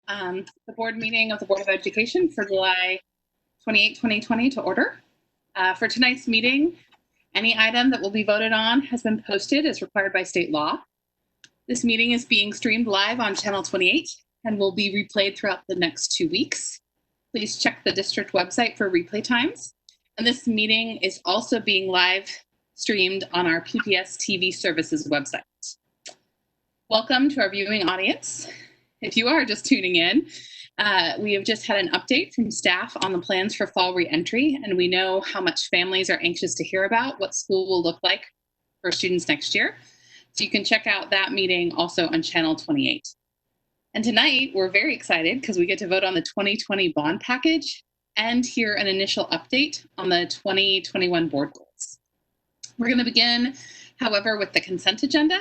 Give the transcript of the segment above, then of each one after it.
The board meeting of the Board of Education for July 28, 2020 to order. For tonight's meeting, any item that will be voted on has been posted as required by state law. This meeting is being streamed live on Channel 28 and will be replayed throughout the next 2 weeks. Please check the district website for replay times. And this meeting is also being live streamed on our PPS TV services website. Welcome to our viewing audience. If you are just tuning in, we have just had an update from staff on the plans for fall reentry, and we know how much families are anxious to hear about what school will look like for students next year. So you can check out that meeting also on Channel 28. And tonight, we're very excited because we get to vote on the 2020 bond package and hear an initial update on the 2021 board goals. We're going to begin, however, with the consent agenda.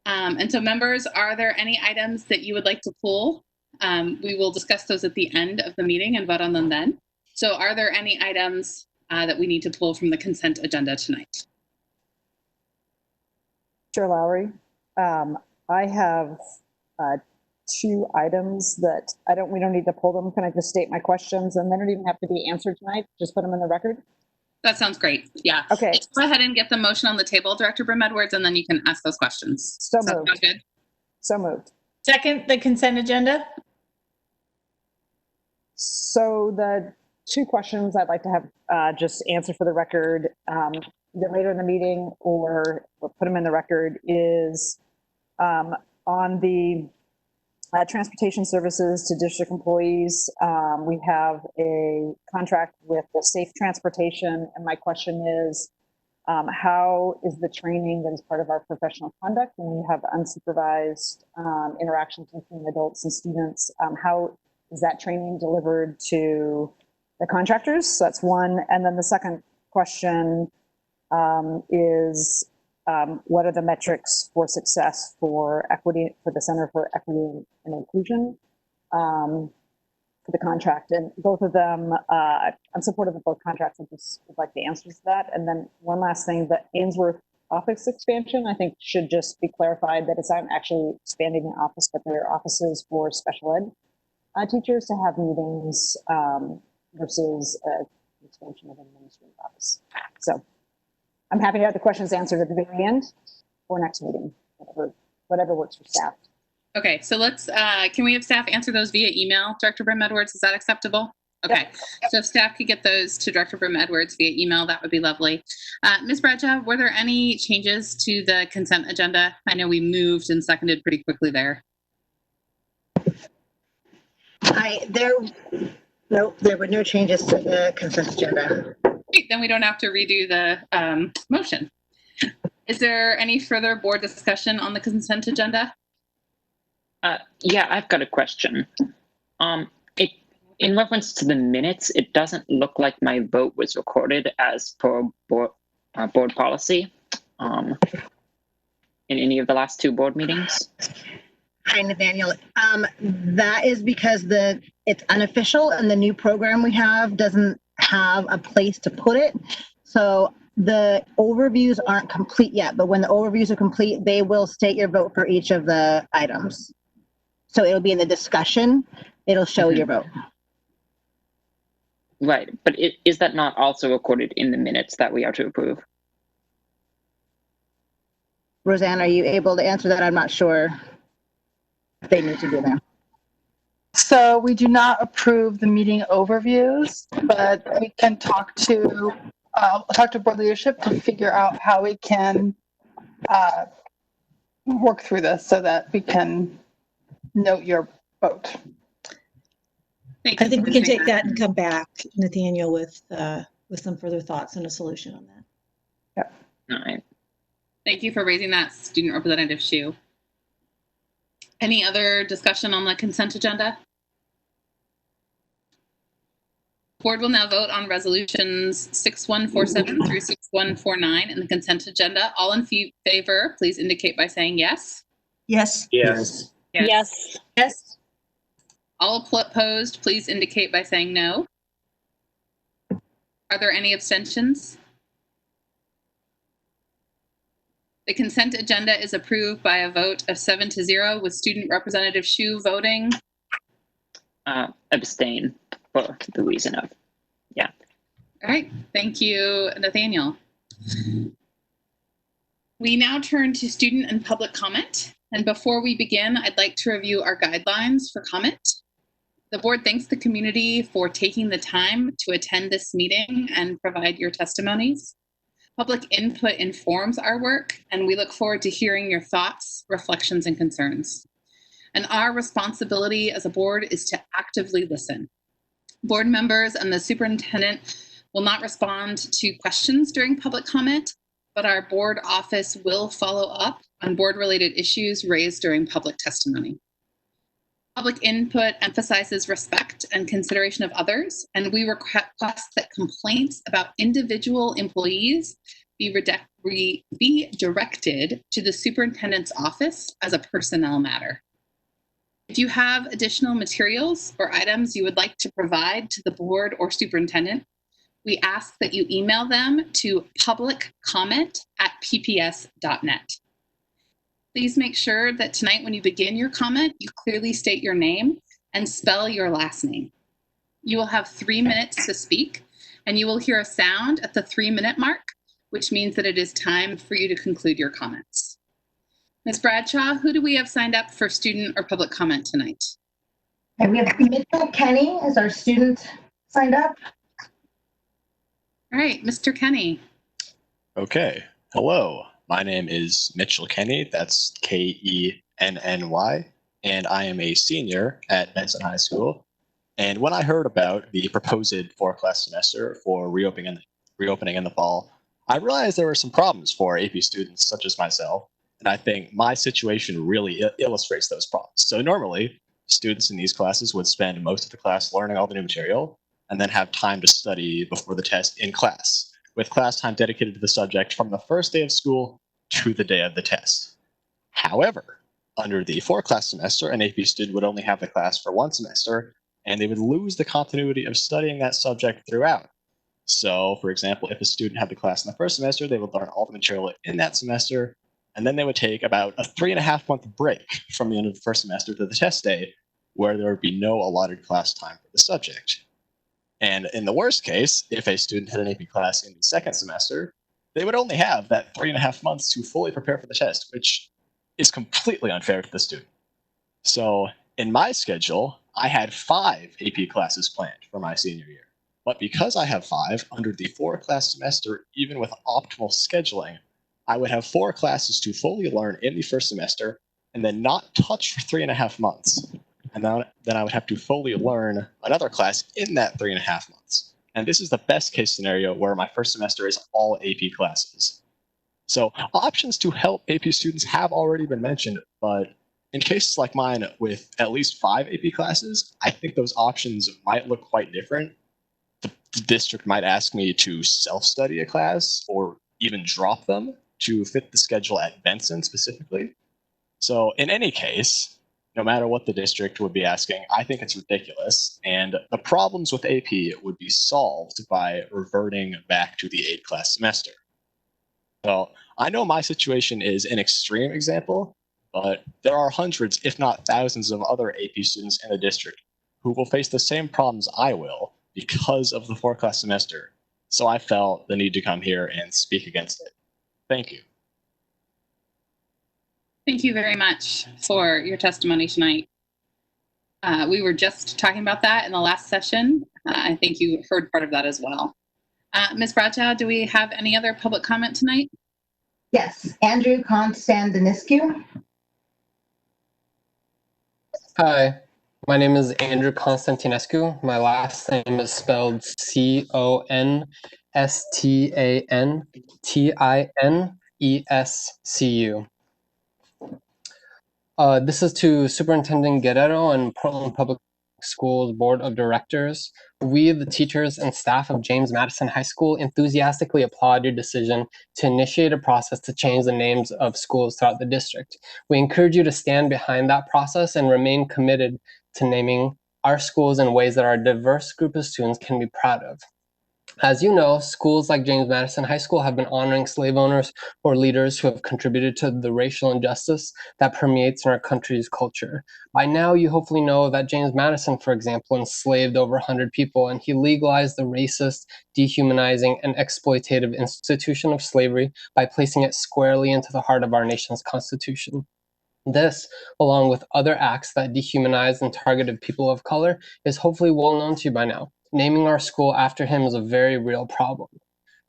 And so members, are there any items that you would like to pull? We will discuss those at the end of the meeting and vote on them then. So are there any items that we need to pull from the consent agenda tonight? Chair Lowry, I have 2 items that we don't need to pull them. Can I just state my questions and they don't even have to be answered tonight? Just put them in the record? That sounds great. Yeah. Okay. Let's go ahead and get the motion on the table, Director Brim-Edwards, and then you can ask those questions. So moved. Sound good? So moved. Second, the consent agenda. So the 2 questions I'd like to have just answer for the record either later in the meeting or put them in the record is on the transportation services to district employees. We have a contract with the Safe Transportation, and my question is, how is the training that is part of our professional conduct when we have unsupervised interactions between adults and students? How is that training delivered to the contractors? So that's one. And then the second question is, what are the metrics for success for equity, for the Center for Equity and Inclusion for the contract? And both of them, I'm supportive of both contracts. I just would like the answers to that. And then one last thing, the Ainsworth office expansion, I think should just be clarified that it's not actually expanding the office, but there are offices for special ed teachers to have meetings versus expansion of an administrative office. So I'm happy to have the questions answered at the very end or next meeting, whatever works for staff. Okay, so let's, can we have staff answer those via email? Director Brim-Edwards, is that acceptable? Okay, yep. So if staff could get those to Director Brim-Edwards via email, that would be lovely. Ms. Bradshaw, were there any changes to the consent agenda? I know we moved and seconded pretty quickly there. There were no changes to the consent agenda. Great, then we don't have to redo the motion. Is there any further board discussion on the consent agenda? Yeah, I've got a question. In reference to the minutes, it doesn't look like my vote was recorded as per board policy in any of the last 2 board meetings. Hi, Nathaniel. That is because it's unofficial and the new program we have doesn't have a place to put it. So the overviews aren't complete yet, but when the overviews are complete, they will state your vote for each of the items. So it'll be in the discussion, it'll show your vote. Right, but is that not also recorded in the minutes that we are to approve? Roseanne, are you able to answer that? I'm not sure if they need to do that. So we do not approve the meeting overviews, but we can talk to board leadership to figure out how we can work through this so that we can note your vote. I think we can take that and come back, Nathaniel, with some further thoughts and a solution on that. Yeah. All right. Thank you for raising that, Student Representative Hsu. Any other discussion on the consent agenda? Board will now vote on resolutions 6147 through 6149 in the consent agenda. All in favor, please indicate by saying yes. Yes. Yes. Yes. Yes. All opposed, please indicate by saying no. Are there any abstentions? The consent agenda is approved by a vote of 7-0 with Student Representative Hsu voting abstain for the reason of, All right, thank you, Nathaniel. We now turn to student and public comment. And before we begin, I'd like to review our guidelines for comment. The board thanks the community for taking the time to attend this meeting and provide your testimonies. Public input informs our work, and we look forward to hearing your thoughts, reflections, and concerns. And our responsibility as a board is to actively listen. Board members and the superintendent will not respond to questions during public comment, but our board office will follow up on board-related issues raised during public testimony. Public input emphasizes respect and consideration of others, and we request that complaints about individual employees be directed to the superintendent's office as a personnel matter. If you have additional materials or items you would like to provide to the board or superintendent, we ask that you email them to publiccomment@pps.net. Please make sure that tonight when you begin your comment, you clearly state your name and spell your last name. You will have 3 minutes to speak, and you will hear a sound at the 3-minute mark, which means that it is time for you to conclude your comments. Ms. Bradshaw, who do we have signed up for student or public comment tonight? And we have Mitchell Kenny as our student signed up. All right, Mr. Kenny. Okay. Hello. My name is Mitchell Kenny. That's Kenny. And I am a senior at Benson High School. And when I heard about the proposed 4-class semester for reopening in the fall, I realized there were some problems for AP students such as myself. And I think my situation really illustrates those problems. So normally, students in these classes would spend most of the class learning all the new material and then have time to study before the test in class, with class time dedicated to the subject from the first day of school to the day of the test. However, under the 4-class semester, an AP student would only have the class for 1 semester, and they would lose the continuity of studying that subject throughout. So, for example, if a student had the class in the first semester, they would learn all the material in that semester, and then they would take about a 3.5-month break from the end of the first semester to the test day, where there would be no allotted class time for the subject. And in the worst case, if a student had an AP class in the second semester, they would only have that 3.5 months to fully prepare for the test, which is completely unfair to the student. So in my schedule, I had 5 AP classes planned for my senior year. But because I have 5, under the 4-class semester, even with optimal scheduling, I would have 4 classes to fully learn in the first semester and then not touch for 3.5 months. And then I would have to fully learn another class in that 3.5 months. And this is the best case scenario where my first semester is all AP classes. So options to help AP students have already been mentioned, but in cases like mine with at least 5 AP classes, I think those options might look quite different. The district might ask me to self-study a class or even drop them to fit the schedule at Benson specifically. So in any case, no matter what the district would be asking, I think it's ridiculous. And the problems with AP would be solved by reverting back to the 8-class semester. So I know my situation is an extreme example, but there are hundreds, if not thousands, of other AP students in the district who will face the same problems I will because of the 4-class semester. So I felt the need to come here and speak against it. Thank you. Thank you very much for your testimony tonight. We were just talking about that in the last session. I think you heard part of that as well. Ms. Bradshaw, do we have any other public comment tonight? Yes, Andrew Constantinescu. Hi, my name is Andrew Constantinescu. My last name is spelled Constantinescu. This is to Superintendent Guerrero and Portland Public Schools Board of Directors. We, the teachers and staff of James Madison High School, enthusiastically applaud your decision to initiate a process to change the names of schools throughout the district. We encourage you to stand behind that process and remain committed to naming our schools in ways that our diverse group of students can be proud of. As you know, schools like James Madison High School have been honoring slave owners or leaders who have contributed to the racial injustice that permeates in our country's culture. By now, you hopefully know that James Madison, for example, enslaved over 100 people, and he legalized the racist, dehumanizing, and exploitative institution of slavery by placing it squarely into the heart of our nation's Constitution. This, along with other acts that dehumanized and targeted people of color, is hopefully well known to you by now. Naming our school after him is a very real problem.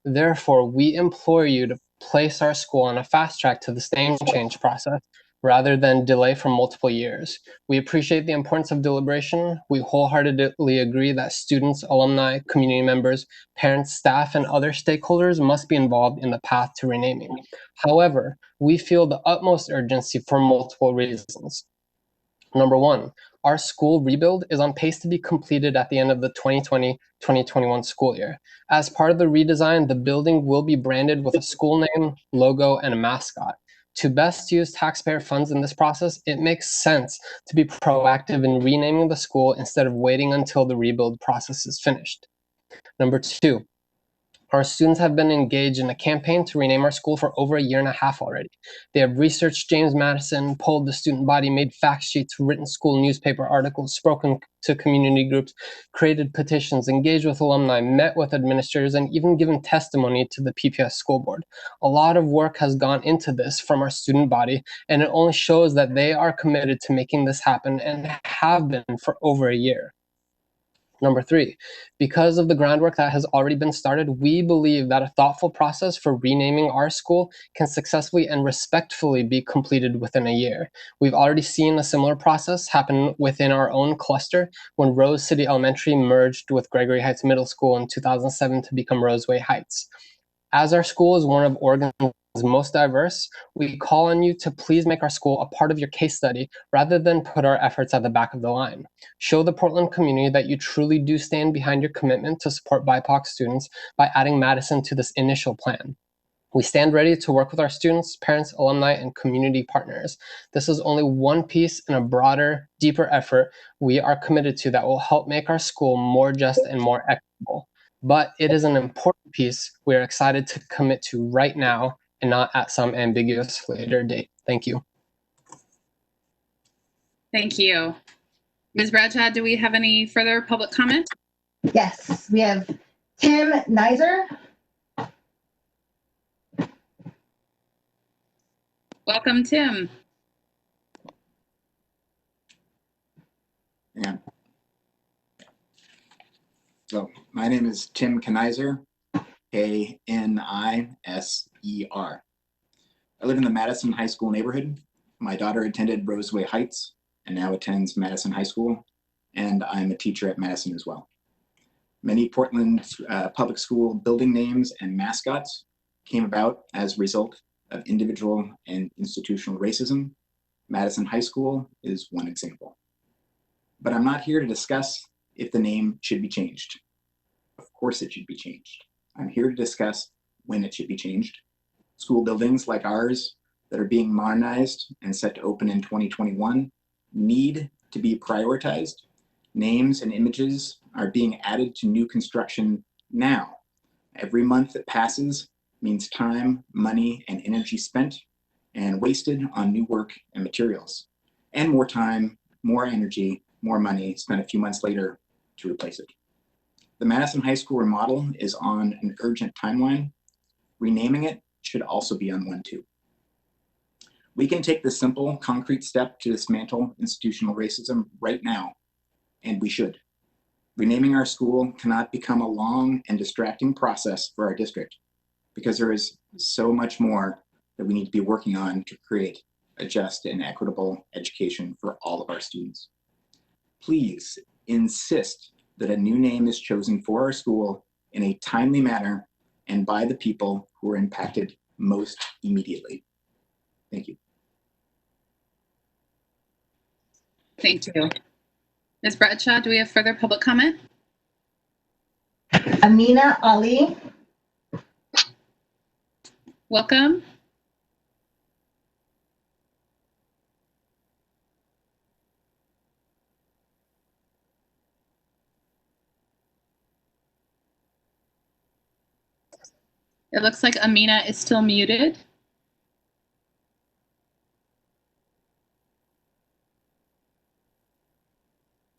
Therefore, we implore you to place our school on a fast track to this name change process rather than delay for multiple years. We appreciate the importance of deliberation. We wholeheartedly agree that students, alumni, community members, parents, staff, and other stakeholders must be involved in the path to renaming. However, we feel the utmost urgency for multiple reasons. Number one, our school rebuild is on pace to be completed at the end of the 2020-2021 school year. As part of the redesign, the building will be branded with a school name, logo, and a mascot. To best use taxpayer funds in this process, it makes sense to be proactive in renaming the school instead of waiting until the rebuild process is finished. Number two, our students have been engaged in a campaign to rename our school for over a year and a half already. They have researched James Madison, polled the student body, made fact sheets, written school newspaper articles, spoken to community groups, created petitions, engaged with alumni, met with administrators, and even given testimony to the PPS school board. A lot of work has gone into this from our student body, and it only shows that they are committed to making this happen and have been for over a year. Number three, because of the groundwork that has already been started, we believe that a thoughtful process for renaming our school can successfully and respectfully be completed within a year. We've already seen a similar process happen within our own cluster when Rose City Elementary merged with Gregory Heights Middle School in 2007 to become Roseway Heights. As our school is one of Oregon's most diverse, we call on you to please make our school a part of your case study rather than put our efforts at the back of the line. Show the Portland community that you truly do stand behind your commitment to support BIPOC students by adding Madison to this initial plan. We stand ready to work with our students, parents, alumni, and community partners. This is only one piece in a broader, deeper effort we are committed to that will help make our school more just and more equitable. But it is an important piece we are excited to commit to right now and not at some ambiguous later date. Thank you. Thank you. Ms. Bradshaw, do we have any further public comment? Yes, we have Tim Nizer. Welcome, Tim. Yeah. So my name is Tim Kniser, Kniser. I live in the Madison High School neighborhood. My daughter attended Roseway Heights and now attends Madison High School, and I'm a teacher at Madison as well. Many Portland public school building names and mascots came about as a result of individual and institutional racism. Madison High School is one example. But I'm not here to discuss if the name should be changed. Of course it should be changed. I'm here to discuss when it should be changed. School buildings like ours that are being modernized and set to open in 2021 need to be prioritized. Names and images are being added to new construction now. Every month that passes means time, money, and energy spent and wasted on new work and materials, and more time, more energy, more money spent a few months later to replace it. The Madison High School remodel is on an urgent timeline. Renaming it should also be on one too. We can take the simple, concrete step to dismantle institutional racism right now, and we should. Renaming our school cannot become a long and distracting process for our district, because there is so much more that we need to be working on to create a just and equitable education for all of our students. Please insist that a new name is chosen for our school in a timely manner and by the people who are impacted most immediately. Thank you. Thank you. Ms. Bradshaw, do we have further public comment? Amina Ali. Welcome. It looks like Amina is still muted.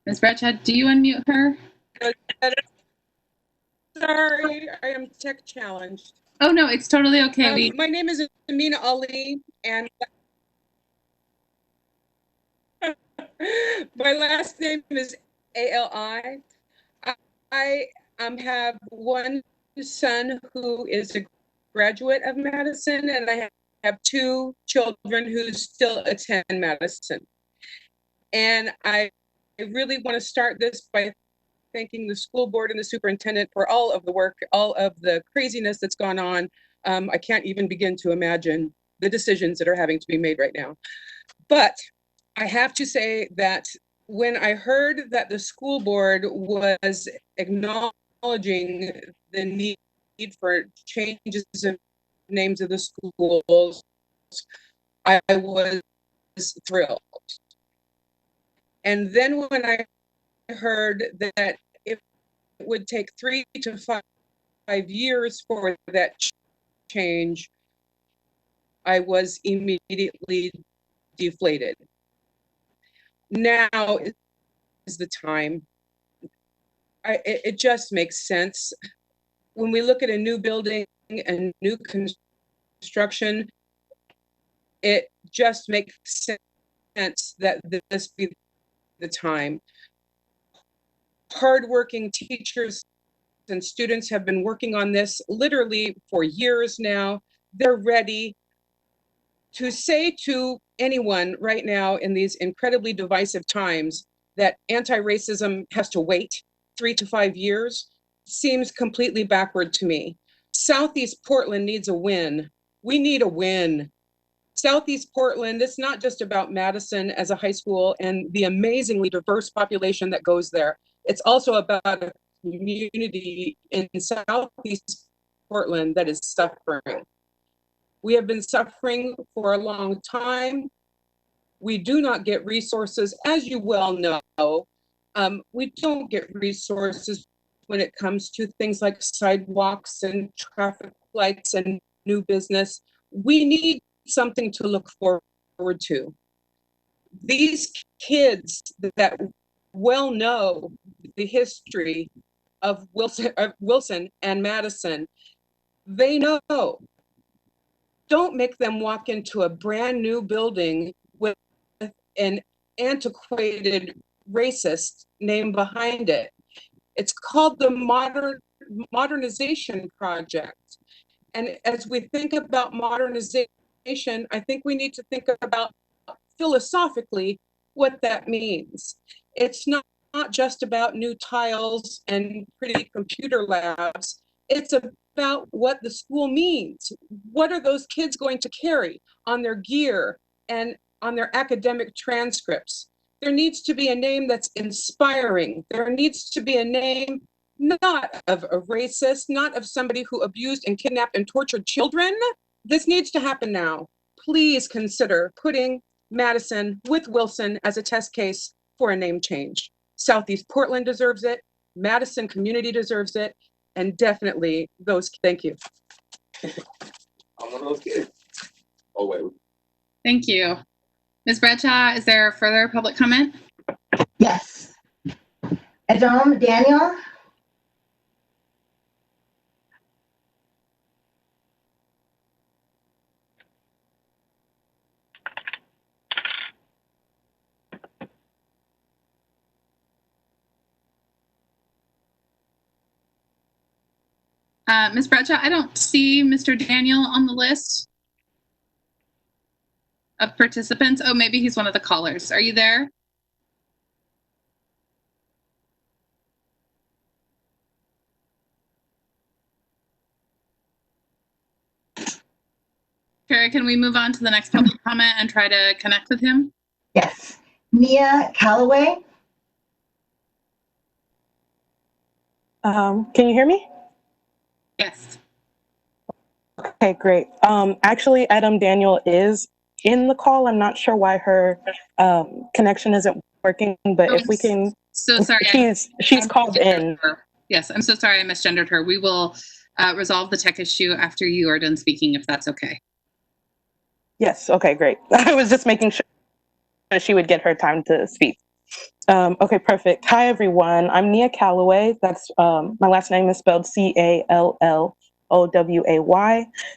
Ms. Bradshaw, do you unmute her? Sorry, I am tech challenged. Oh, no, it's totally okay. My name is Amina Ali, and my last name is Ali. I have one son who is a graduate of Madison, and I have two children who still attend Madison. And I really want to start this by thanking the school board and the superintendent for all of the work, all of the craziness that's gone on. I can't even begin to imagine the decisions that are having to be made right now. But I have to say that when I heard that the school board was acknowledging the need for changes in names of the schools, I was thrilled. And then when I heard that it would take 3 to 5 years for that change, I was immediately deflated. Now is the time. It just makes sense. When we look at a new building and new construction, it just makes sense that this be the time. Hardworking teachers and students have been working on this literally for years now. They're ready to say to anyone right now in these incredibly divisive times that anti-racism has to wait 3 to 5 years seems completely backward to me. Southeast Portland needs a win. We need a win. Southeast Portland, it's not just about Madison as a high school and the amazingly diverse population that goes there. It's also about a community in Southeast Portland that is suffering. We have been suffering for a long time. We do not get resources, as you well know. We don't get resources when it comes to things like sidewalks and traffic lights and new business. We need something to look forward to. These kids that well know the history of Wilson and Madison, they know. Don't make them walk into a brand new building with an antiquated racist name behind it. It's called the Modernization Project. And as we think about modernization, I think we need to think about philosophically what that means. It's not just about new tiles and pretty computer labs. It's about what the school means. What are those kids going to carry on their gear and on their academic transcripts? There needs to be a name that's inspiring. There needs to be a name not of a racist, not of somebody who abused and kidnapped and tortured children. This needs to happen now. Please consider putting Madison with Wilson as a test case for a name change. Southeast Portland deserves it. Madison community deserves it. And definitely those, thank you. I'm one of those kids. Oh, wait. Thank you. Ms. Bradshaw, is there further public comment? Yes. Adam, Daniel? Ms. Bradshaw, I don't see Mr. Daniel on the list of participants. Oh, maybe he's one of the callers. Are you there? Carrie, can we move on to the next public comment and try to connect with him? Yes. Mia Calloway? Can you hear me? Yes. Okay, great. Actually, Adam Daniel is in the call. I'm not sure why her connection isn't working, but if we can. So sorry. She's called in. Yes, I'm so sorry I misgendered her. We will resolve the tech issue after you are done speaking, if that's okay. Yes, okay, great. I was just making sure she would get her time to speak. Okay, perfect. Hi, everyone. I'm Nia Calloway. That's my last name is spelled Calloway.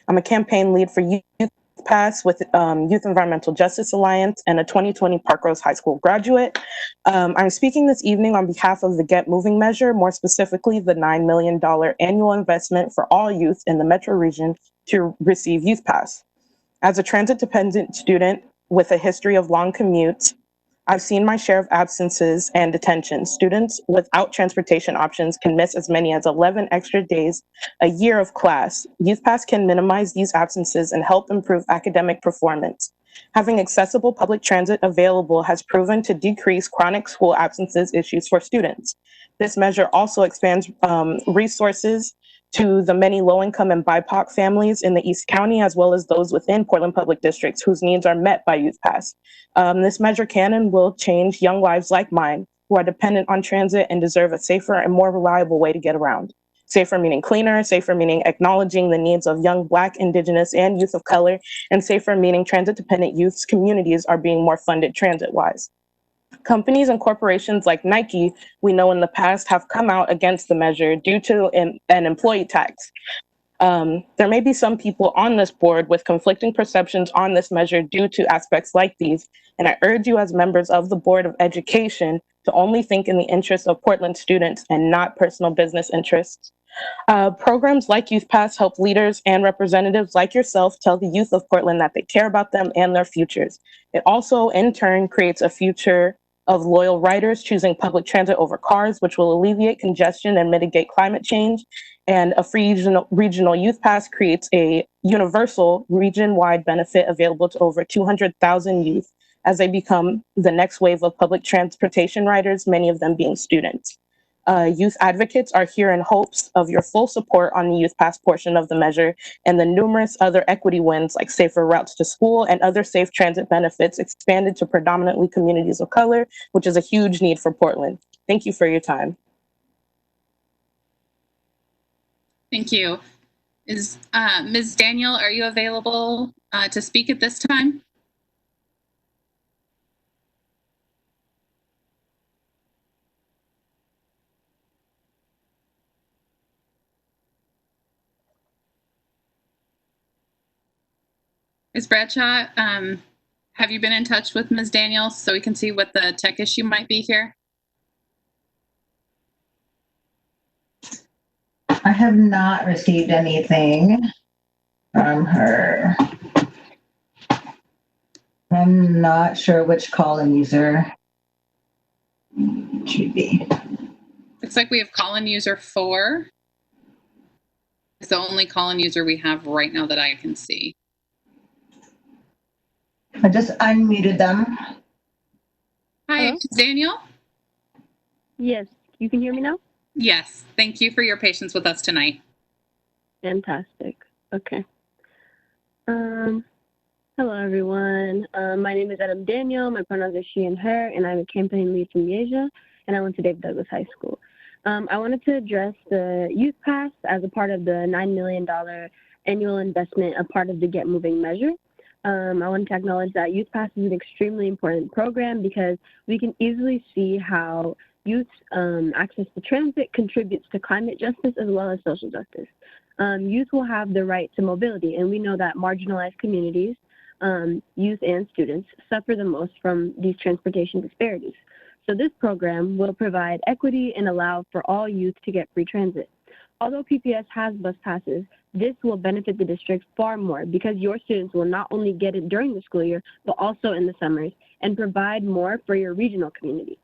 I'm a campaign lead for Youth Pass with Youth Environmental Justice Alliance and a 2020 Parkrose High School graduate. I'm speaking this evening on behalf of the Get Moving measure, more specifically the $9 million annual investment for all youth in the metro region to receive Youth Pass. As a transit-dependent student with a history of long commutes, I've seen my share of absences and detention. Students without transportation options can miss as many as 11 extra days a year of class. Youth Pass can minimize these absences and help improve academic performance. Having accessible public transit available has proven to decrease chronic school absences issues for students. This measure also expands resources to the many low-income and BIPOC families in the East County, as well as those within Portland Public Districts whose needs are met by Youth Pass. This measure can and will change young lives like mine who are dependent on transit and deserve a safer and more reliable way to get around. Safer meaning cleaner, safer meaning acknowledging the needs of young Black, Indigenous, and youth of color, and safer meaning transit-dependent youth communities are being more funded transit-wise. Companies and corporations like Nike, we know in the past, have come out against the measure due to an employee tax. There may be some people on this board with conflicting perceptions on this measure due to aspects like these, and I urge you as members of the Board of Education to only think in the interests of Portland students and not personal business interests. Programs like Youth Pass help leaders and representatives like yourself tell the youth of Portland that they care about them and their futures. It also, in turn, creates a future of loyal riders choosing public transit over cars, which will alleviate congestion and mitigate climate change. And a free regional Youth Pass creates a universal region-wide benefit available to over 200,000 youth as they become the next wave of public transportation riders, many of them being students. Youth advocates are here in hopes of your full support on the Youth Pass portion of the measure and the numerous other equity wins like safer routes to school and other safe transit benefits expanded to predominantly communities of color, which is a huge need for Portland. Thank you for your time. Thank you. Is Ms. Daniel, are you available to speak at this time? Ms. Bradshaw, have you been in touch with Ms. Daniels so we can see what the tech issue might be here? I have not received anything from her. I'm not sure which call-in user should be. Looks like we have call-in user 4. It's the only call-in user we have right now that I can see. I just unmuted them. Hi, Daniel? Yes, you can hear me now? Yes, thank you for your patience with us tonight. Fantastic. Okay. Hello, everyone. My name is Adam Daniel. My pronouns are she and her, and I'm a campaign lead from Asia, and I went to David Douglas High School. I wanted to address the Youth Pass as a part of the $9 million annual investment, a part of the Get Moving measure. I wanted to acknowledge that Youth Pass is an extremely important program because we can easily see how youth access to transit contributes to climate justice as well as social justice. Youth will have the right to mobility, and we know that marginalized communities, youth and students, suffer the most from these transportation disparities. So this program will provide equity and allow for all youth to get free transit. Although PPS has bus passes, this will benefit the district far more because your students will not only get it during the school year, but also in the summers and provide more for your regional community.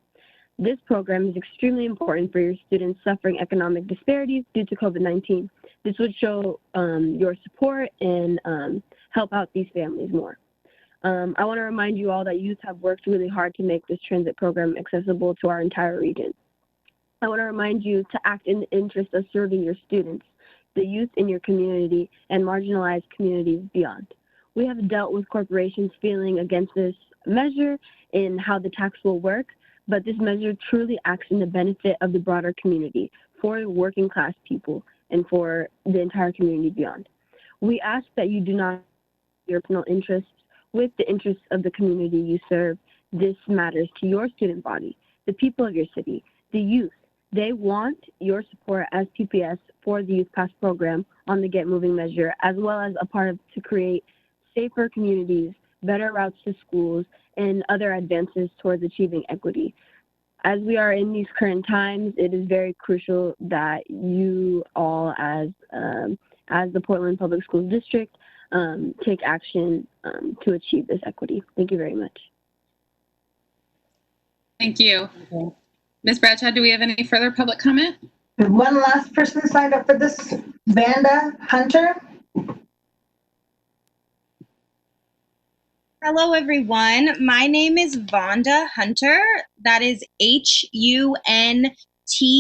This program is extremely important for your students suffering economic disparities due to COVID-19. This would show your support and help out these families more. I want to remind you all that youth have worked really hard to make this transit program accessible to our entire region. I want to remind you to act in the interest of serving your students, the youth in your community, and marginalized communities beyond. We have dealt with corporations feeling against this measure and how the tax will work, but this measure truly acts in the benefit of the broader community for working class people. and for the entire community beyond. We ask that you do not your personal interests with the interests of the community you serve. This matters to your student body, the people of your city, the youth. They want your support as PPS for the Youth Pass program on the Get Moving measure, as well as a part of to create safer communities, better routes to schools, and other advances towards achieving equity. As we are in these current times, it is very crucial that you all, as the Portland Public Schools District, take action to achieve this equity. Thank you very much. Thank you. Ms. Bradshaw, do we have any further public comment? One last person signed up for this, Vanda Hunter. Hello, everyone. My name is Vonda Hunter. That is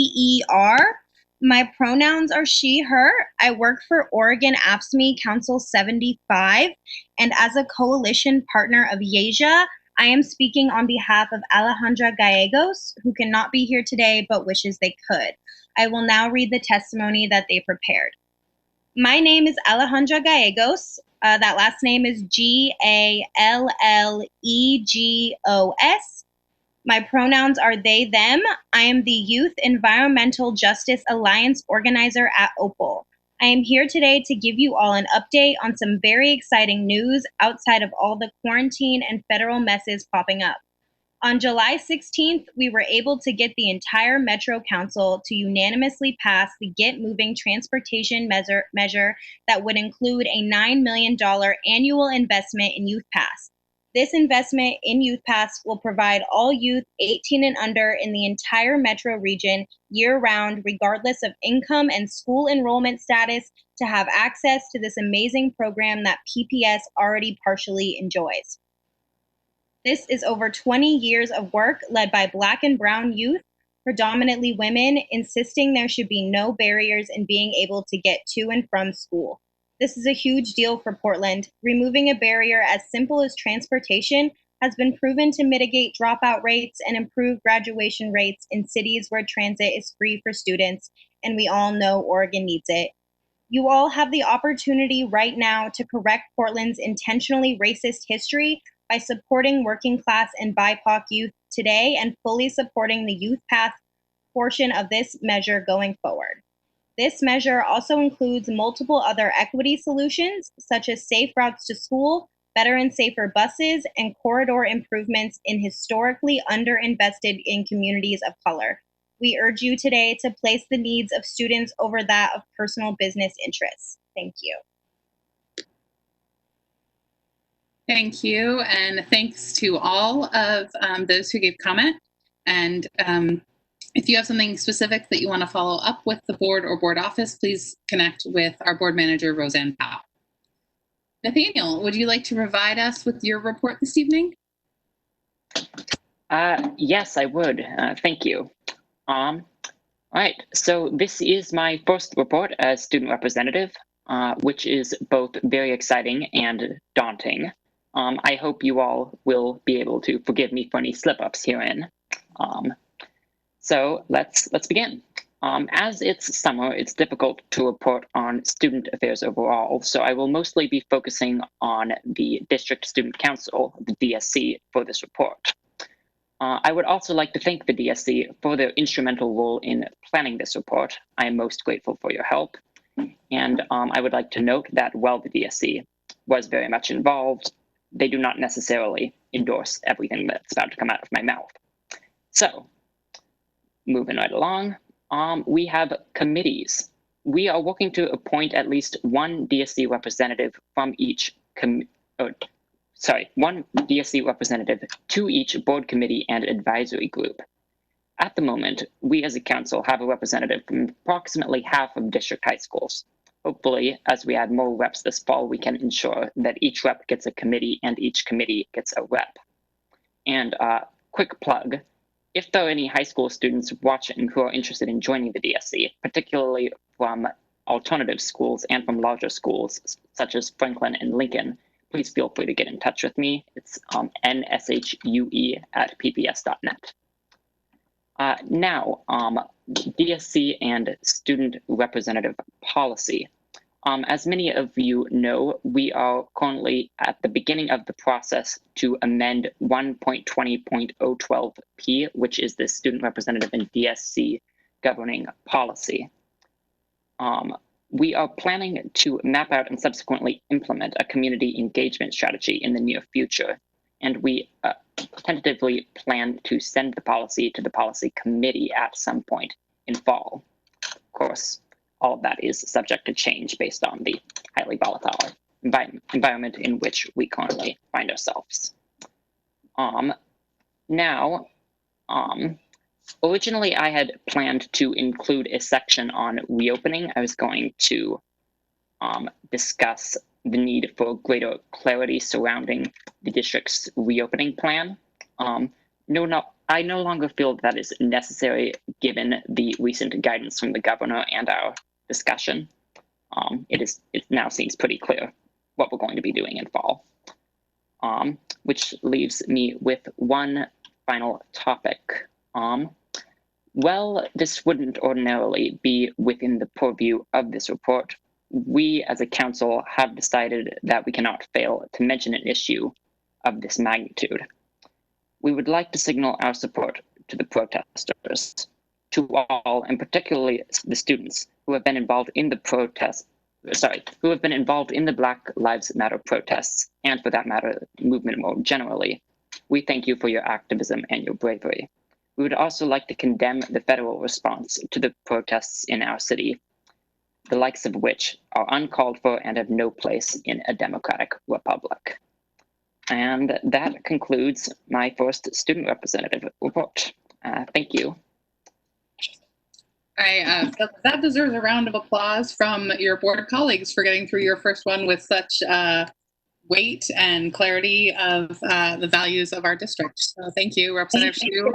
Hunter. My pronouns are she, her. I work for Oregon AFSCME Council 75, and as a coalition partner of YEJA, I am speaking on behalf of Alejandra Gallegos, who cannot be here today but wishes they could. I will now read the testimony that they prepared. My name is Alejandra Gallegos. That last name is Gallegos. My pronouns are they, them. I am the Youth Environmental Justice Alliance organizer at OPAL. I am here today to give you all an update on some very exciting news outside of all the quarantine and federal messes popping up. On July 16th, we were able to get the entire Metro Council to unanimously pass the Get Moving transportation measure that would include a $9 million annual investment in Youth Pass. This investment in Youth Pass will provide all youth 18 and under in the entire metro region year-round, regardless of income and school enrollment status, to have access to this amazing program that PPS already partially enjoys. This is over 20 years of work led by Black and Brown youth, predominantly women, insisting there should be no barriers in being able to get to and from school. This is a huge deal for Portland. Removing a barrier as simple as transportation has been proven to mitigate dropout rates and improve graduation rates in cities where transit is free for students, and we all know Oregon needs it. You all have the opportunity right now to correct Portland's intentionally racist history by supporting working class and BIPOC youth today and fully supporting the Youth Path portion of this measure going forward. This measure also includes multiple other equity solutions, such as safe routes to school, better and safer buses, and corridor improvements in historically underinvested in communities of color. We urge you today to place the needs of students over that of personal business interests. Thank you. Thank you, and thanks to all of those who gave comment. And if you have something specific that you want to follow up with the board or board office, please connect with our board manager, Roseanne Powell. Nathaniel, would you like to provide us with your report this evening? Yes, I would. Thank you. All right, so this is my first report as student representative, which is both very exciting and daunting. I hope you all will be able to forgive me for any slip-ups herein. So let's begin. As it's summer, it's difficult to report on student affairs overall, so I will mostly be focusing on the District Student Council, the DSC, for this report. I would also like to thank the DSC for their instrumental role in planning this report. I am most grateful for your help. And I would like to note that while the DSC was very much involved, they do not necessarily endorse everything that's about to come out of my mouth. So, moving right along, we have committees. We are working to appoint at least one DSC representative from each one DSC representative to each board committee and advisory group. At the moment, we as a council have a representative from approximately half of district high schools. Hopefully, as we add more reps this fall, we can ensure that each rep gets a committee and each committee gets a rep. And quick plug, if there are any high school students watching who are interested in joining the DSC, particularly from alternative schools and from larger schools, such as Franklin and Lincoln, please feel free to get in touch with me. It's nshue@pps.net. Now, DSC and student representative policy. As many of you know, we are currently at the beginning of the process to amend 1.20.012p, which is the student representative and DSC governing policy. We are planning to map out and subsequently implement a community engagement strategy in the near future, and we tentatively plan to send the policy to the policy committee at some point in fall. Of course, all of that is subject to change based on the highly volatile environment in which we currently find ourselves. Originally I had planned to include a section on reopening. I was going to discuss the need for greater clarity surrounding the district's reopening plan. I no longer feel that is necessary given the recent guidance from the governor and our discussion. It now seems pretty clear what we're going to be doing in fall, which leaves me with one final topic. Well, this wouldn't ordinarily be within the purview of this report. We as a council have decided that we cannot fail to mention an issue of this magnitude. We would like to signal our support to the protesters, to all, and particularly the students who have been involved in the who have been involved in the Black Lives Matter protests, and for that matter, movement more generally. We thank you for your activism and your bravery. We would also like to condemn the federal response to the protests in our city, the likes of which are uncalled for and have no place in a democratic republic. And that concludes my first student representative report. Thank you. That deserves a round of applause from your board colleagues for getting through your first one with such weight and clarity of the values of our district. So thank you, Representative Hsu.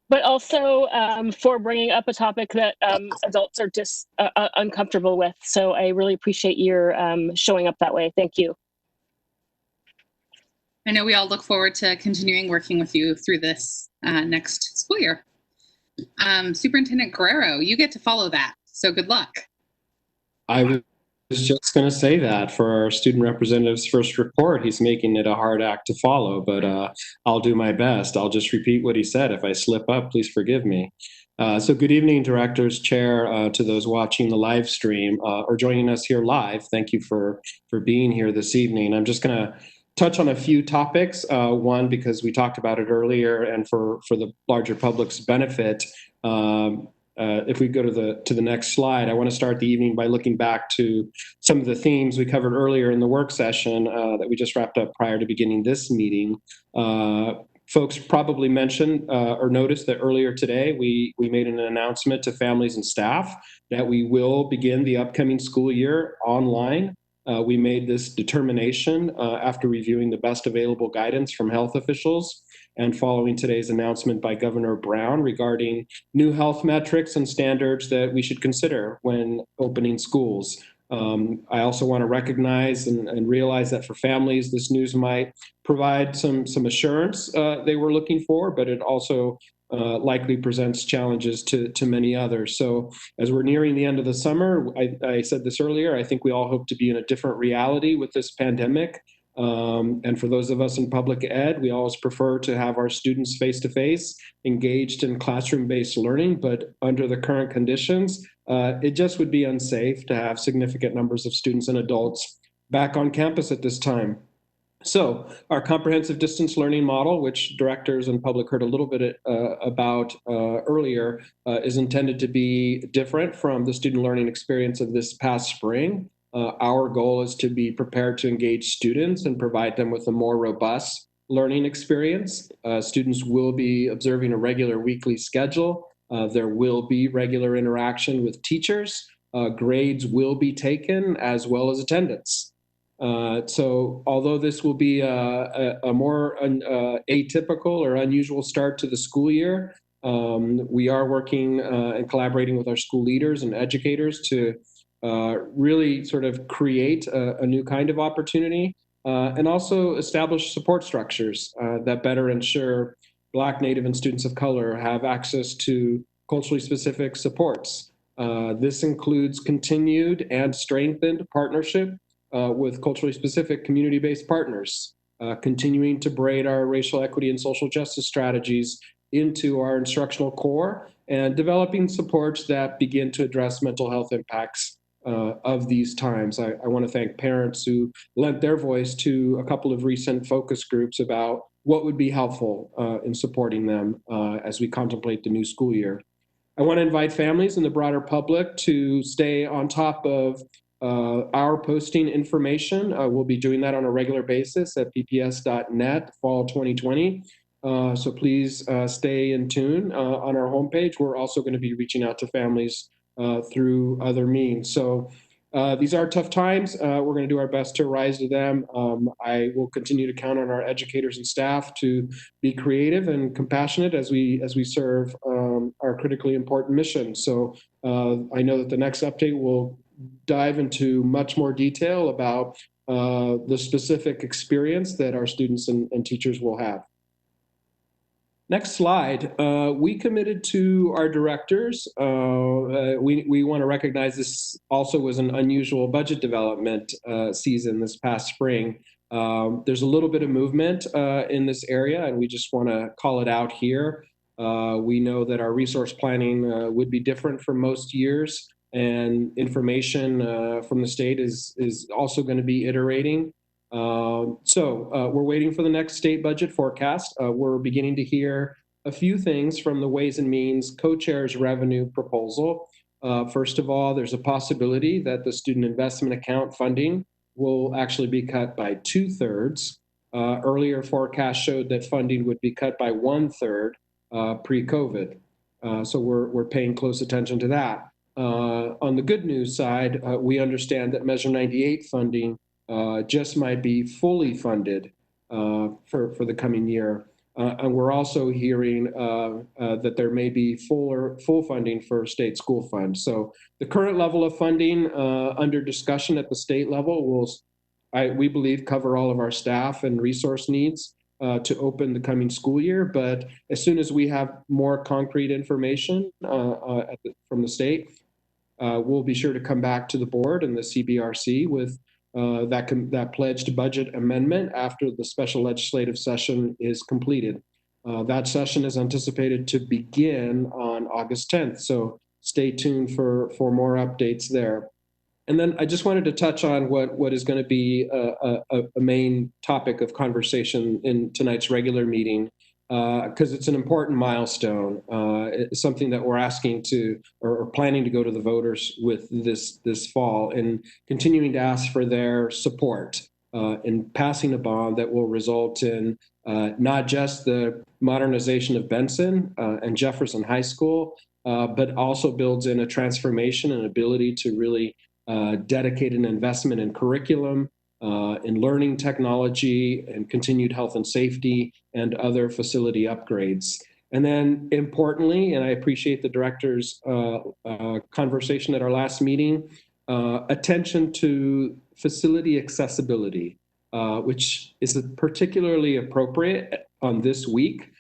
But also for bringing up a topic that adults are just uncomfortable with. So I really appreciate your showing up that way. Thank you. I know we all look forward to continuing working with you through this next school year. Superintendent Guerrero, you get to follow that. So good luck. I was just going to say that for our student representative's first report, he's making it a hard act to follow, but I'll do my best. I'll just repeat what he said. If I slip up, please forgive me. So good evening, directors, chair, to those watching the live stream or joining us here live. Thank you for being here this evening. I'm just going to touch on a few topics. One, because we talked about it earlier, and for the larger public's benefit. If we go to the next slide, I want to start the evening by looking back to some of the themes we covered earlier in the work session that we just wrapped up prior to beginning this meeting. Folks probably mentioned or noticed that earlier today we made an announcement to families and staff that we will begin the upcoming school year online. We made this determination after reviewing the best available guidance from health officials and following today's announcement by Governor Brown regarding new health metrics and standards that we should consider when opening schools. I also want to recognize and realize that for families, this news might provide some assurance they were looking for, but it also likely presents challenges to many others. So as we're nearing the end of the summer, I said this earlier, I think we all hope to be in a different reality with this pandemic. And for those of us in public ed, we always prefer to have our students face-to-face, engaged in classroom-based learning, but under the current conditions, it just would be unsafe to have significant numbers of students and adults back on campus at this time. So our comprehensive distance learning model, which directors and public heard a little bit about earlier, is intended to be different from the student learning experience of this past spring. Our goal is to be prepared to engage students and provide them with a more robust learning experience. Students will be observing a regular weekly schedule. There will be regular interaction with teachers. Grades will be taken as well as attendance. So although this will be a more atypical or unusual start to the school year, we are working and collaborating with our school leaders and educators to really sort of create a new kind of opportunity and also establish support structures that better ensure Black, Native, and students of color have access to culturally specific supports. This includes continued and strengthened partnership with culturally specific community-based partners, continuing to braid our racial equity and social justice strategies into our instructional core, and developing supports that begin to address mental health impacts of these times. I want to thank parents who lent their voice to a couple of recent focus groups about what would be helpful in supporting them as we contemplate the new school year. I want to invite families and the broader public to stay on top of our posting information. We'll be doing that on a regular basis at pps.net fall 2020. So please stay in tune on our homepage. We're also going to be reaching out to families through other means. So these are tough times. We're going to do our best to rise to them. I will continue to count on our educators and staff to be creative and compassionate as we serve our critically important mission. So I know that the next update will dive into much more detail about the specific experience that our students and teachers will have. Next slide. We committed to our directors. We want to recognize this also was an unusual budget development season this past spring. There's a little bit of movement in this area, and we just want to call it out here. We know that our resource planning would be different from most years, and information from the state is also going to be iterating. So we're waiting for the next state budget forecast. We're beginning to hear a few things from the Ways and Means co-chair's revenue proposal. First of all, there's a possibility that the student investment account funding will actually be cut by 2/3. Earlier forecasts showed that funding would be cut by 1/3 pre-COVID. So we're paying close attention to that. On the good news side, we understand that Measure 98 funding just might be fully funded for the coming year. And we're also hearing that there may be full funding for state school funds. So the current level of funding under discussion at the state level will, we believe, cover all of our staff and resource needs to open the coming school year. But as soon as we have more concrete information from the state, we'll be sure to come back to the board and the CBRC with that pledged budget amendment after the special legislative session is completed. That session is anticipated to begin on August 10th, so stay tuned for more updates there. And then I just wanted to touch on what is going to be a main topic of conversation in tonight's regular meeting, because it's an important milestone. It's something that we're asking to or planning to go to the voters with this fall, and continuing to ask for their support in passing a bond that will result in not just the modernization of Benson and Jefferson High School, but also builds in a transformation and ability to really dedicate an investment in curriculum, in learning technology, and continued health and safety, and other facility upgrades. And then importantly, and I appreciate the director's conversation at our last meeting, attention to facility accessibility, which is particularly appropriate on this week,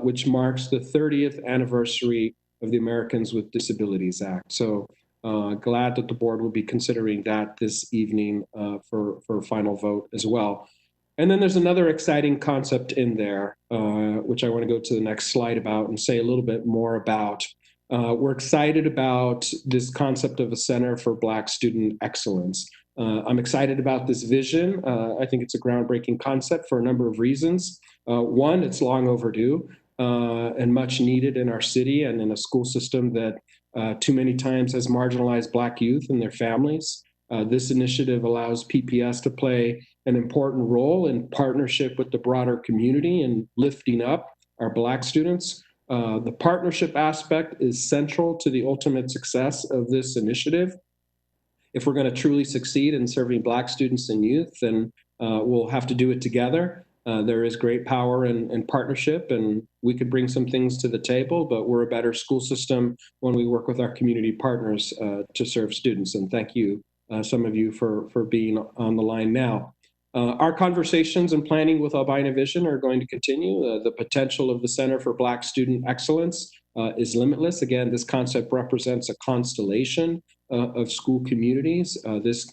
which marks the 30th anniversary of the Americans with Disabilities Act. So glad that the board will be considering that this evening for a final vote as well. And then there's another exciting concept in there, which I want to go to the next slide about and say a little bit more about. We're excited about this concept of a Center for Black Student Excellence. I'm excited about this vision. I think it's a groundbreaking concept for a number of reasons. One, it's long overdue and much needed in our city and in a school system that too many times has marginalized Black youth and their families. This initiative allows PPS to play an important role in partnership with the broader community in lifting up our Black students. The partnership aspect is central to the ultimate success of this initiative. If we're going to truly succeed in serving Black students and youth, then we'll have to do it together. There is great power in partnership, and we could bring some things to the table, but we're a better school system when we work with our community partners to serve students. And thank you, some of you, for being on the line now. Our conversations and planning with Albina Vision are going to continue. The potential of the Center for Black Student Excellence is limitless. Again, this concept represents a constellation of school communities. This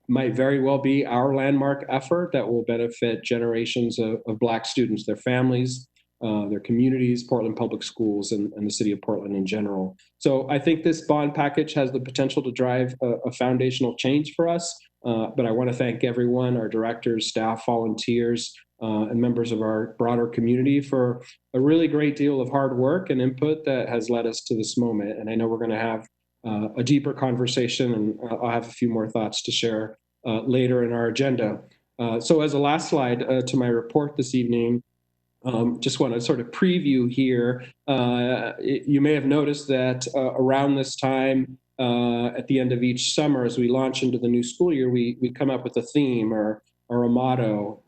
might very well be our landmark effort that will benefit generations of Black students, their families, their communities, Portland Public Schools, and the city of Portland in general. So I think this bond package has the potential to drive a foundational change for us. But I want to thank everyone, our directors, staff, volunteers, and members of our broader community for a really great deal of hard work and input that has led us to this moment. And I know we're going to have a deeper conversation, and I'll have a few more thoughts to share later in our agenda. So as a last slide to my report this evening, just want to sort of preview here. You may have noticed that around this time, at the end of each summer, as we launch into the new school year, we come up with a theme or a motto.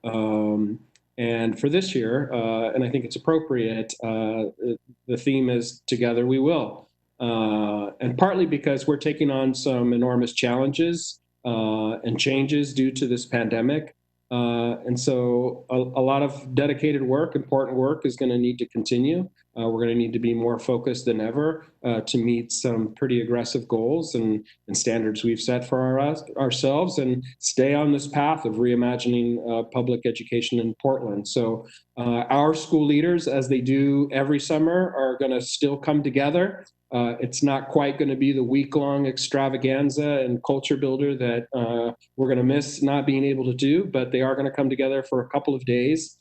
And for this year, and I think it's appropriate, the theme is Together We Will. And partly because we're taking on some enormous challenges and changes due to this pandemic. And so a lot of dedicated work, important work is going to need to continue. We're going to need to be more focused than ever to meet some pretty aggressive goals and standards we've set for ourselves and stay on this path of reimagining public education in Portland. So our school leaders, as they do every summer, are going to still come together. It's not quite going to be the week-long extravaganza and culture builder that we're going to miss not being able to do, but they are going to come together for a couple of days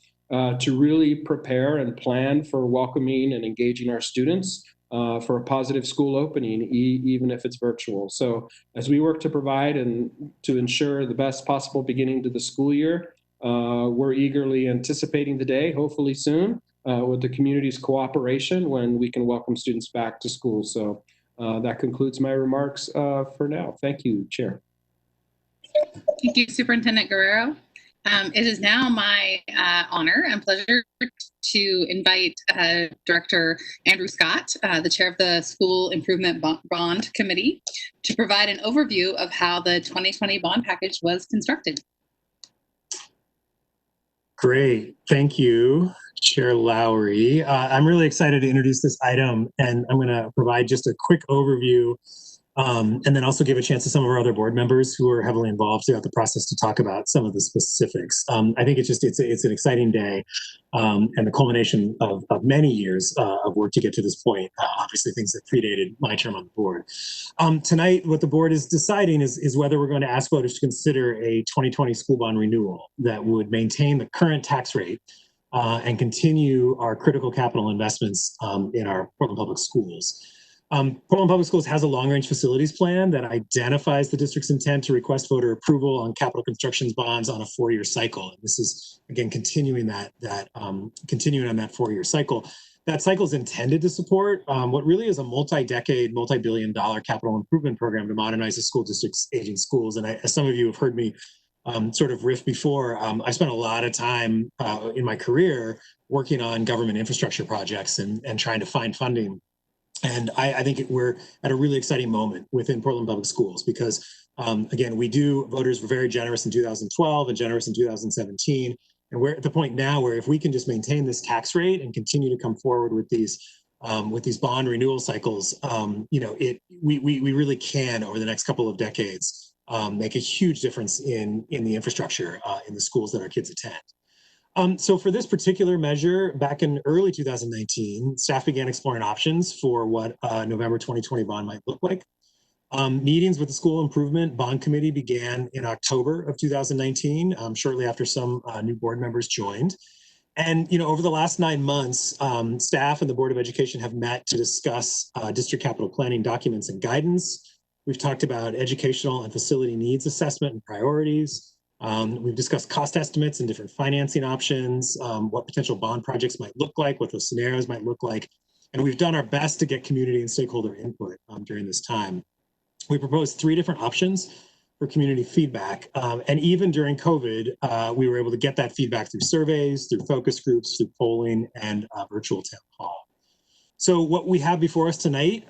to really prepare and plan for welcoming and engaging our students for a positive school opening, even if it's virtual. So as we work to provide and to ensure the best possible beginning to the school year, we're eagerly anticipating the day, hopefully soon, with the community's cooperation when we can welcome students back to school. So that concludes my remarks for now. Thank you, Chair. Thank you, Superintendent Guerrero. It is now my honor and pleasure to invite Director Andrew Scott, the chair of the School Improvement Bond Committee, to provide an overview of how the 2020 bond package was constructed. Great. Thank you, Chair Lowry. I'm really excited to introduce this item, and I'm going to provide just a quick overview and then also give a chance to some of our other board members who are heavily involved throughout the process to talk about some of the specifics. I think it's an exciting day and the culmination of many years of work to get to this point. Obviously, things that predated my term on the board. Tonight, what the board is deciding is whether we're going to ask voters to consider a 2020 school bond renewal that would maintain the current tax rate and continue our critical capital investments in our Portland Public Schools. Portland Public Schools has a long-range facilities plan that identifies the district's intent to request voter approval on capital constructions bonds on a 4-year cycle. And this is, again, continuing on that 4-year cycle. That cycle is intended to support what really is a multi-decade, multi-billion-dollar capital improvement program to modernize the school district's aging schools. And as some of you have heard me sort of riff before, I spent a lot of time in my career working on government infrastructure projects and trying to find funding. And I think we're at a really exciting moment within Portland Public Schools because, again, voters were very generous in 2012 and generous in 2017. And we're at the point now where if we can just maintain this tax rate and continue to come forward with these bond renewal cycles, we really can, over the next couple of decades, make a huge difference in the infrastructure in the schools that our kids attend. So for this particular measure, back in early 2019, staff began exploring options for what a November 2020 bond might look like. Meetings with the School Improvement Bond Committee began in October of 2019, shortly after some new board members joined. And, over the last 9 months, staff and the Board of Education have met to discuss district capital planning documents and guidance. We've talked about educational and facility needs assessment and priorities. We've discussed cost estimates and different financing options, what potential bond projects might look like, what those scenarios might look like. And we've done our best to get community and stakeholder input during this time. We proposed 3 different options for community feedback. And even during COVID, we were able to get that feedback through surveys, through focus groups, through polling, and virtual town hall. So what we have before us tonight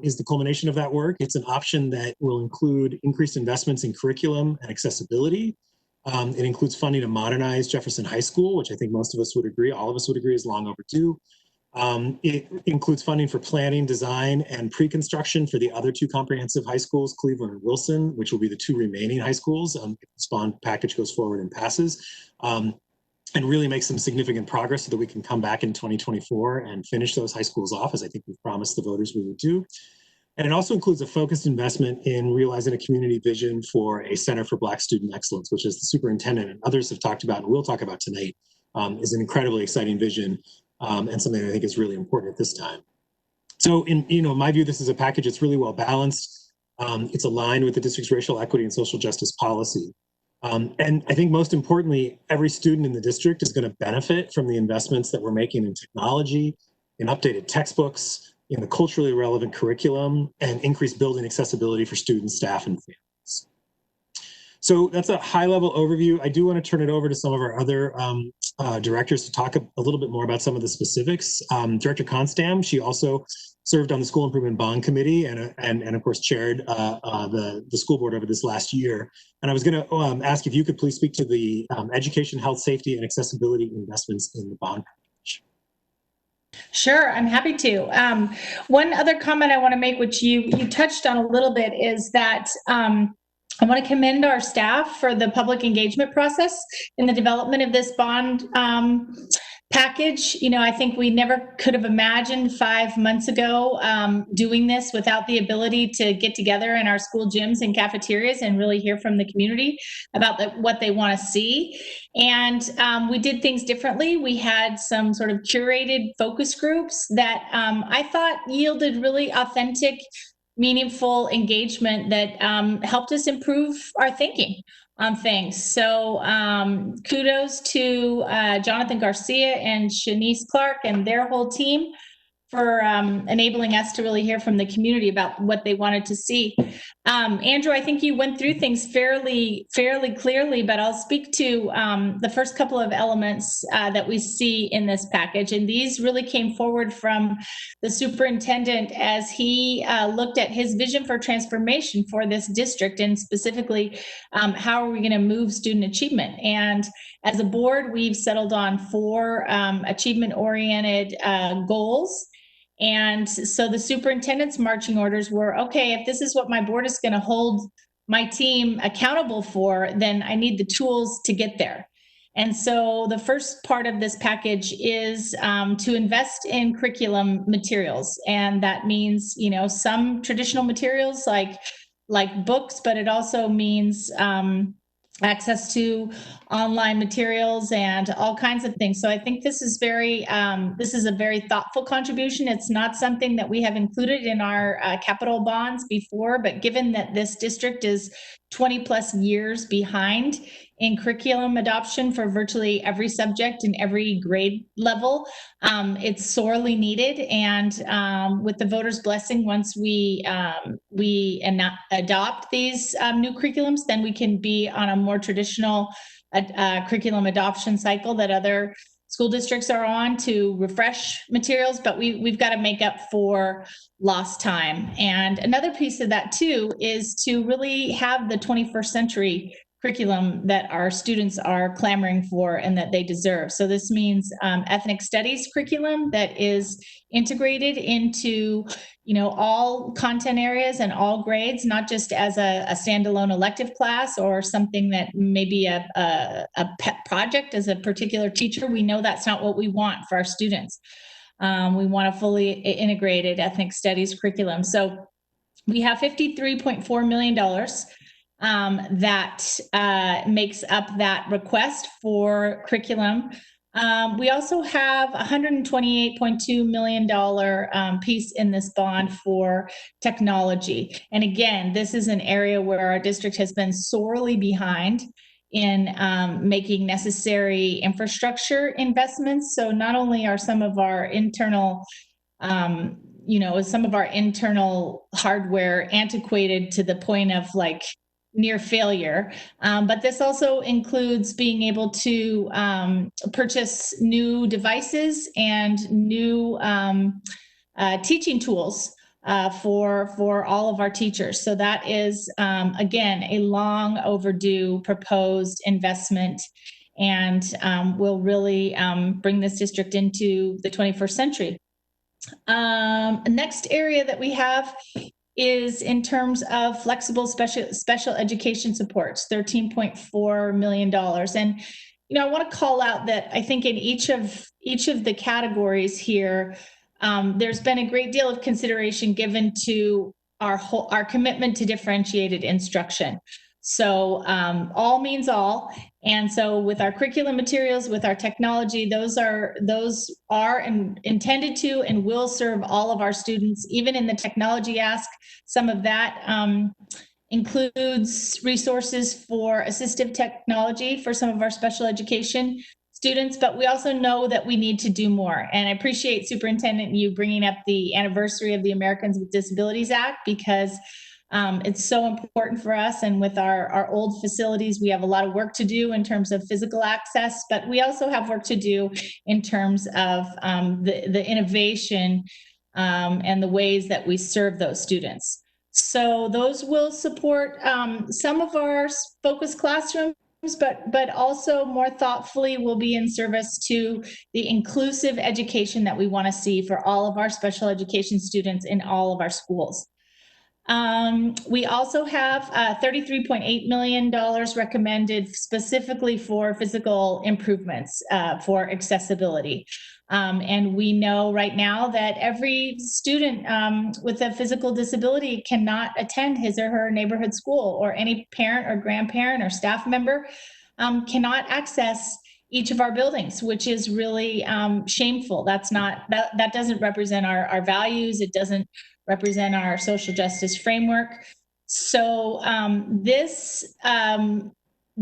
is the culmination of that work. It's an option that will include increased investments in curriculum and accessibility. It includes funding to modernize Jefferson High School, which I think most of us would agree, all of us would agree is long overdue. It includes funding for planning, design, and pre-construction for the other two comprehensive high schools, Cleveland and Wilson, which will be the two remaining high schools if this bond package goes forward and passes, and really make some significant progress so that we can come back in 2024 and finish those high schools off, as I think we've promised the voters we would do. And it also includes a focused investment in realizing a community vision for a Center for Black Student Excellence, which, as the superintendent and others have talked about and we'll talk about tonight, is an incredibly exciting vision and something I think is really important at this time. So in my view, this is a package that's really well balanced. It's aligned with the district's racial equity and social justice policy. And I think most importantly, every student in the district is going to benefit from the investments that we're making in technology, in updated textbooks, in the culturally relevant curriculum, and increased building accessibility for students, staff, and families. So that's a high-level overview. I do want to turn it over to some of our other directors to talk a little bit more about some of the specifics. Director Constam, she also served on the School Improvement Bond Committee and of course chaired the school board over this last year. And I was going to ask if you could please speak to the education, health, safety, and accessibility investments in the bond package. Sure, I'm happy to. One other comment I want to make, which you touched on a little bit, is that I want to commend our staff for the public engagement process in the development of this bond package. I think we never could have imagined 5 months ago doing this without the ability to get together in our school gyms and cafeterias and really hear from the community about what they want to see. And we did things differently. We had some sort of curated focus groups that I thought yielded really authentic, meaningful engagement that helped us improve our thinking on things. So kudos to Jonathan Garcia and Shanice Clark and their whole team for enabling us to really hear from the community about what they wanted to see. Andrew, I think you went through things fairly clearly, but I'll speak to the first couple of elements that we see in this package. And these really came forward from the superintendent as he looked at his vision for transformation for this district, and specifically, how are we going to move student achievement? And as a board, we've settled on 4 achievement-oriented goals. And so the superintendent's marching orders were, okay, if this is what my board is going to hold my team accountable for, then I need the tools to get there. And so the first part of this package is to invest in curriculum materials. And that means, some traditional materials like books, but it also means access to online materials and all kinds of things. So I think this is a very thoughtful contribution. It's not something that we have included in our capital bonds before, but given that this district is 20 plus years behind in curriculum adoption for virtually every subject and every grade level, it's sorely needed. And with the voters' blessing, once we adopt these new curriculums, then we can be on a more traditional curriculum adoption cycle that other school districts are on to refresh materials, but we've got to make up for lost time. And another piece of that too is to really have the 21st century curriculum that our students are clamoring for and that they deserve. So this means ethnic studies curriculum that is integrated into, all content areas and all grades, not just as a standalone elective class or something that may be a pet project as a particular teacher. We know that's not what we want for our students. We want a fully integrated ethnic studies curriculum. So we have $53.4 million that makes up that request for curriculum. We also have $128.2 million piece in this bond for technology. And again, this is an area where our district has been sorely behind in making necessary infrastructure investments. So not only are some of our internal hardware antiquated to the point of near failure. But this also includes being able to purchase new devices and new teaching tools for all of our teachers. So that is, again, a long overdue proposed investment, and will really bring this district into the 21st century. Next area that we have is in terms of flexible special education supports, $13.4 million. And, I want to call out that I think in each of the categories here, there's been a great deal of consideration given to our commitment to differentiated instruction. So all means all. And so with our curriculum materials, with our technology, those are intended to and will serve all of our students, even in the technology ask. Some of that includes resources for assistive technology for some of our special education students, but we also know that we need to do more. And I appreciate, Superintendent, you bringing up the anniversary of the Americans with Disabilities Act, because it's so important for us. And with our old facilities, we have a lot of work to do in terms of physical access, but we also have work to do in terms of the innovation and the ways that we serve those students. So those will support some of our focused classrooms, but also more thoughtfully will be in service to the inclusive education that we want to see for all of our special education students in all of our schools. We also have $33.8 million recommended specifically for physical improvements for accessibility. And we know right now that every student with a physical disability cannot attend his or her neighborhood school, or any parent or grandparent or staff member cannot access each of our buildings, which is really shameful. That doesn't represent our values. It doesn't represent our social justice framework. So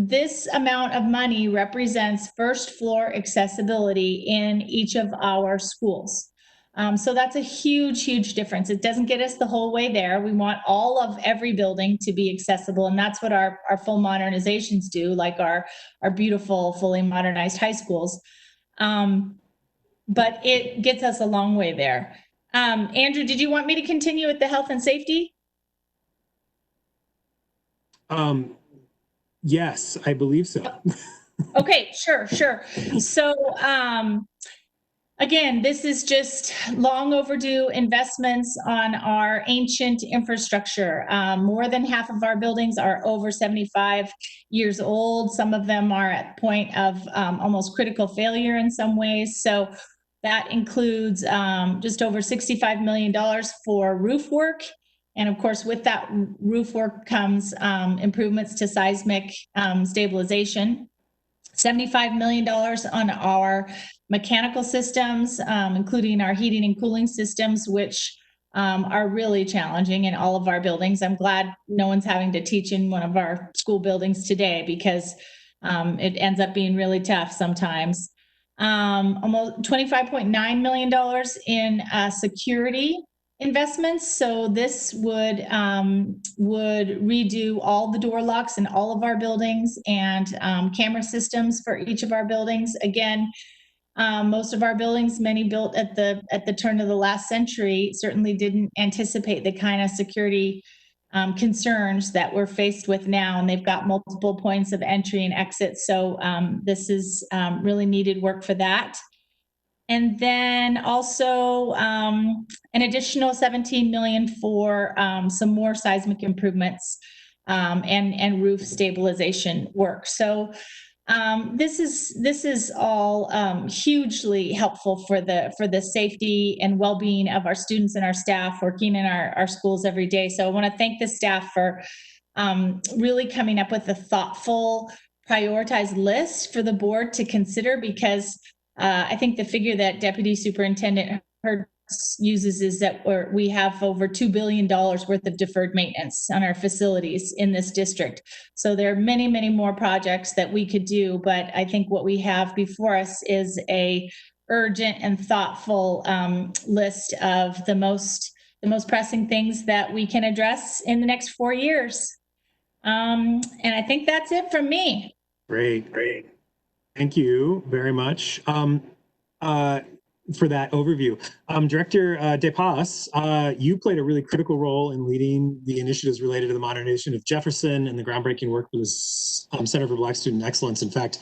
this amount of money represents first floor accessibility in each of our schools. So that's a huge, huge difference. It doesn't get us the whole way there. We want all of every building to be accessible, and that's what our full modernizations do, like our beautiful, fully modernized high schools. But it gets us a long way there. Andrew, did you want me to continue with the health and safety? Yes, I believe so. Okay, sure. So, again, this is just long overdue investments on our ancient infrastructure. More than half of our buildings are over 75 years old. Some of them are at point of almost critical failure in some ways. So that includes just over $65 million for roof work. And of course, with that roof work comes improvements to seismic stabilization. $75 million on our mechanical systems, including our heating and cooling systems, which are really challenging in all of our buildings. I'm glad no one's having to teach in one of our school buildings today, because it ends up being really tough sometimes. Almost $25.9 million in security investments. So this would redo all the door locks in all of our buildings, and camera systems for each of our buildings. Again, most of our buildings, many built at the turn of the last century, certainly didn't anticipate the kind of security concerns that we're faced with now, and they've got multiple points of entry and exit. So this is really needed work for that. And then also an additional $17 million for some more seismic improvements and roof stabilization work. So this is all hugely helpful for the safety and well-being of our students and our staff working in our schools every day. So I want to thank the staff for really coming up with a thoughtful, prioritized list for the board to consider, because I think the figure that Deputy Superintendent Hertz uses is that we have over $2 billion worth of deferred maintenance on our facilities in this district. So there are many, many more projects that we could do, but I think what we have before us is a urgent and thoughtful list of the most pressing things that we can address in the next 4 years. And I think that's it from me. Great. Thank you very much. for that overview. Director DePass, you played a really critical role in leading the initiatives related to the modernization of Jefferson and the groundbreaking work for the Center for Black Student Excellence. In fact,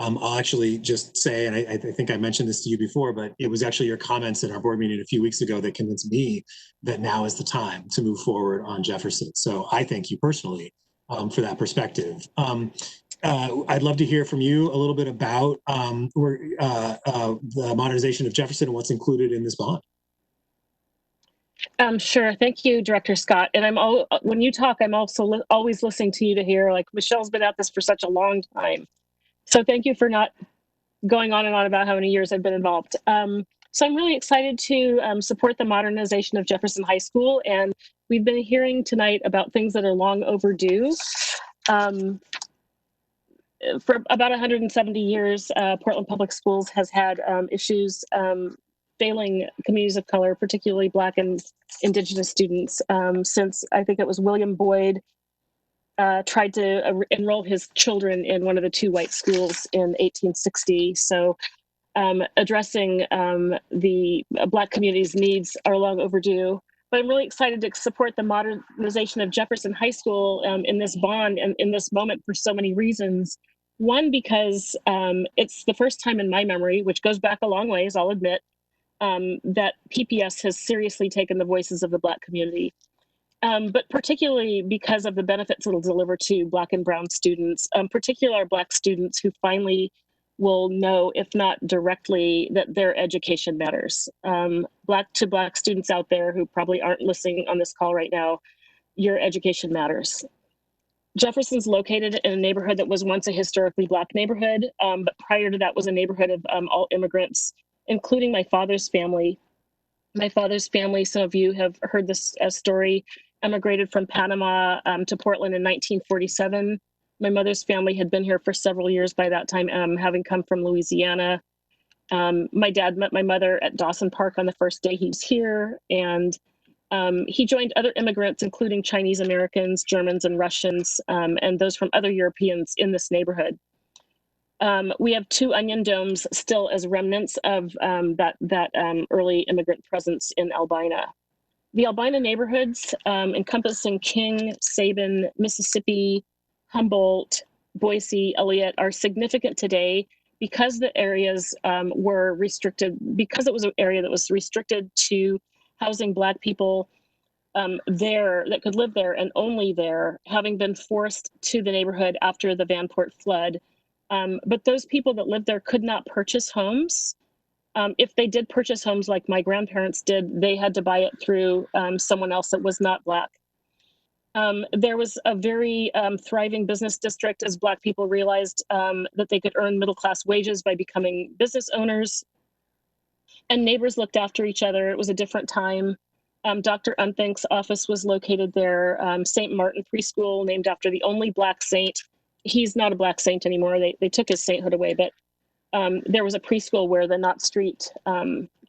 I'll actually just say, and I think I mentioned this to you before, but it was actually your comments at our board meeting a few weeks ago that convinced me that now is the time to move forward on Jefferson. So I thank you personally for that perspective. I'd love to hear from you a little bit about the modernization of Jefferson and what's included in this bond. Sure. Thank you, Director Scott. And when you talk, I'm also always listening to you to hear, like, Michelle's been at this for such a long time. So thank you for not going on and on about how many years I've been involved. So I'm really excited to support the modernization of Jefferson High School. And we've been hearing tonight about things that are long overdue. For about 170 years, Portland Public Schools has had issues failing communities of color, particularly Black and Indigenous students, since I think it was William Boyd tried to enroll his children in one of the two white schools in 1860. So addressing the Black community's needs are long overdue. But I'm really excited to support the modernization of Jefferson High School in this bond and in this moment for so many reasons. One, because it's the first time in my memory, which goes back a long ways, I'll admit, that PPS has seriously taken the voices of the Black community. But particularly because of the benefits it'll deliver to Black and Brown students, particularly our Black students who finally will know, if not directly, that their education matters. Black students out there who probably aren't listening on this call right now, your education matters. Jefferson's located in a neighborhood that was once a historically Black neighborhood, but prior to that was a neighborhood of all immigrants, including my father's family. My father's family, some of you have heard this story, emigrated from Panama to Portland in 1947. My mother's family had been here for several years by that time, having come from Louisiana. My dad met my mother at Dawson Park on the first day he was here, and he joined other immigrants, including Chinese Americans, Germans, and Russians, and those from other Europeans in this neighborhood. We have two onion domes still as remnants of that early immigrant presence in Albina. The Albina neighborhoods, encompassing King, Sabin, Mississippi, Humboldt, Boise, Elliott, are significant today because the areas were restricted, because it was an area that was restricted to housing Black people there that could live there and only there, having been forced to the neighborhood after the Vanport flood. But those people that lived there could not purchase homes. If they did purchase homes like my grandparents did, they had to buy it through someone else that was not Black. There was a very thriving business district as Black people realized that they could earn middle-class wages by becoming business owners. And neighbors looked after each other. It was a different time. Dr. Unthank's office was located there. St. Martin Preschool, named after the only Black saint. He's not a Black saint anymore. They took his sainthood away, but there was a preschool where the Knott Street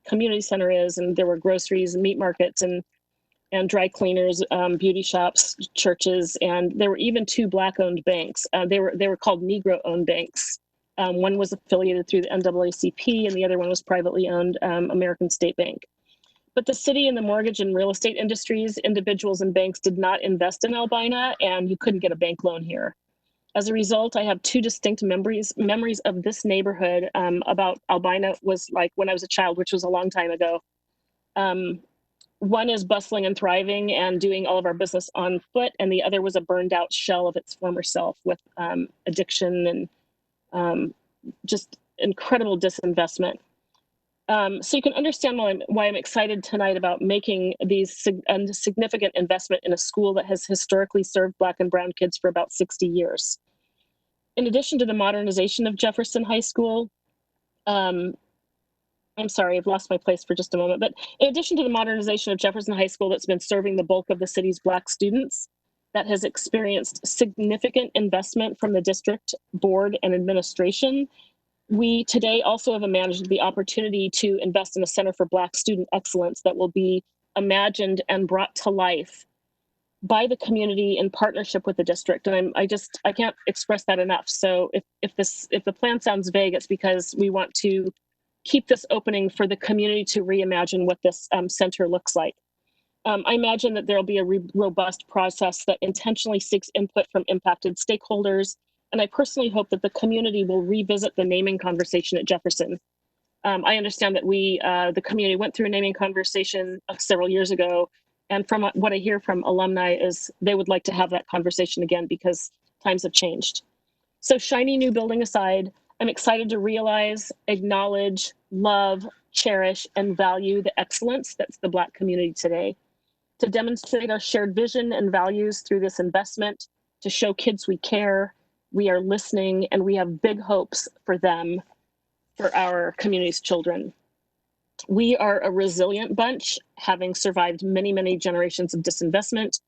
Community Center is, and there were groceries and meat markets and dry cleaners, beauty shops, churches, and there were even two Black-owned banks. They were called Negro-owned banks. One was affiliated through the NAACP, and the other one was privately owned, American State Bank. But the city and the mortgage and real estate industries, individuals and banks did not invest in Albina, and you couldn't get a bank loan here. As a result, I have two distinct memories of this neighborhood about Albina was like when I was a child, which was a long time ago. One is bustling and thriving and doing all of our business on foot, and the other was a burned out shell of its former self with addiction and just incredible disinvestment. So you can understand why I'm excited tonight about making these significant investment in a school that has historically served Black and Brown kids for about 60 years. In addition to the modernization of Jefferson High School, I'm sorry, I've lost my place for just a moment, but in addition to the modernization of Jefferson High School that's been serving the bulk of the city's Black students, that has experienced significant investment from the district board and administration, we today also have imagined the opportunity to invest in a Center for Black Student Excellence that will be imagined and brought to life by the community in partnership with the district. And I can't express that enough. So if the plan sounds vague, it's because we want to keep this opening for the community to reimagine what this center looks like. I imagine that there'll be a robust process that intentionally seeks input from impacted stakeholders. And I personally hope that the community will revisit the naming conversation at Jefferson. I understand that the community went through a naming conversation several years ago. And from what I hear from alumni is they would like to have that conversation again because times have changed. So shiny new building aside, I'm excited to realize, acknowledge, love, cherish, and value the excellence that's the Black community today. To demonstrate our shared vision and values through this investment, to show kids we care, we are listening, and we have big hopes for them, for our community's children. We are a resilient bunch, having survived many, many generations of disinvestment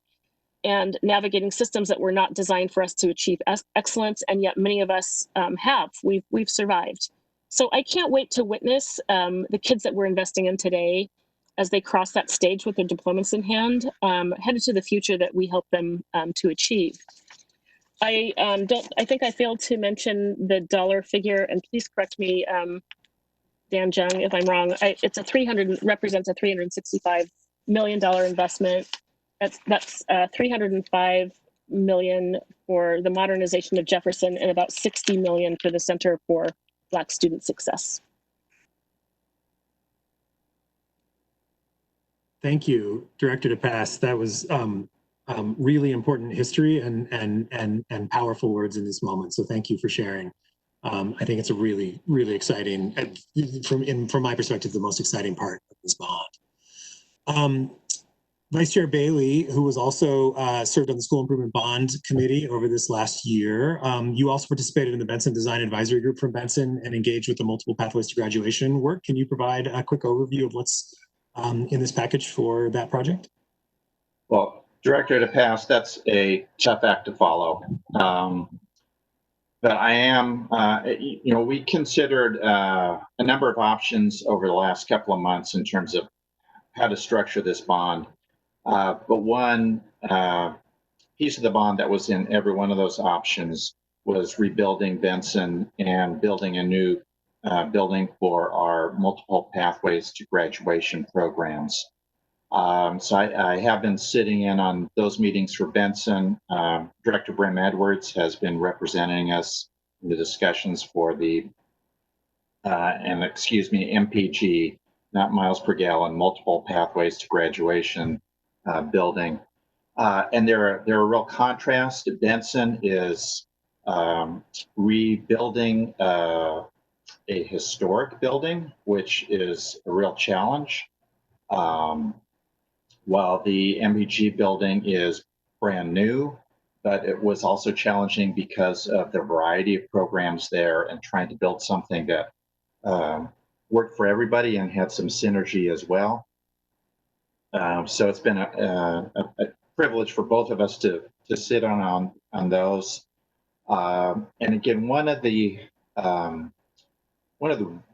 and navigating systems that were not designed for us to achieve excellence, and yet many of us have. We've survived. So I can't wait to witness the kids that we're investing in today as they cross that stage with their diplomas in hand, headed to the future that we help them to achieve. I think I failed to mention the dollar figure, and please correct me, Dan Jung, if I'm wrong. Represents a $365 million investment. That's $305 million for the modernization of Jefferson and about $60 million for the Center for Black Student Success. Thank you, Director DePass. That was really important history and powerful words in this moment. So thank you for sharing. I think it's a really, really exciting, from my perspective, the most exciting part of this bond. Vice Chair Bailey, who was also served on the School Improvement Bond Committee over this last year, you also participated in the Benson Design Advisory Group from Benson and engaged with the multiple pathways to graduation work. Can you provide a quick overview of what's in this package for that project? Well, Director DePass, that's a tough act to follow. But I am, we considered a number of options over the last couple of months in terms of how to structure this bond. But one piece of the bond that was in every one of those options was rebuilding Benson and building a new building for our multiple pathways to graduation programs. So I have been sitting in on those meetings for Benson. Director Brim Edwards has been representing us in the discussions for the, MPG, not miles per gallon, multiple pathways to graduation building. And they're a real contrast. Benson is rebuilding a historic building, which is a real challenge. While the MPG building is brand new, but it was also challenging because of the variety of programs there and trying to build something that worked for everybody and had some synergy as well. So it's been a privilege for both of us to sit on those. And again, one of the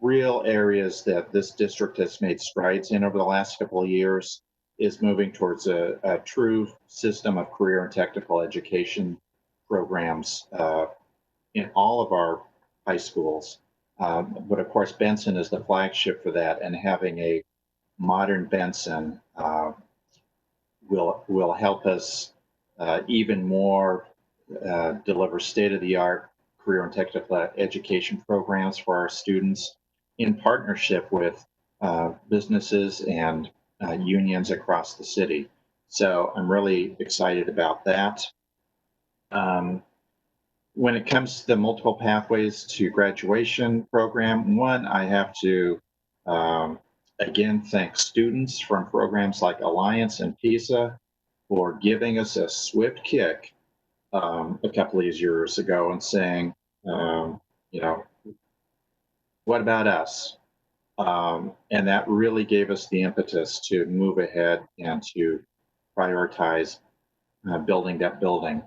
real areas that this district has made strides in over the last couple of years is moving towards a true system of career and technical education programs in all of our high schools. But of course, Benson is the flagship for that, and having a modern Benson will help us even more deliver state-of-the-art career and technical education programs for our students in partnership with businesses and unions across the city. So I'm really excited about that. When it comes to the multiple pathways to graduation program, one, I have to again thank students from programs like Alliance and PISA for giving us a swift kick a couple of years ago and saying, what about us? And that really gave us the impetus to move ahead and to prioritize building that building.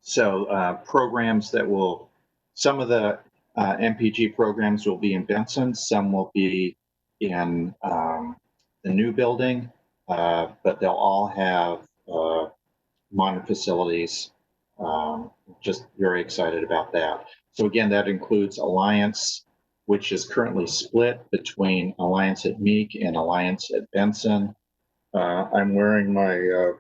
So programs that some of the MPG programs will be in Benson, some will be in the new building, but they'll all have modern facilities. Just very excited about that. So again, that includes Alliance, which is currently split between Alliance at Meek and Alliance at Benson. I'm wearing my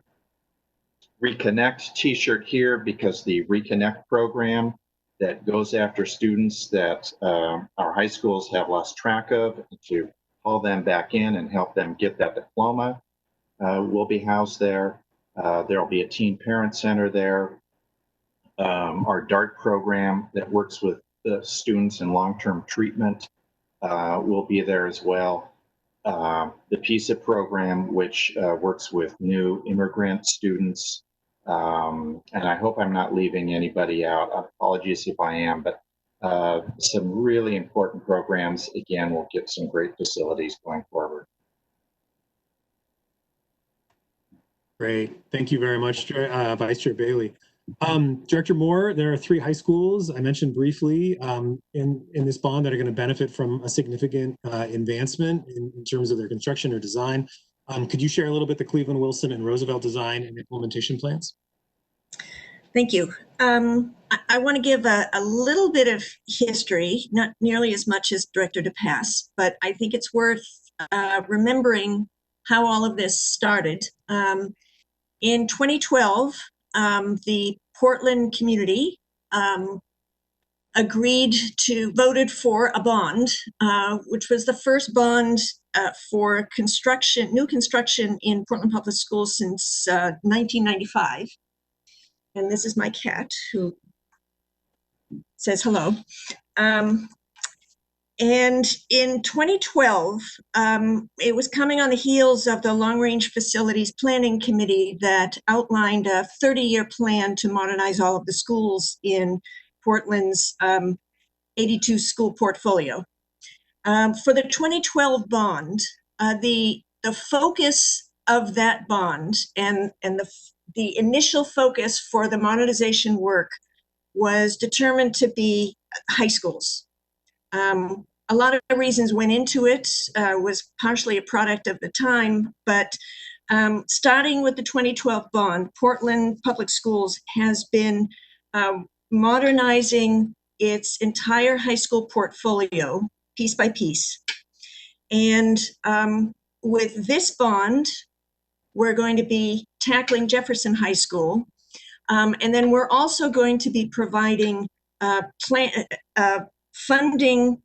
Reconnect t-shirt here because the Reconnect program that goes after students that our high schools have lost track of, to haul them back in and help them get that diploma, will be housed there. There'll be a teen parent center there. Our DART program that works with the students in long-term treatment will be there as well. The PISA program, which works with new immigrant students. And I hope I'm not leaving anybody out. Apologies if I am, but some really important programs. Again, we'll get some great facilities going forward. Great. Thank you very much, Vice Chair Bailey. Director Moore, there are 3 high schools I mentioned briefly in this bond that are going to benefit from a significant advancement in terms of their construction or design. Could you share a little bit the Cleveland, Wilson, and Roosevelt design and implementation plans? Thank you. I want to give a little bit of history, not nearly as much as Director DePass, but I think it's worth remembering how all of this started. In 2012, the Portland community voted for a bond, which was the first bond for new construction in Portland Public Schools since 1995. And this is my cat who says hello. And in 2012, it was coming on the heels of the Long Range Facilities Planning Committee that outlined a 30-year plan to modernize all of the schools in Portland's 82 school portfolio. For the 2012 bond, the focus of that bond and the initial focus for the modernization work was determined to be high schools. A lot of reasons went into it, was partially a product of the time, but starting with the 2012 bond, Portland Public Schools has been modernizing its entire high school portfolio piece by piece. And with this bond, we're going to be tackling Jefferson High School. And then we're also going to be providing funding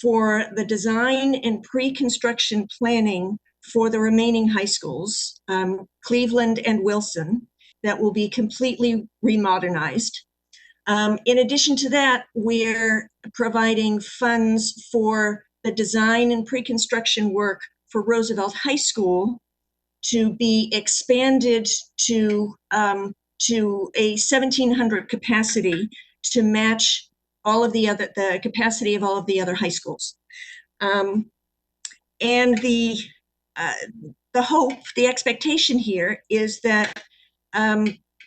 for the design and pre-construction planning for the remaining high schools, Cleveland and Wilson, that will be completely remodernized. In addition to that, we're providing funds for the design and pre-construction work for Roosevelt High School to be expanded to a 1,700 capacity to match all of the capacity of all of the other high schools. And the hope, the expectation here is that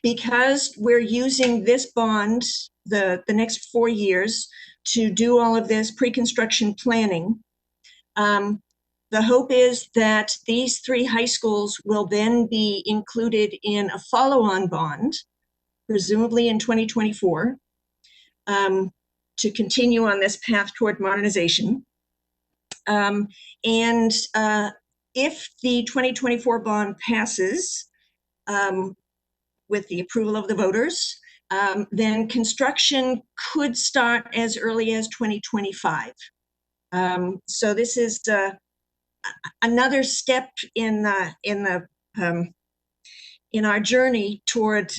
because we're using this bond, the next 4 years, to do all of this pre-construction planning, the hope is that these 3 high schools will then be included in a follow-on bond, presumably in 2024, to continue on this path toward modernization. And if the 2024 bond passes with the approval of the voters, then construction could start as early as 2025. So this is another step in our journey toward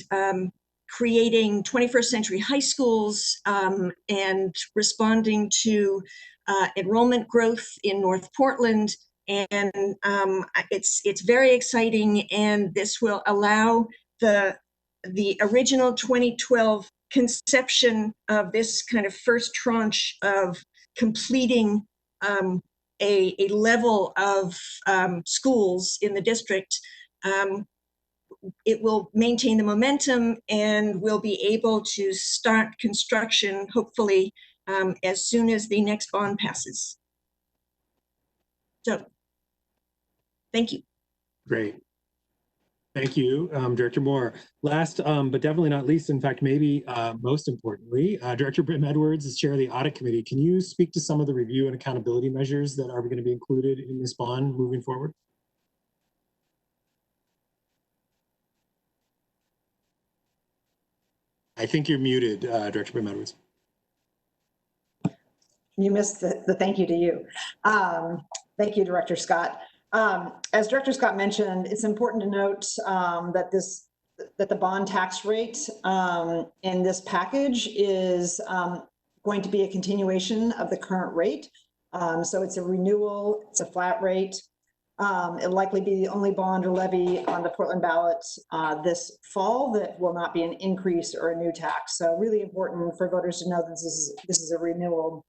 creating 21st century high schools and responding to enrollment growth in North Portland. And it's very exciting, and this will allow the original 2012 conception of this kind of first tranche of completing a level of schools in the district. It will maintain the momentum, and we'll be able to start construction, hopefully, as soon as the next bond passes. So, thank you. Great. Thank you, Director Moore. Last, but definitely not least, in fact, maybe most importantly, Director Brim Edwards is chair of the audit committee. Can you speak to some of the review and accountability measures that are going to be included in this bond moving forward? I think you're muted, Director Brim Edwards. You missed the thank you to you. Thank you, Director Scott. As Director Scott mentioned, it's important to note that the bond tax rate in this package is going to be a continuation of the current rate. So it's a renewal, it's a flat rate. It'll likely be the only bond or levy on the Portland ballot this fall that will not be an increase or a new tax. So really important for voters to know that this is a renewal.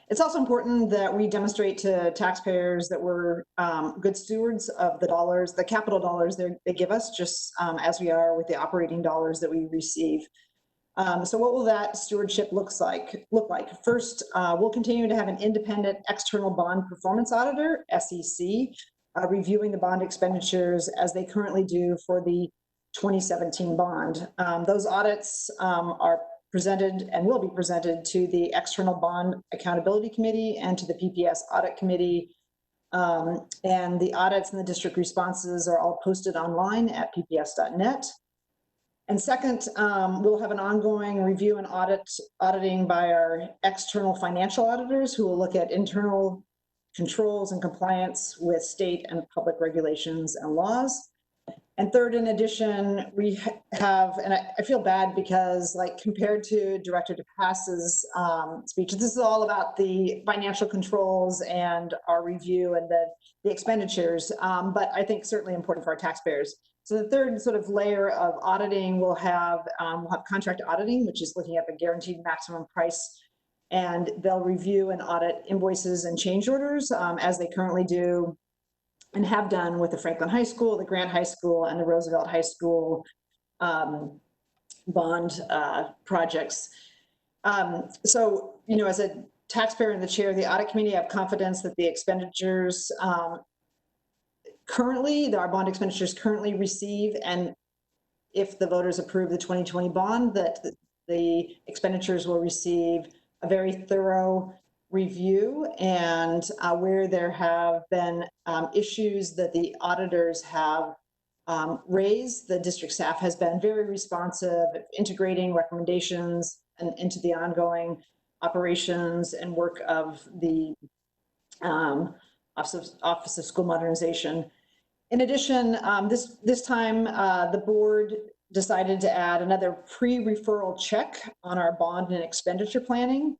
It's also important that we demonstrate to taxpayers that we're good stewards of the dollars, the capital dollars they give us, just as we are with the operating dollars that we receive. So what will that stewardship look like? First, we'll continue to have an independent external bond performance auditor, SEC, reviewing the bond expenditures as they currently do for the 2017 bond. Those audits are presented and will be presented to the External Bond Accountability Committee and to the PPS Audit Committee. And the audits and the district responses are all posted online at pps.net. And second, we'll have an ongoing review and auditing by our external financial auditors who will look at internal controls and compliance with state and public regulations and laws. And third, in addition, we have, and I feel bad because like compared to Director DePass's speech, this is all about the financial controls and our review and the expenditures, but I think certainly important for our taxpayers. So the third sort of layer of auditing we'll have contract auditing, which is looking at the guaranteed maximum price, and they'll review and audit invoices and change orders as they currently do and have done with the Franklin High School, the Grant High School, and the Roosevelt High School bond projects. So, you know, as a taxpayer and the chair of the audit committee, I have confidence that the expenditures our bond expenditures currently receive, and if the voters approve the 2020 bond, that the expenditures will receive a very thorough review, and where there have been issues that the auditors have raised, the district staff has been very responsive, integrating recommendations into the ongoing operations and work of the Office of School Modernization. In addition, this time the board decided to add another pre-referral check on our bond and expenditure planning.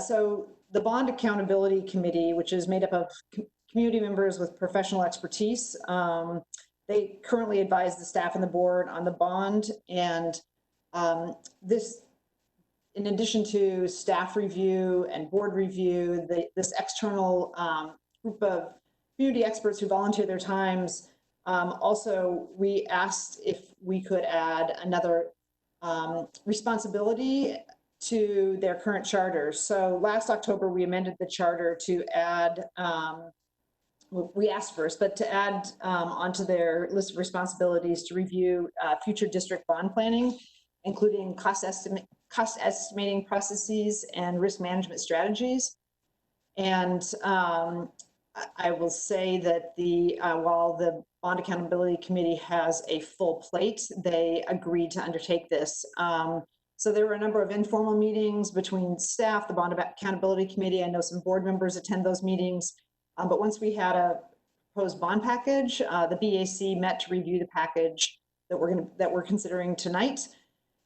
So the Bond Accountability Committee, which is made up of community members with professional expertise, they currently advise the staff and the board on the bond. And this, in addition to staff review and board review, this external group of community experts who volunteer their times, also we asked if we could add another responsibility to their current charter. So last October, we amended the charter to add, we asked first, but to add onto their list of responsibilities to review future district bond planning, including cost estimating processes and risk management strategies. And I will say that while the Bond Accountability Committee has a full plate, they agreed to undertake this. So there were a number of informal meetings between staff, the Bond Accountability Committee. I know some board members attend those meetings. But once we had a proposed bond package, the BAC met to review the package that we're considering tonight.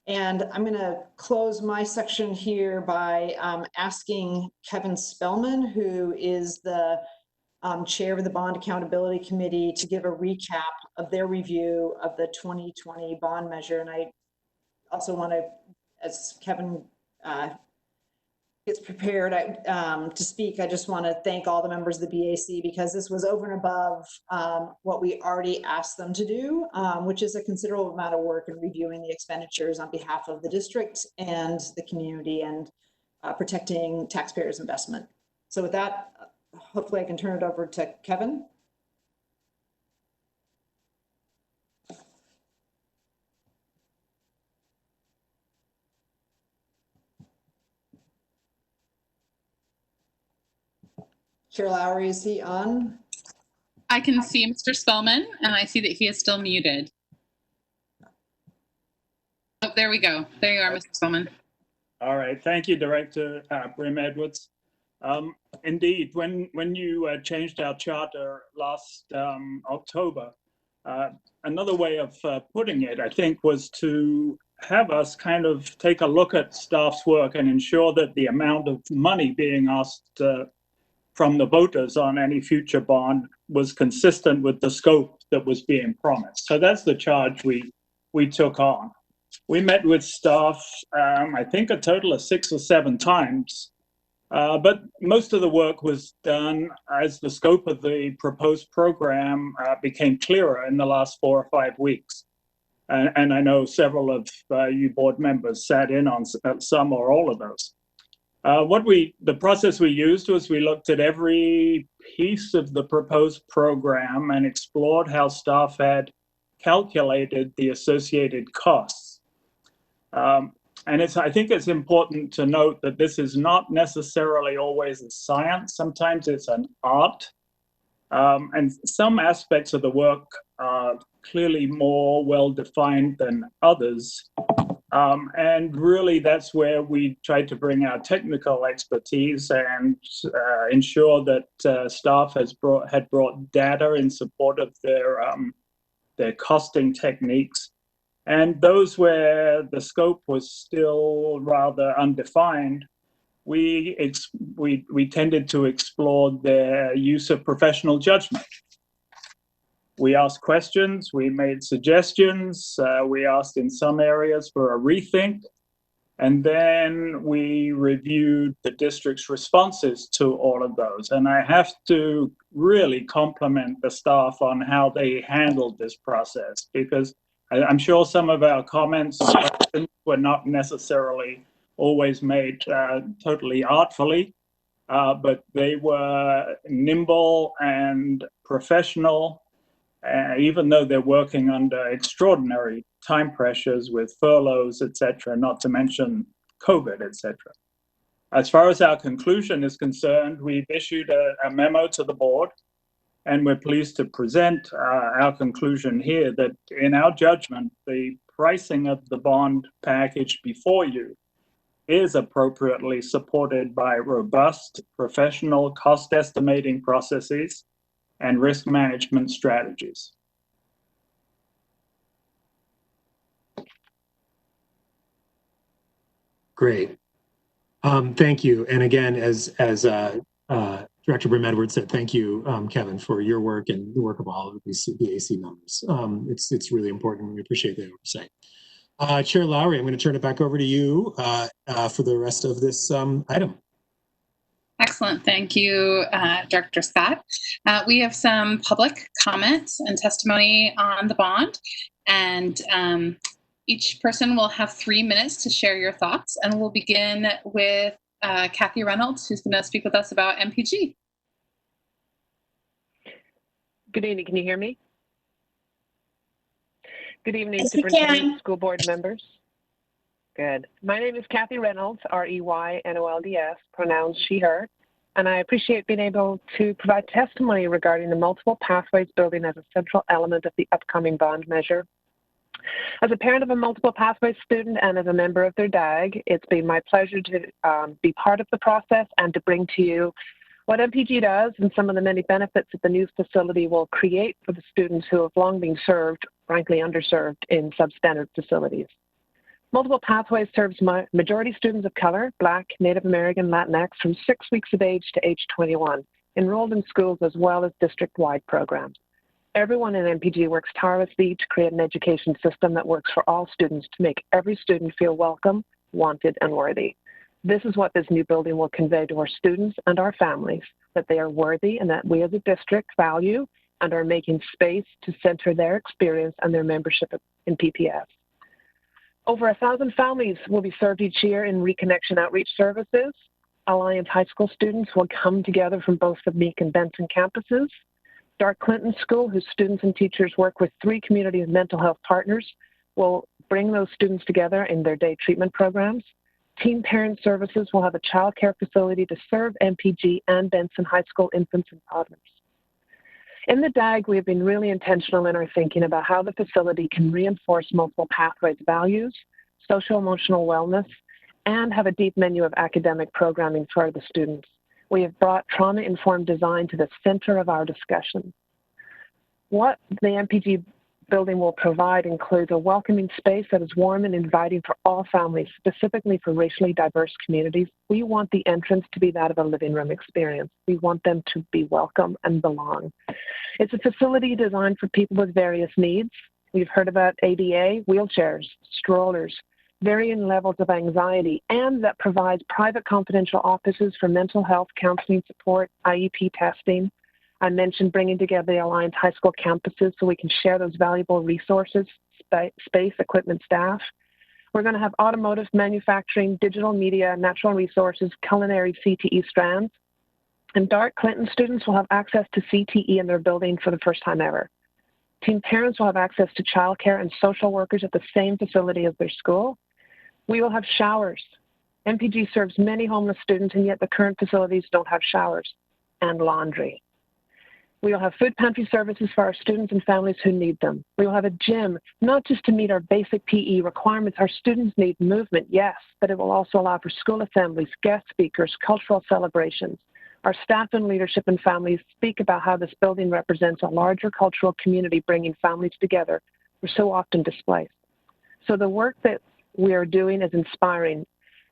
And I'm going to close my section here by asking Kevin Spellman, who is the chair of the Bond Accountability Committee, to give a recap of their review of the 2020 bond measure. And I also want to, as Kevin gets prepared to speak, I just want to thank all the members of the BAC, because this was over and above what we already asked them to do, which is a considerable amount of work in reviewing the expenditures on behalf of the district and the community and protecting taxpayers' investment. So with that, hopefully I can turn it over to Kevin. Chair Lowry, is he on? I can see Mr. Spellman, and I see that he is still muted. Oh, there we go. There you are, Mr. Spellman. All right. Thank you, Director Brim Edwards. Indeed, when you changed our charter last October, another way of putting it, I think, was to have us kind of take a look at staff's work and ensure that the amount of money being asked from the voters on any future bond was consistent with the scope that was being promised. So that's the charge we took on. We met with staff, I think a total of 6 or 7 times, but most of the work was done as the scope of the proposed program became clearer in the last 4 or 5 weeks. And I know several of you board members sat in on some or all of those. The process we used was we looked at every piece of the proposed program and explored how staff had calculated the associated costs. And I think it's important to note that this is not necessarily always a science. Sometimes it's an art. And some aspects of the work are clearly more well-defined than others. And really, that's where we tried to bring our technical expertise and ensure that staff had brought data in support of their costing techniques. And those where the scope was still rather undefined, we tended to explore their use of professional judgment. We asked questions, we made suggestions, we asked in some areas for a rethink, and then we reviewed the district's responses to all of those. And I have to really compliment the staff on how they handled this process, because I'm sure some of our comments were not necessarily always made totally artfully, but they were nimble and professional, even though they're working under extraordinary time pressures with furloughs, et cetera, not to mention COVID, et cetera. As far as our conclusion is concerned, we've issued a memo to the board, and we're pleased to present our conclusion here that in our judgment, the pricing of the bond package before you is appropriately supported by robust professional cost estimating processes and risk management strategies. Great. Thank you. And again, as Director Brim Edwards said, thank you, Kevin, for your work and the work of all of these AC members. It's really important. We appreciate the oversight. Chair Lowry, I'm going to turn it back over to you for the rest of this item. Excellent. Thank you, Director Scott. We have some public comments and testimony on the bond, and each person will have 3 minutes to share your thoughts. And we'll begin with Kathy Reynolds, who's going to speak with us about MPG. Good evening. Can you hear me? Good evening, Yes, we Superintendent, can. school board members. Good. My name is Kathy Reynolds, R-E-Y-N-O-L-D-S, pronouns she, her, and I appreciate being able to provide testimony regarding the multiple pathways building as a central element of the upcoming bond measure. As a parent of a multiple pathways student and as a member of their DAG, it's been my pleasure to be part of the process and to bring to you what MPG does and some of the many benefits that the new facility will create for the students who have long been served, frankly underserved, in substandard facilities. Multiple Pathways serves majority students of color, Black, Native American, Latinx from 6 weeks of age to age 21, enrolled in schools as well as district-wide programs. Everyone in MPG works tirelessly to create an education system that works for all students to make every student feel welcome, wanted, and worthy. This is what this new building will convey to our students and our families, that they are worthy and that we as a district value and are making space to center their experience and their membership in PPS. Over 1,000 families will be served each year in Reconnection Outreach Services. Alliance High School students will come together from both the Meek and Benson campuses. Dark Clinton School, whose students and teachers work with 3 community and mental health partners, will bring those students together in their day treatment programs. Teen Parent Services will have a childcare facility to serve MPG and Benson High School infants and toddlers. In the DAG, we have been really intentional in our thinking about how the facility can reinforce multiple pathways values, social-emotional wellness, and have a deep menu of academic programming for the students. We have brought trauma-informed design to the center of our discussion. What the MPG building will provide includes a welcoming space that is warm and inviting for all families, specifically for racially diverse communities. We want the entrance to be that of a living room experience. We want them to be welcome and belong. It's a facility designed for people with various needs. We've heard about ADA, wheelchairs, strollers, varying levels of anxiety, and that provides private confidential offices for mental health, counseling support, IEP testing. I mentioned bringing together the Alliance High School campuses so we can share those valuable resources, space, equipment, staff. We're going to have automotive, manufacturing, digital media, natural resources, culinary CTE strands. And Dart Clinton students will have access to CTE in their building for the first time ever. Teen parents will have access to childcare and social workers at the same facility as their school. We will have showers. MPG serves many homeless students, and yet the current facilities don't have showers, and laundry. We will have food pantry services for our students and families who need them. We will have a gym, not just to meet our basic PE requirements. Our students need movement, yes, but it will also allow for school assemblies, guest speakers, cultural celebrations. Our staff and leadership and families speak about how this building represents a larger cultural community bringing families together. We're so often displaced. So the work that we are doing is inspiring.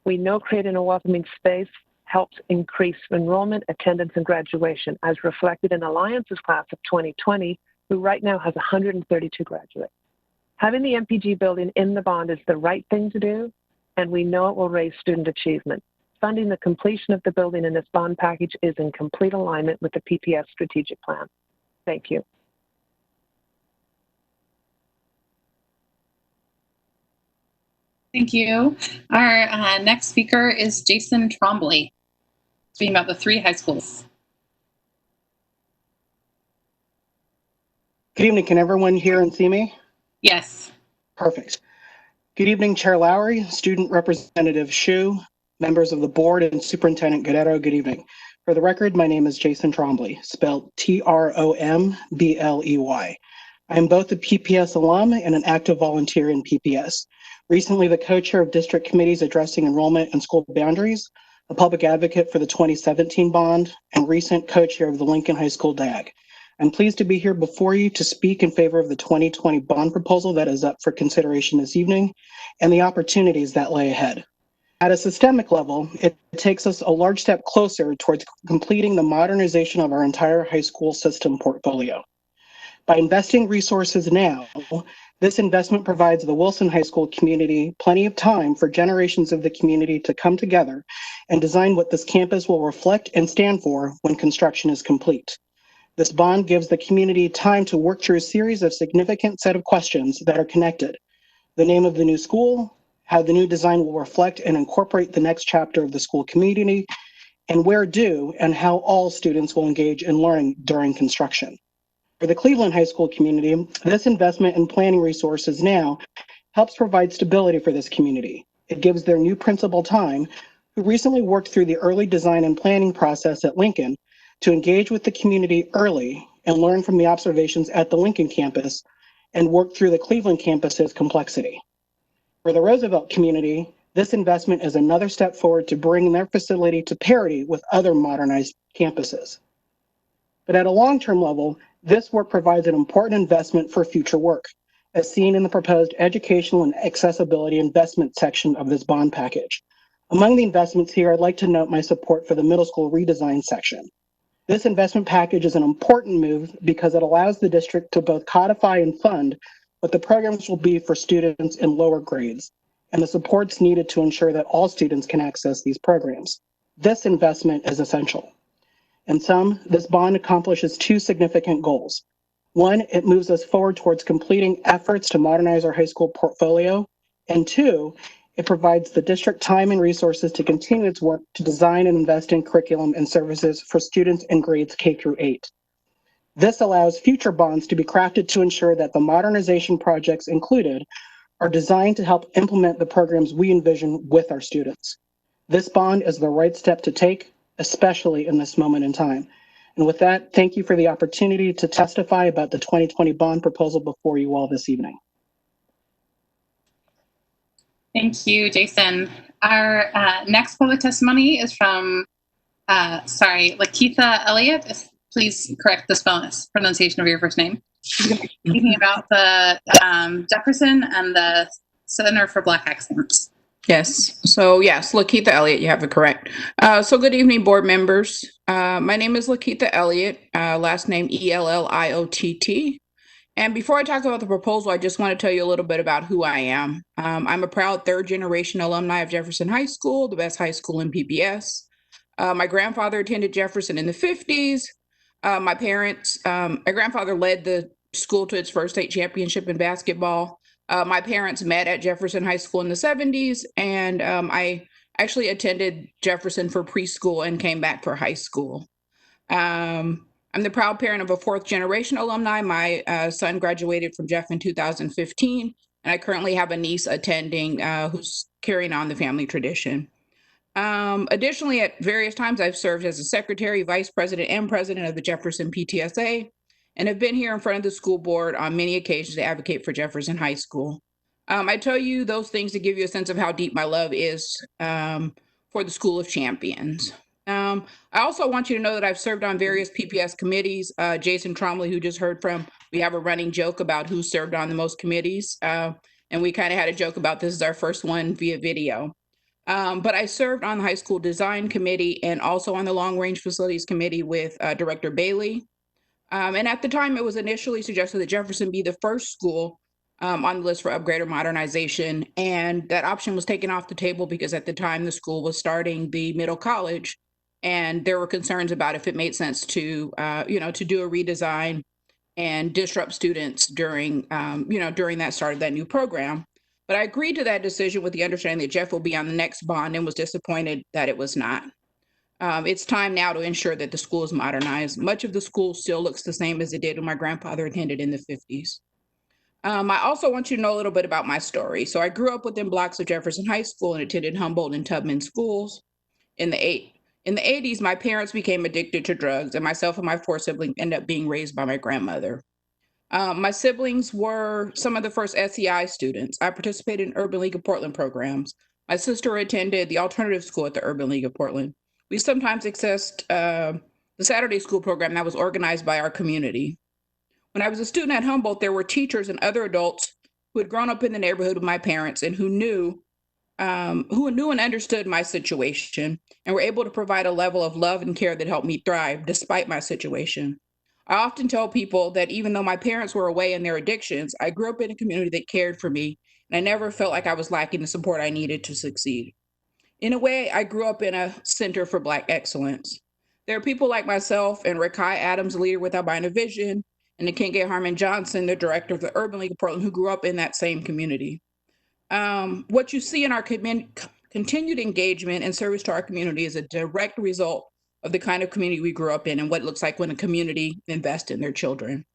We know creating a welcoming space helps increase enrollment, attendance, and graduation, as reflected in Alliance's class of 2020, who right now has 132 graduates. Having the MPG building in the bond is the right thing to do, and we know it will raise student achievement. Funding the completion of the building in this bond package is in complete alignment with the PPS strategic plan. Thank you. Thank you. Our next speaker is Jason Trombley, speaking about the 3 high schools. Good evening. Can everyone hear and see me? Yes. Perfect. Good evening, Chair Lowry, Student Representative Shu, members of the board, and Superintendent Guerrero. Good evening. For the record, my name is Jason Trombley, spelled Trombley. I am both a PPS alum and an active volunteer in PPS. Recently, the co-chair of district committees addressing enrollment and school boundaries, a public advocate for the 2017 bond, and recent co-chair of the Lincoln High School DAG. I'm pleased to be here before you to speak in favor of the 2020 bond proposal that is up for consideration this evening and the opportunities that lay ahead. At a systemic level, it takes us a large step closer towards completing the modernization of our entire high school system portfolio. By investing resources now, this investment provides the Wilson High School community plenty of time for generations of the community to come together and design what this campus will reflect and stand for when construction is complete. This bond gives the community time to work through a series of significant set of questions that are connected. The name of the new school, how the new design will reflect and incorporate the next chapter of the school community, and where do and how all students will engage in learning during construction. For the Cleveland High School community, this investment in planning resources now helps provide stability for this community. It gives their new principal time, who recently worked through the early design and planning process at Lincoln, to engage with the community early and learn from the observations at the Lincoln campus and work through the Cleveland campus's complexity. For the Roosevelt community, this investment is another step forward to bring their facility to parity with other modernized campuses. But at a long-term level, this work provides an important investment for future work, as seen in the proposed educational and accessibility investment section of this bond package. Among the investments here, I'd like to note my support for the middle school redesign section. This investment package is an important move because it allows the district to both codify and fund what the programs will be for students in lower grades and the supports needed to ensure that all students can access these programs. This investment is essential. In sum, this bond accomplishes 2 significant goals. 1, it moves us forward towards completing efforts to modernize our high school portfolio. And 2, it provides the district time and resources to continue its work to design and invest in curriculum and services for students in grades K through 8. This allows future bonds to be crafted to ensure that the modernization projects included are designed to help implement the programs we envision with our students. This bond is the right step to take, especially in this moment in time. And with that, thank you for the opportunity to testify about the 2020 bond proposal before you all this evening. Thank you, Jason. Our next public testimony is from, Lakeitha Elliott. Please correct the pronunciation of your first name. She's going to be speaking about the Jefferson and the Center for Black Excellence. Yes. So yes, Lakeitha Elliott, you have it correct. So good evening, board members. My name is Lakeitha Elliott, last name Elliott. And before I talk about the proposal, I just want to tell you a little bit about who I am. I'm a proud third generation alumni of Jefferson High School, the best high school in PPS. My grandfather attended Jefferson in the 50s. My grandfather led the school to its first state championship in basketball. My parents met at Jefferson High School in the 70s, and I actually attended Jefferson for preschool and came back for high school. I'm the proud parent of a fourth generation alumni. My son graduated from Jeff in 2015, and I currently have a niece attending who's carrying on the family tradition. Additionally, at various times, I've served as a secretary, vice president, and president of the Jefferson PTSA, and have been here in front of the school board on many occasions to advocate for Jefferson High School. I tell you those things to give you a sense of how deep my love is for the School of Champions. I also want you to know that I've served on various PPS committees. Jason Trombley, who just heard from, we have a running joke about who served on the most committees. And we kind of had a joke about this is our first one via video. But I served on the high school design committee and also on the long range facilities committee with Director Bailey. And at the time, it was initially suggested that Jefferson be the first school on the list for upgrade or modernization. And that option was taken off the table because at the time the school was starting the middle college. And there were concerns about if it made sense to, to do a redesign and disrupt students during, during that start of that new program. But I agreed to that decision with the understanding that Jeff will be on the next bond and was disappointed that it was not. It's time now to ensure that the school is modernized. Much of the school still looks the same as it did when my grandfather attended in the 50s. I also want you to know a little bit about my story. So I grew up within blocks of Jefferson High School and attended Humboldt and Tubman schools. In the 80s, my parents became addicted to drugs, and myself and my four siblings ended up being raised by my grandmother. My siblings were some of the first SEI students. I participated in Urban League of Portland programs. My sister attended the alternative school at the Urban League of Portland. We sometimes accessed the Saturday school program that was organized by our community. When I was a student at Humboldt, there were teachers and other adults who had grown up in the neighborhood with my parents and who knew and understood my situation and were able to provide a level of love and care that helped me thrive despite my situation. I often tell people that even though my parents were away in their addictions, I grew up in a community that cared for me, and I never felt like I was lacking the support I needed to succeed. In a way, I grew up in a center for Black excellence. There are people like myself and Rakai Adams, a leader with Albina Vision, and Nikenge Harmon Johnson, the director of the Urban League of Portland, who grew up in that same community. What you see in our continued engagement and service to our community is a direct result of the kind of community we grew up in and what it looks like when a community invests in their children.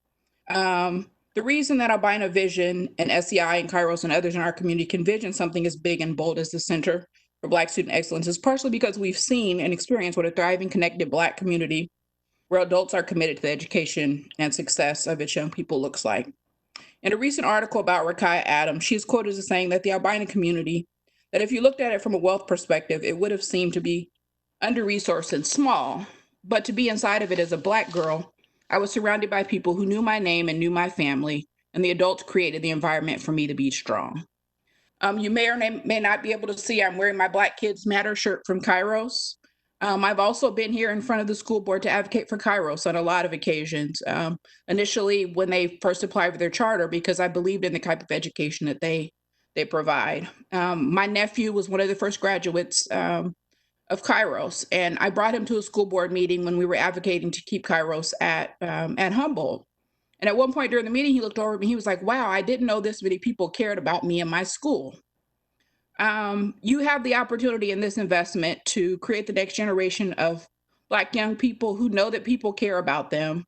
The reason that Albina Vision and SEI and Kairos and others in our community can vision something as big and bold as the Center for Black Student Excellence is partially because we've seen and experienced what a thriving, connected Black community where adults are committed to the education and success of its young people looks like. In a recent article about Rakai Adams, she's quoted as saying that the albino community, that if you looked at it from a wealth perspective, it would have seemed to be under-resourced and small, but to be inside of it as a Black girl, I was surrounded by people who knew my name and knew my family, and the adults created the environment for me to be strong. You may or may not be able to see I'm wearing my Black Kids Matter shirt from Kairos. I've also been here in front of the school board to advocate for Kairos on a lot of occasions. Initially, when they first applied for their charter, because I believed in the type of education that they provide. My nephew was one of the first graduates of Kairos, and I brought him to a school board meeting when we were advocating to keep Kairos at Humboldt. And at one point during the meeting, he looked over at me. He was like, "Wow, I didn't know this many people cared about me and my school." You have the opportunity in this investment to create the next generation of Black young people who know that people care about them,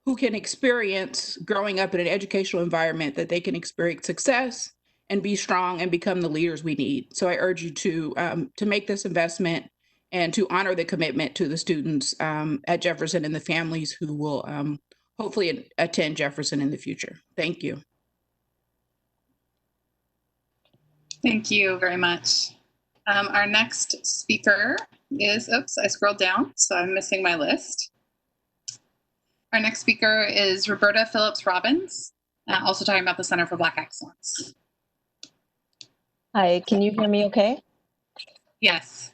who can experience growing up in an educational environment that they can experience success and be strong and become the leaders we need. So I urge you to make this investment and to honor the commitment to the students at Jefferson and the families who will hopefully attend Jefferson in the future. Thank you. Thank you very much. Our next speaker is, oops, I scrolled down, so I'm missing my list. Our next speaker is Roberta Phillips Robbins, also talking about the Center for Black Excellence. Hi, can you hear me okay? Yes.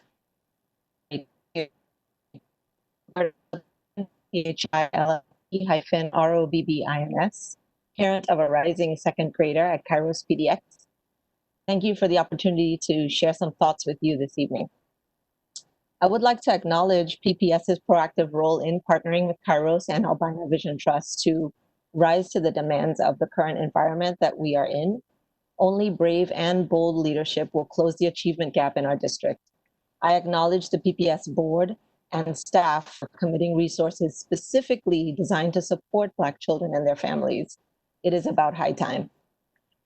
PHILE-ROBBINS, parent of a rising second grader at Kairos PDX. Thank you for the opportunity to share some thoughts with you this evening. I would like to acknowledge PPS's proactive role in partnering with Kairos and Albina Vision Trust to rise to the demands of the current environment that we are in. Only brave and bold leadership will close the achievement gap in our district. I acknowledge the PPS board and staff for committing resources specifically designed to support Black children and their families. It is about high time.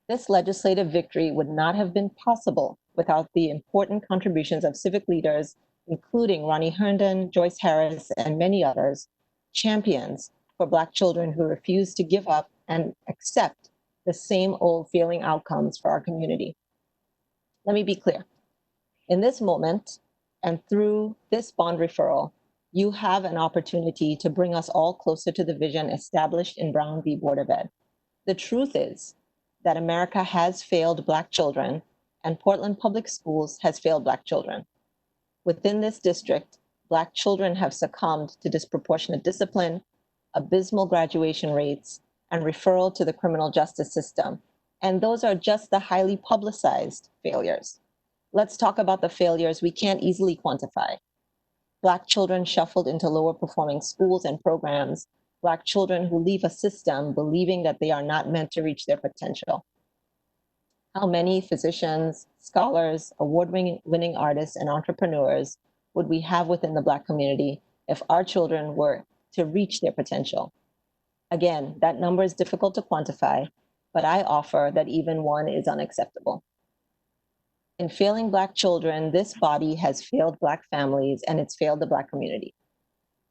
This legislative victory would not have been possible without the important contributions of civic leaders, including Ronnie Herndon, Joyce Harris, and many others, champions for Black children who refuse to give up and accept the same old failing outcomes for our community. Let me be clear. In this moment, and through this bond referral, you have an opportunity to bring us all closer to the vision established in Brown v. Board of Ed. The truth is that America has failed Black children, and Portland Public Schools has failed Black children. Within this district, Black children have succumbed to disproportionate discipline, abysmal graduation rates, and referral to the criminal justice system. And those are just the highly publicized failures. Let's talk about the failures we can't easily quantify. Black children shuffled into lower performing schools and programs, Black children who leave a system believing that they are not meant to reach their potential. How many physicians, scholars, award-winning artists, and entrepreneurs would we have within the Black community if our children were to reach their potential? Again, that number is difficult to quantify, but I offer that even one is unacceptable. In failing Black children, this body has failed Black families and it's failed the Black community.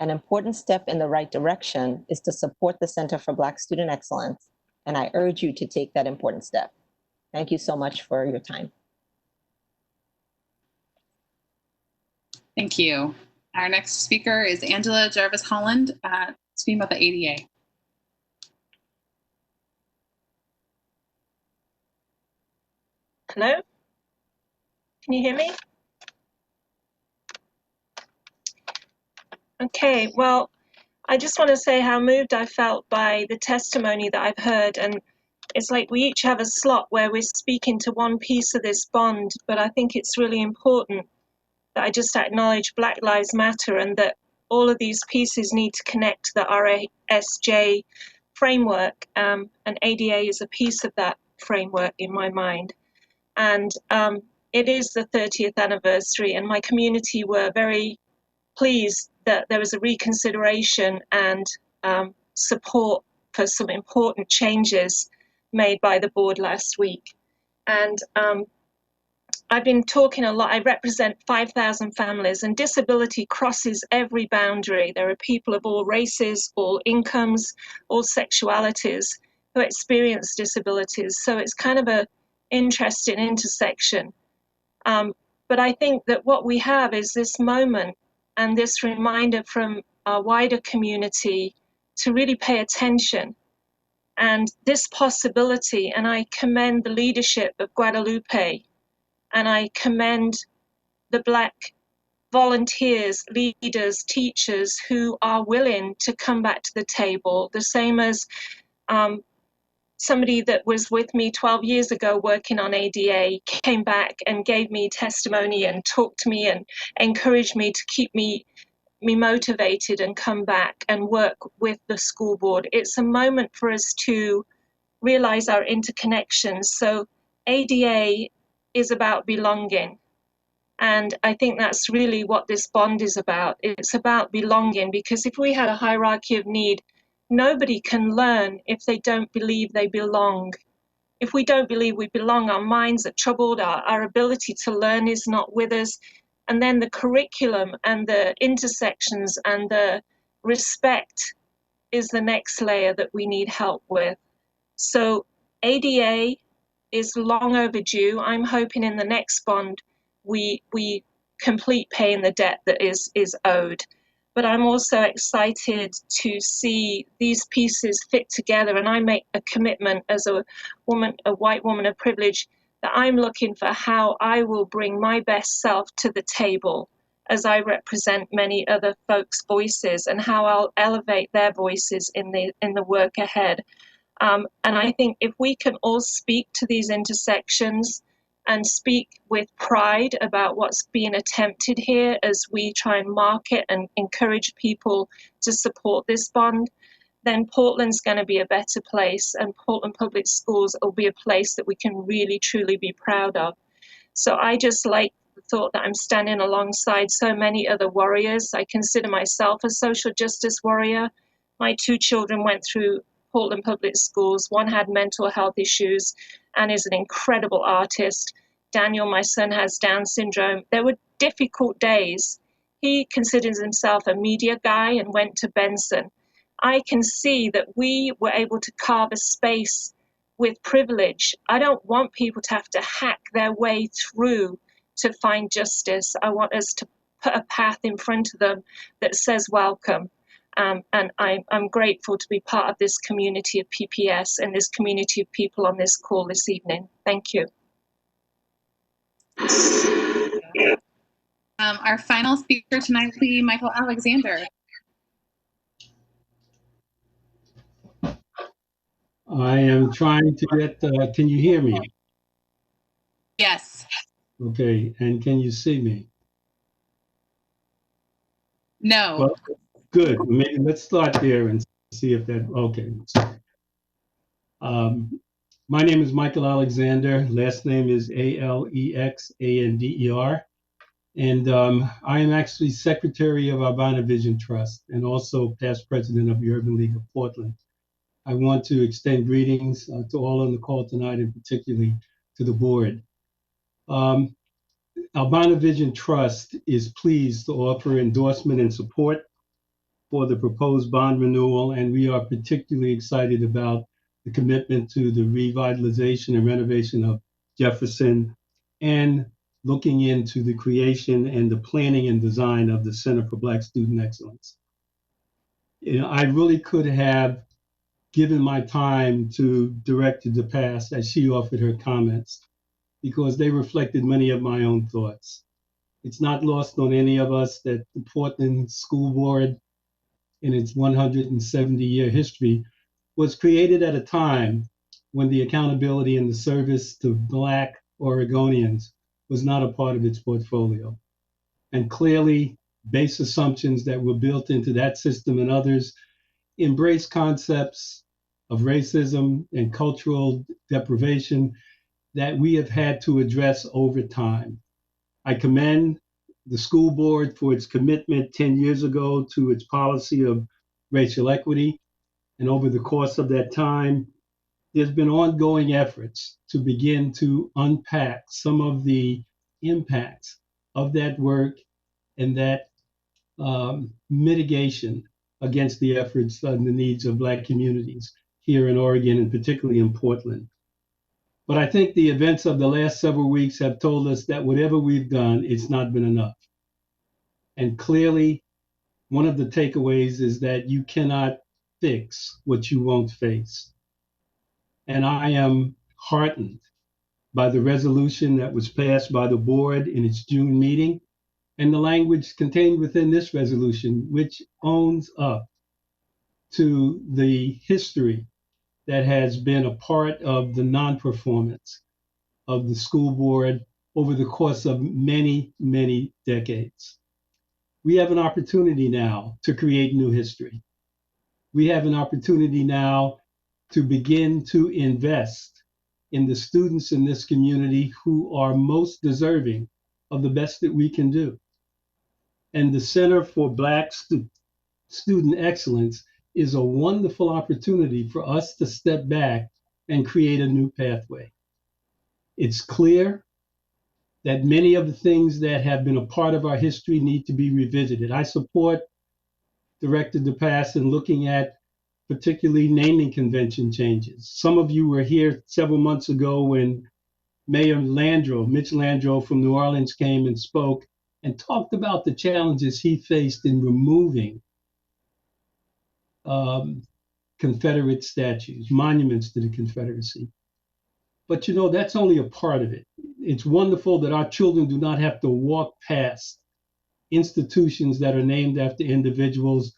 An important step in the right direction is to support the Center for Black Student Excellence, and I urge you to take that important step. Thank you so much for your time. Thank you. Our next speaker is Angela Jarvis Holland, speaking about the ADA. Hello? Can you hear me? Okay, well, I just want to say how moved I felt by the testimony that I've heard. And it's like we each have a slot where we're speaking to one piece of this bond, but I think it's really important that I just acknowledge Black Lives Matter and that all of these pieces need to connect to the RASJ framework, and ADA is a piece of that framework in my mind. And it is the 30th anniversary, and my community were very pleased that there was a reconsideration and support for some important changes made by the board last week. And I've been talking a lot. I represent 5,000 families, and disability crosses every boundary. There are people of all races, all incomes, all sexualities who experience disabilities. So it's kind of an interesting intersection. But I think that what we have is this moment and this reminder from our wider community to really pay attention. And this possibility, and I commend the leadership of Guadalupe, and I commend the Black volunteers, leaders, teachers who are willing to come back to the table, the same as somebody that was with me 12 years ago working on ADA came back and gave me testimony and talked to me and encouraged me to keep me motivated and come back and work with the school board. It's a moment for us to realize our interconnections. So ADA is about belonging. And I think that's really what this bond is about. It's about belonging, because if we had a hierarchy of need, nobody can learn if they don't believe they belong. if we don't believe we belong, our minds are troubled, our ability to learn is not with us. And then the curriculum and the intersections and the respect is the next layer that we need help with. So ADA is long overdue. I'm hoping in the next bond we complete paying the debt that is owed. But I'm also excited to see these pieces fit together, and I make a commitment as a woman, a white woman of privilege, that I'm looking for how I will bring my best self to the table as I represent many other folks' voices, and how I'll elevate their voices in the work ahead. And I think if we can all speak to these intersections and speak with pride about what's being attempted here as we try and market and encourage people to support this bond, then Portland's going to be a better place, and Portland Public Schools will be a place that we can really, truly be proud of. So I just like the thought that I'm standing alongside so many other warriors. I consider myself a social justice warrior. My 2 children went through Portland Public Schools. One had mental health issues and is an incredible artist. Daniel, my son, has Down syndrome. There were difficult days. He considers himself a media guy and went to Benson. I can see that we were able to carve a space with privilege. I don't want people to have to hack their way through to find justice. I want us to put a path in front of them that says welcome. And I'm grateful to be part of this community of PPS and this community of people on this call this evening. Thank you. Our final speaker tonight will be Michael Alexander. I am trying to get, can you hear me? Yes. Okay, and can you see me? No. Well, good. Maybe let's start there and see if that, okay. My name is Michael Alexander. Last name is Alexander. And I am actually Secretary of Urbana Vision Trust and also past president of the Urban League of Portland. I want to extend greetings to all on the call tonight, and particularly to the board. Urbana Vision Trust is pleased to offer endorsement and support for the proposed bond renewal, and we are particularly excited about the commitment to the revitalization and renovation of Jefferson, and looking into the creation and the planning and design of the Center for Black Student Excellence. You know, I really could have given my time to Director DePass as she offered her comments, because they reflected many of my own thoughts. It's not lost on any of us that the Portland School Board, in its 170-year history, was created at a time when the accountability and the service to Black Oregonians was not a part of its portfolio. And clearly, base assumptions that were built into that system and others embrace concepts of racism and cultural deprivation that we have had to address over time. I commend the school board for its commitment 10 years ago to its policy of racial equity. And over the course of that time, there's been ongoing efforts to begin to unpack some of the impacts of that work and that mitigation against the efforts and the needs of Black communities here in Oregon, and particularly in Portland. But I think the events of the last several weeks have told us that whatever we've done, it's not been enough. And clearly, one of the takeaways is that you cannot fix what you won't face. And I am heartened by the resolution that was passed by the board in its June meeting, and the language contained within this resolution, which owns up to the history that has been a part of the non-performance of the school board over the course of many, many decades. We have an opportunity now to create new history. We have an opportunity now to begin to invest in the students in this community who are most deserving of the best that we can do. And the Center for Black Student Excellence is a wonderful opportunity for us to step back and create a new pathway. It's clear that many of the things that have been a part of our history need to be revisited. I support Director DePass in looking at particularly naming convention changes. Some of you were here several months ago when Mayor Landrieu, Mitch Landrieu from New Orleans, came and spoke and talked about the challenges he faced in removing Confederate statues, monuments to the Confederacy. But you know, that's only a part of it. It's wonderful that our children do not have to walk past institutions that are named after individuals,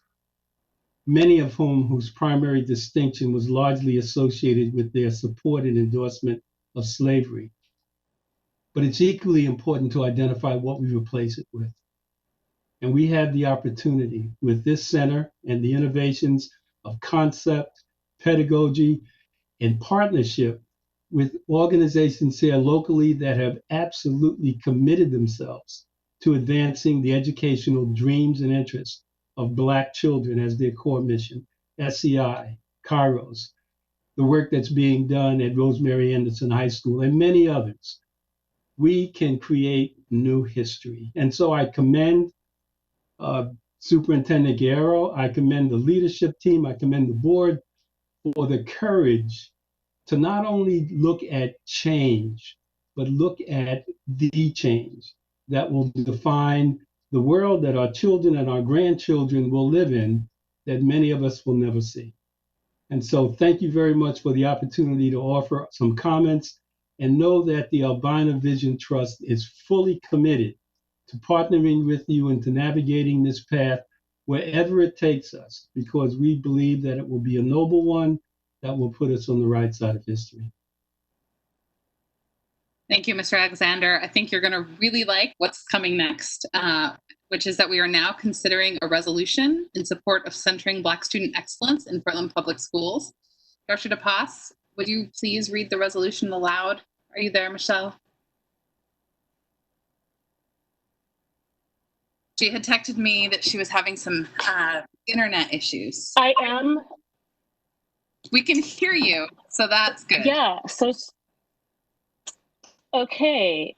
many of whose primary distinction was largely associated with their support and endorsement of slavery. But it's equally important to identify what we replace it with. And we have the opportunity with this center and the innovations of concept, pedagogy, and partnership with organizations here locally that have absolutely committed themselves to advancing the educational dreams and interests of Black children as their core mission. SEI, Kairos, the work that's being done at Rosemary Anderson High School, and many others. We can create new history. And so I commend Superintendent Guerrero, I commend the leadership team, I commend the board for the courage to not only look at change, but look at the change that will define the world that our children and our grandchildren will live in, that many of us will never see. And so thank you very much for the opportunity to offer some comments, and know that the Albina Vision Trust is fully committed to partnering with you and to navigating this path wherever it takes us, because we believe that it will be a noble one that will put us on the right side of history. Thank you, Mr. Alexander. I think you're going to really like what's coming next, which is that we are now considering a resolution in support of centering Black student excellence in Portland Public Schools. Dr. DePass, would you please read the resolution aloud? Are you there, Michelle? She had texted me that she was having some internet issues. I am. We can hear you, so that's good. Yeah, so, okay.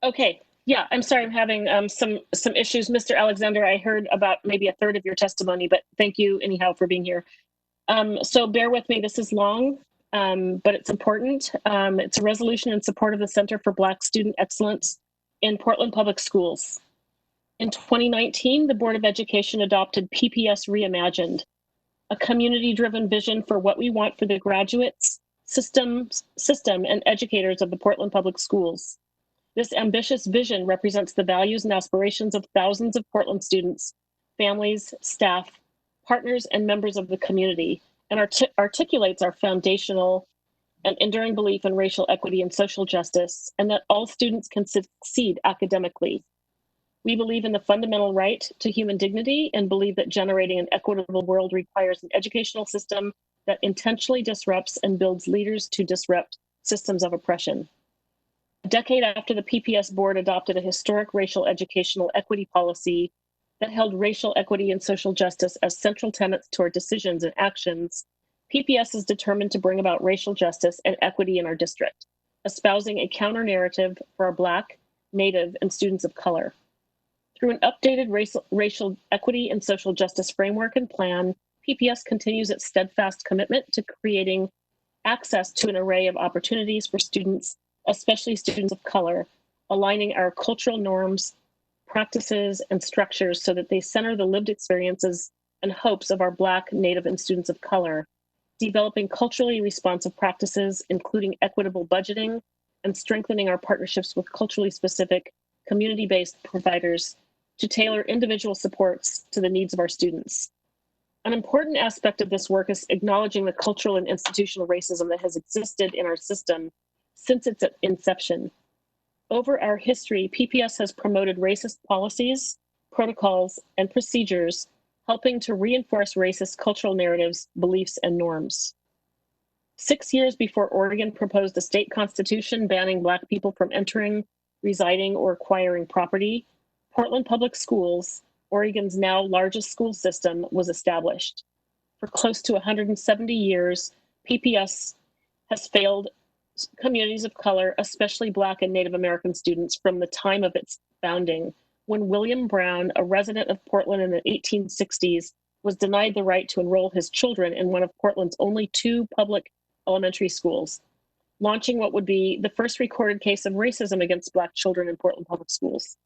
Okay, yeah, I'm sorry, I'm having some issues. Mr. Alexander, I heard about maybe a third of your testimony, but thank you anyhow for being here. So bear with me, this is long, but it's important. It's a resolution in support of the Center for Black Student Excellence in Portland Public Schools. In 2019, the Board of Education adopted PPS Reimagined, a community-driven vision for what we want for the graduates, system, and educators of the Portland Public Schools. This ambitious vision represents the values and aspirations of thousands of Portland students, families, staff, partners, and members of the community, and articulates our foundational and enduring belief in racial equity and social justice, and that all students can succeed academically. We believe in the fundamental right to human dignity and believe that generating an equitable world requires an educational system that intentionally disrupts and builds leaders to disrupt systems of oppression. A decade after the PPS board adopted a historic racial educational equity policy that held racial equity and social justice as central tenets to our decisions and actions, PPS is determined to bring about racial justice and equity in our district, espousing a counter narrative for our Black, Native, and students of color. Through an updated racial equity and social justice framework and plan, PPS continues its steadfast commitment to creating access to an array of opportunities for students, especially students of color, aligning our cultural norms, practices, and structures so that they center the lived experiences and hopes of our Black, Native, and students of color, developing culturally responsive practices, including equitable budgeting, and strengthening our partnerships with culturally specific, community-based providers to tailor individual supports to the needs of our students. An important aspect of this work is acknowledging the cultural and institutional racism that has existed in our system since its inception. Over our history, PPS has promoted racist policies, protocols, and procedures, helping to reinforce racist cultural narratives, beliefs, and norms. 6 years before Oregon proposed a state constitution banning Black people from entering, residing, or acquiring property, Portland Public Schools, Oregon's now largest school system, was established. For close to 170 years, PPS has failed communities of color, especially Black and Native American students, from the time of its founding, when William Brown, a resident of Portland in the 1860s, was denied the right to enroll his children in one of Portland's only 2 public elementary schools, launching what would be the first recorded case of racism against Black children in Portland public schools.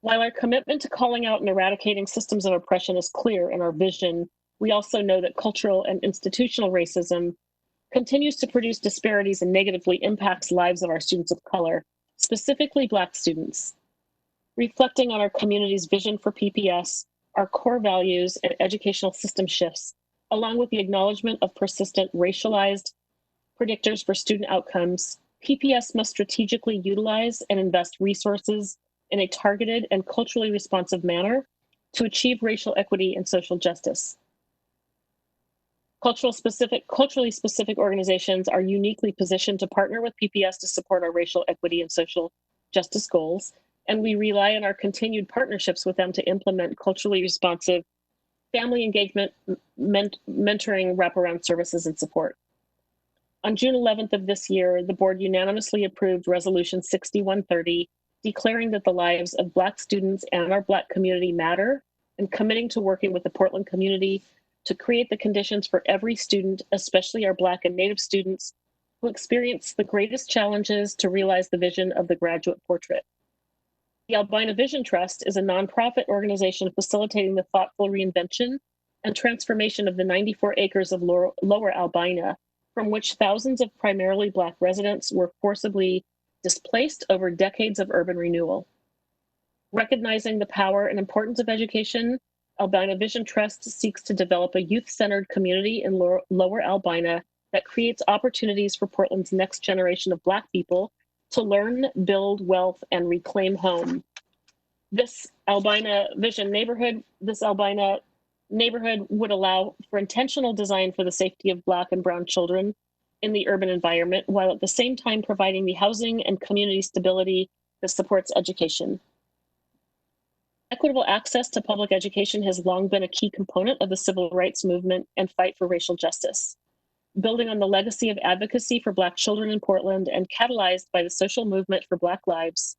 While our commitment to calling out and eradicating systems of oppression is clear in our vision, we also know that cultural and institutional racism continues to produce disparities and negatively impacts lives of our students of color, specifically Black students. Reflecting on our community's vision for PPS, our core values and educational system shifts, along with the acknowledgement of persistent racialized predictors for student outcomes, PPS must strategically utilize and invest resources in a targeted and culturally responsive manner to achieve racial equity and social justice. Culturally specific organizations are uniquely positioned to partner with PPS to support our racial equity and social justice goals, and we rely on our continued partnerships with them to implement culturally responsive family engagement, mentoring, wraparound services, and support. On June 11th of this year, the board unanimously approved Resolution 6130, declaring that the lives of Black students and our Black community matter, and committing to working with the Portland community to create the conditions for every student, especially our Black and Native students, who experience the greatest challenges to realize the vision of the graduate portrait. The Albina Vision Trust is a nonprofit organization facilitating the thoughtful reinvention and transformation of the 94 acres of Lower Albina, from which thousands of primarily Black residents were forcibly displaced over decades of urban renewal. Recognizing the power and importance of education, Albina Vision Trust seeks to develop a youth-centered community in Lower Albina that creates opportunities for Portland's next generation of Black people to learn, build wealth, and reclaim home. This Albina neighborhood would allow for intentional design for the safety of Black and Brown children in the urban environment, while at the same time providing the housing and community stability that supports education. Equitable access to public education has long been a key component of the civil rights movement and fight for racial justice. Building on the legacy of advocacy for Black children in Portland and catalyzed by the social movement for Black lives,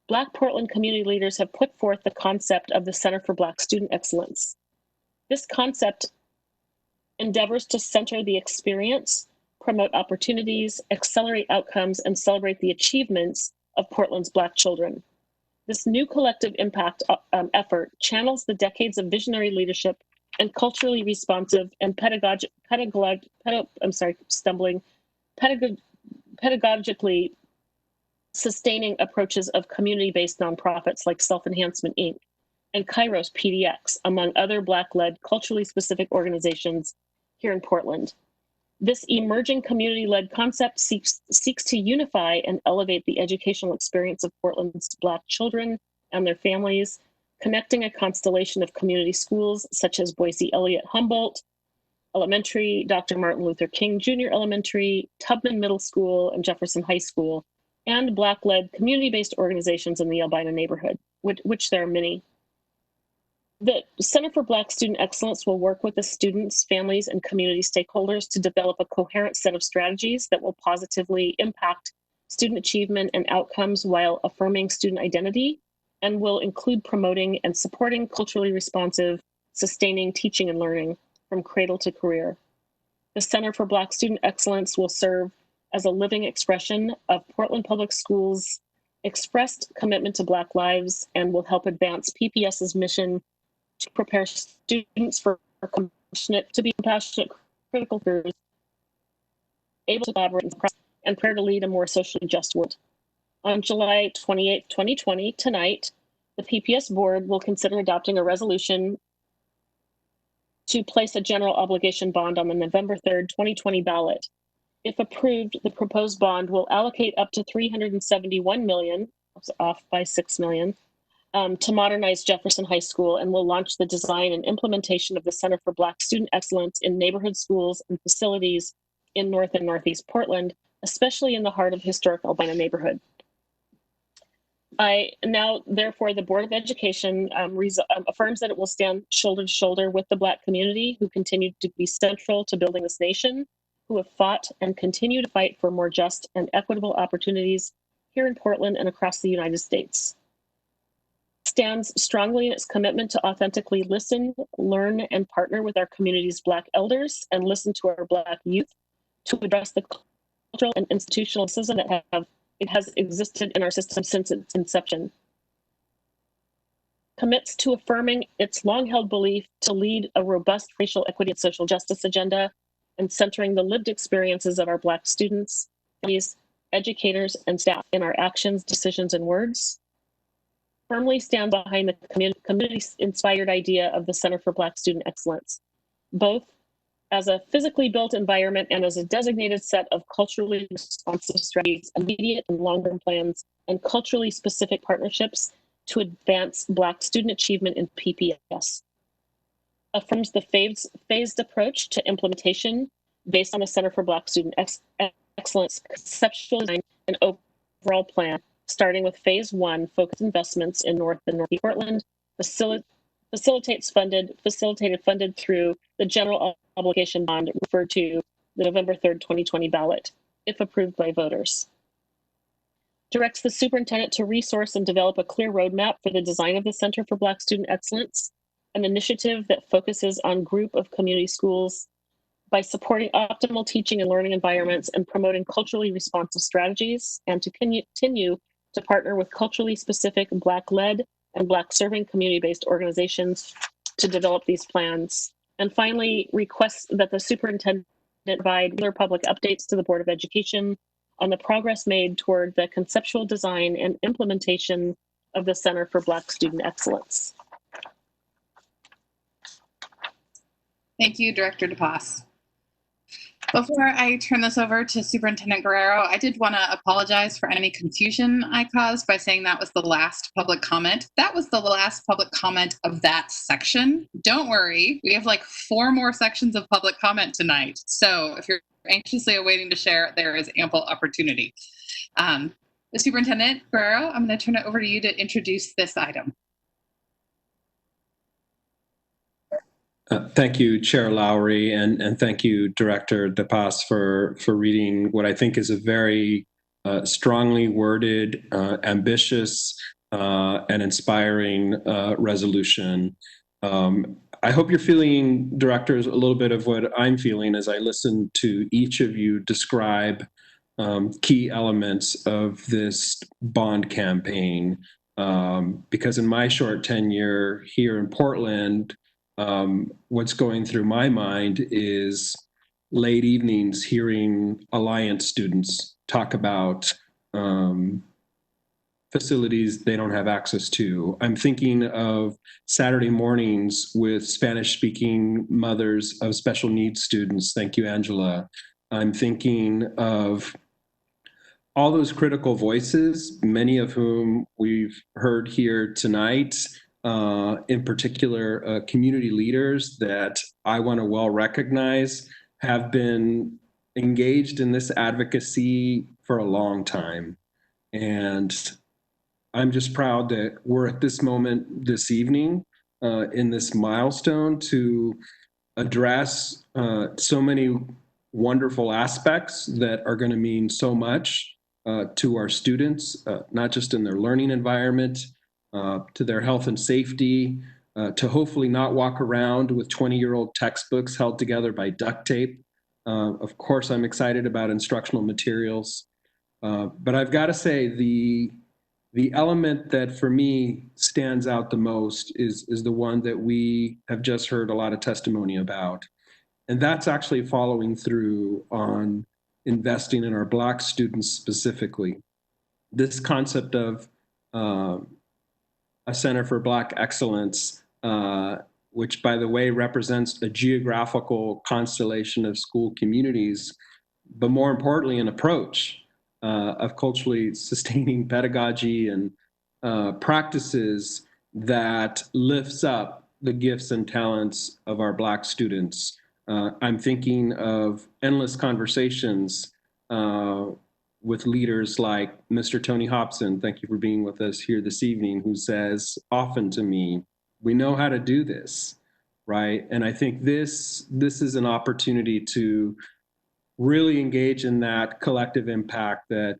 Black Portland community leaders have put forth the concept of the Center for Black Student Excellence. This concept endeavors to center the experience, promote opportunities, accelerate outcomes, and celebrate the achievements of Portland's Black children. This new collective impact effort channels the decades of visionary leadership and culturally responsive and pedagogically sustaining approaches of community-based nonprofits like Self-Enhancement, Inc. and Kairos PDX, among other Black-led, culturally specific organizations here in Portland. This emerging community-led concept seeks to unify and elevate the educational experience of Portland's Black children and their families, connecting a constellation of community schools such as Boise Elliott Humboldt Elementary, Dr. Martin Luther King Jr. Elementary, Tubman Middle School, and Jefferson High School, and Black-led community-based organizations in the Albina neighborhood, which there are many. The Center for Black Student Excellence will work with the students, families, and community stakeholders to develop a coherent set of strategies that will positively impact student achievement and outcomes while affirming student identity, and will include promoting and supporting culturally responsive, sustaining teaching and learning from cradle to career. The Center for Black Student Excellence will serve as a living expression of Portland Public Schools' expressed commitment to Black lives, and will help advance PPS's mission to prepare students to be compassionate, critical thinkers, able to collaborate and prepare to lead a more socially just world. On July 28, 2020, tonight, the PPS board will consider adopting a resolution to place a general obligation bond on the November 3rd, 2020 ballot. If approved, the proposed bond will allocate up to $371 million, off by $6 million, to modernize Jefferson High School, and will launch the design and implementation of the Center for Black Student Excellence in neighborhood schools and facilities in North and Northeast Portland, especially in the heart of historic Albina neighborhood. Now, therefore, the Board of Education affirms that it will stand shoulder to shoulder with the Black community who continue to be central to building this nation, who have fought and continue to fight for more just and equitable opportunities here in Portland and across the United States. Stands strongly in its commitment to authentically listen, learn, and partner with our community's Black elders and listen to our Black youth to address the cultural and institutional racism that has existed in our system since its inception. Commits to affirming its long-held belief to lead a robust racial equity and social justice agenda and centering the lived experiences of our Black students, families, educators, and staff in our actions, decisions, and words. Firmly stand behind the community-inspired idea of the Center for Black Student Excellence, both as a physically built environment and as a designated set of culturally responsive strategies, immediate and long-term plans, and culturally specific partnerships to advance Black student achievement in PPS. Affirms the phased approach to implementation based on the Center for Black Student Excellence conceptual design and overall plan, starting with phase 1, focused investments in North and Northeast Portland, facilitated funded through the general obligation bond referred to the November 3rd, 2020 ballot, if approved by voters. Directs the superintendent to resource and develop a clear roadmap for the design of the Center for Black Student Excellence, an initiative that focuses on group of community schools by supporting optimal teaching and learning environments and promoting culturally responsive strategies, and to continue to partner with culturally specific Black-led and Black-serving community-based organizations to develop these plans. And finally, requests that the superintendent provide regular public updates to the Board of Education on the progress made toward the conceptual design and implementation of the Center for Black Student Excellence. Thank you, Director DePass. Before I turn this over to Superintendent Guerrero, I did want to apologize for any confusion I caused by saying that was the last public comment. That was the last public comment of that section. Don't worry, we have like 4 more sections of public comment tonight. So if you're anxiously awaiting to share, there is ample opportunity. The Superintendent Guerrero, I'm going to turn it over to you to introduce this item. Thank you, Chair Lowry, and thank you, Director DePass, for reading what I think is a very strongly worded, ambitious, and inspiring resolution. I hope you're feeling, directors, a little bit of what I'm feeling as I listen to each of you describe key elements of this bond campaign. Because in my short tenure here in Portland, what's going through my mind is late evenings hearing Alliance students talk about facilities they don't have access to. I'm thinking of Saturday mornings with Spanish-speaking mothers of special needs students. Thank you, Angela. I'm thinking of all those critical voices, many of whom we've heard here tonight, in particular, community leaders that I want to well recognize have been engaged in this advocacy for a long time. And I'm just proud that we're at this moment this evening in this milestone to address so many wonderful aspects that are going to mean so much to our students, not just in their learning environment, to their health and safety, to hopefully not walk around with 20-year-old textbooks held together by duct tape. Of course, I'm excited about instructional materials. But I've got to say, the element that for me stands out the most is the one that we have just heard a lot of testimony about. And that's actually following through on investing in our Black students specifically. This concept of a Center for Black Excellence, which, by the way, represents a geographical constellation of school communities, but more importantly, an approach of culturally sustaining pedagogy and practices that lifts up the gifts and talents of our Black students. I'm thinking of endless conversations with leaders like Mr. Tony Hobson, thank you for being with us here this evening, who says often to me, we know how to do this, right? And I think this is an opportunity to really engage in that collective impact that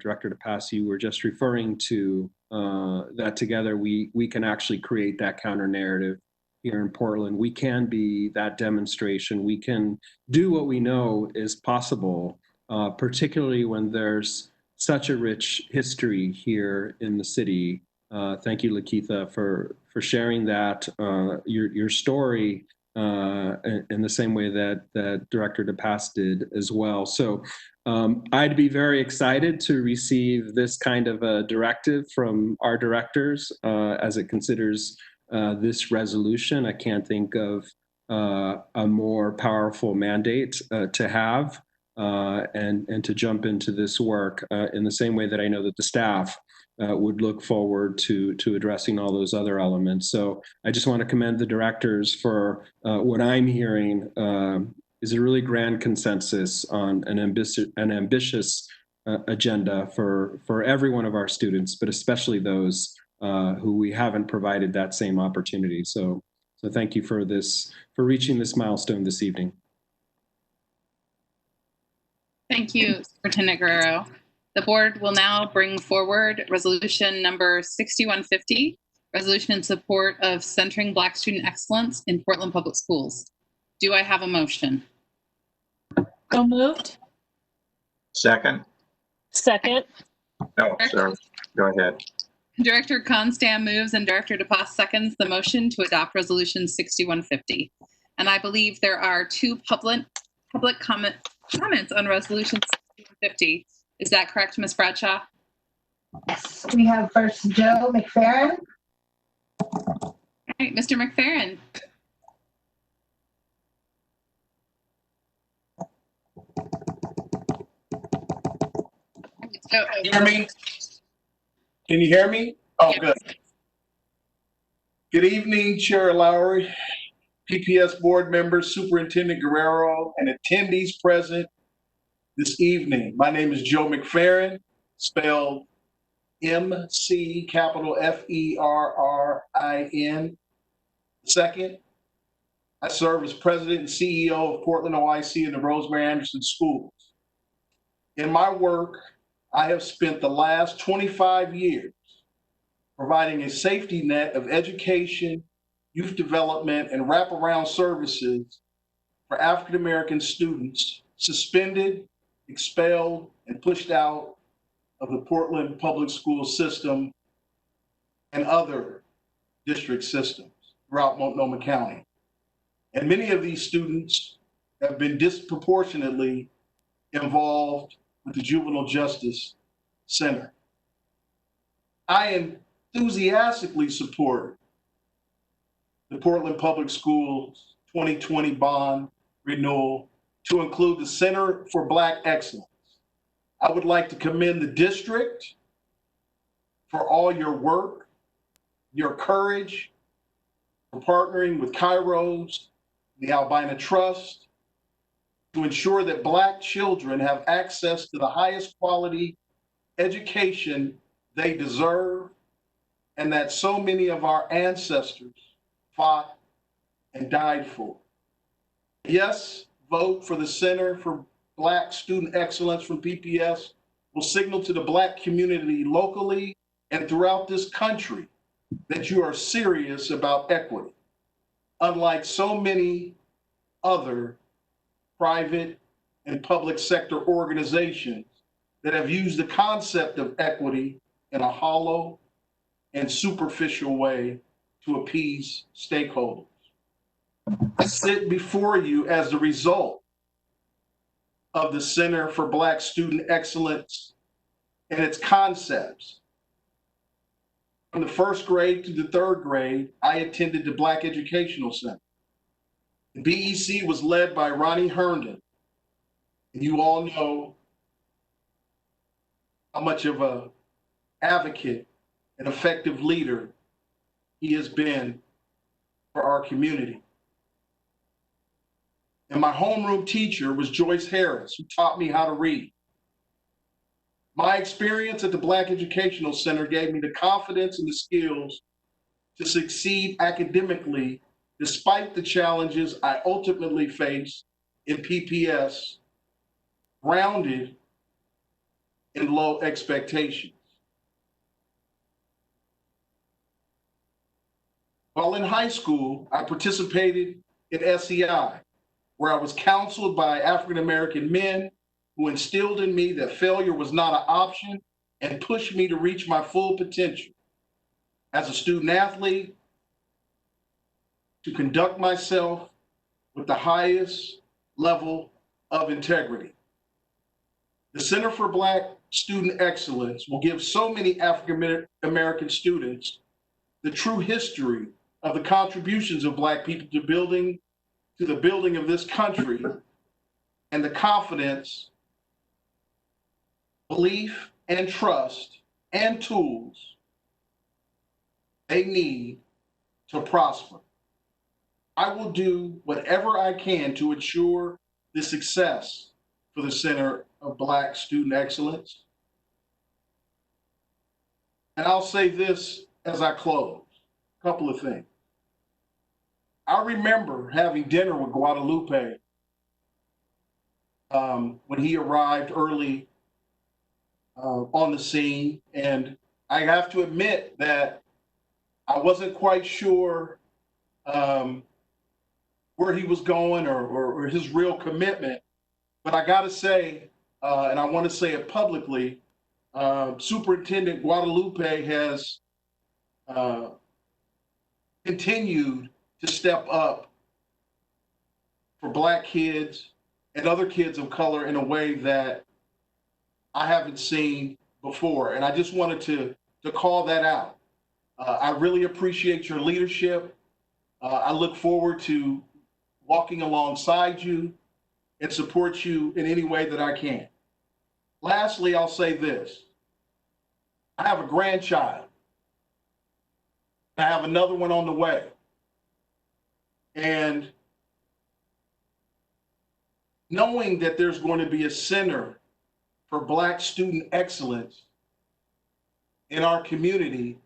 Director DePass, you were just referring to, that together we can actually create that counter narrative here in Portland. We can be that demonstration. We can do what we know is possible, particularly when there's such a rich history here in the city. Thank you, Lakeitha, for sharing that, your story in the same way that Director DePass did as well. So I'd be very excited to receive this kind of a directive from our directors as it considers this resolution. I can't think of a more powerful mandate to have and to jump into this work in the same way that I know that the staff would look forward to addressing all those other elements. So I just want to commend the directors for what I'm hearing is a really grand consensus on an ambitious agenda for every one of our students, but especially those who we haven't provided that same opportunity. So thank you for reaching this milestone this evening. Thank you, Superintendent Guerrero. The board will now bring forward resolution number 6150, resolution in support of centering Black student excellence in Portland Public Schools. Do I have a motion? So moved. Second? Second. No, sir. Go ahead. Director Constam moves and Director DePass seconds the motion to adopt resolution 6150. And I believe there are two public comments on resolution 6150. Is that correct, Ms. Bradshaw? Yes, we have first Joe McFerrin. All right, Mr. McFerrin. Can you hear me? Can you hear me? Oh, good. Good evening, Chair Lowry, PPS board members, Superintendent Guerrero, and attendees present this evening. My name is Joe McFerrin, spelled MC capital F-E-R-R-I-N. Second, I serve as president and CEO of Portland OIC and the Rosemary Anderson Schools. In my work, I have spent the last 25 years providing a safety net of education, youth development, and wraparound services for African American students suspended, expelled, and pushed out of the Portland public school system and other district systems throughout Multnomah County. And many of these students have been disproportionately involved with the Juvenile Justice Center. I enthusiastically support the Portland Public Schools 2020 bond renewal to include the Center for Black Excellence. I would like to commend the district for all your work, your courage, for partnering with Kairos, the Albina Trust, to ensure that Black children have access to the highest quality education they deserve, and that so many of our ancestors fought and died for. Yes, vote for the Center for Black Student Excellence from PPS will signal to the Black community locally and throughout this country that you are serious about equity, unlike so many other private and public sector organizations that have used the concept of equity in a hollow and superficial way to appease stakeholders. I sit before you as the result of the Center for Black Student Excellence and its concepts. From the first grade to the third grade, I attended the Black Educational Center. The BEC was led by Ronnie Herndon, and you all know how much of an advocate and effective leader he has been for our community. And my homeroom teacher was Joyce Harris, who taught me how to read. My experience at the Black Educational Center gave me the confidence and the skills to succeed academically despite the challenges I ultimately faced in PPS, grounded in low expectations. While in high school, I participated in SEI, where I was counseled by African American men who instilled in me that failure was not an option and pushed me to reach my full potential as a student athlete, to conduct myself with the highest level of integrity. The Center for Black Student Excellence will give so many African American students the true history of the contributions of Black people to the building of this country, and the confidence, belief, and trust and tools they need to prosper. I will do whatever I can to ensure the success for the Center of Black Student Excellence. And I'll say this as I close, a couple of things. I remember having dinner with Guadalupe when he arrived early on the scene, and I have to admit that I wasn't quite sure where he was going or his real commitment, but I gotta say, and I wanna say it publicly, Superintendent Guadalupe has continued to step up for Black kids and other kids of color in a way that I haven't seen before. And I just wanted to call that out. I really appreciate your leadership. I look forward to walking alongside you and support you in any way that I can. Lastly, I'll say this. I have a grandchild. I have another one on the way. And knowing that there's going to be a center for Black student excellence in our community,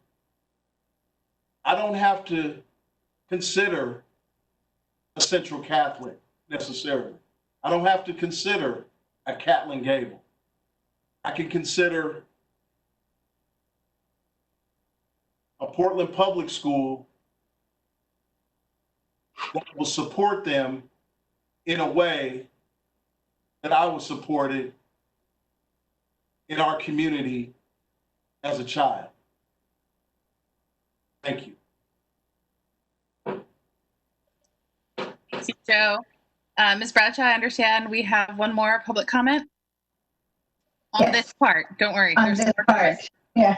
I don't have to consider a Central Catholic necessarily. I don't have to consider a Catlin Gable. I can consider a Portland public school that will support them in a way that I was supported in our community as a child. Thank you. Thank you, Joe. Ms. Bradshaw, I understand we have one more public comment on this part. Don't worry. On this part, yeah.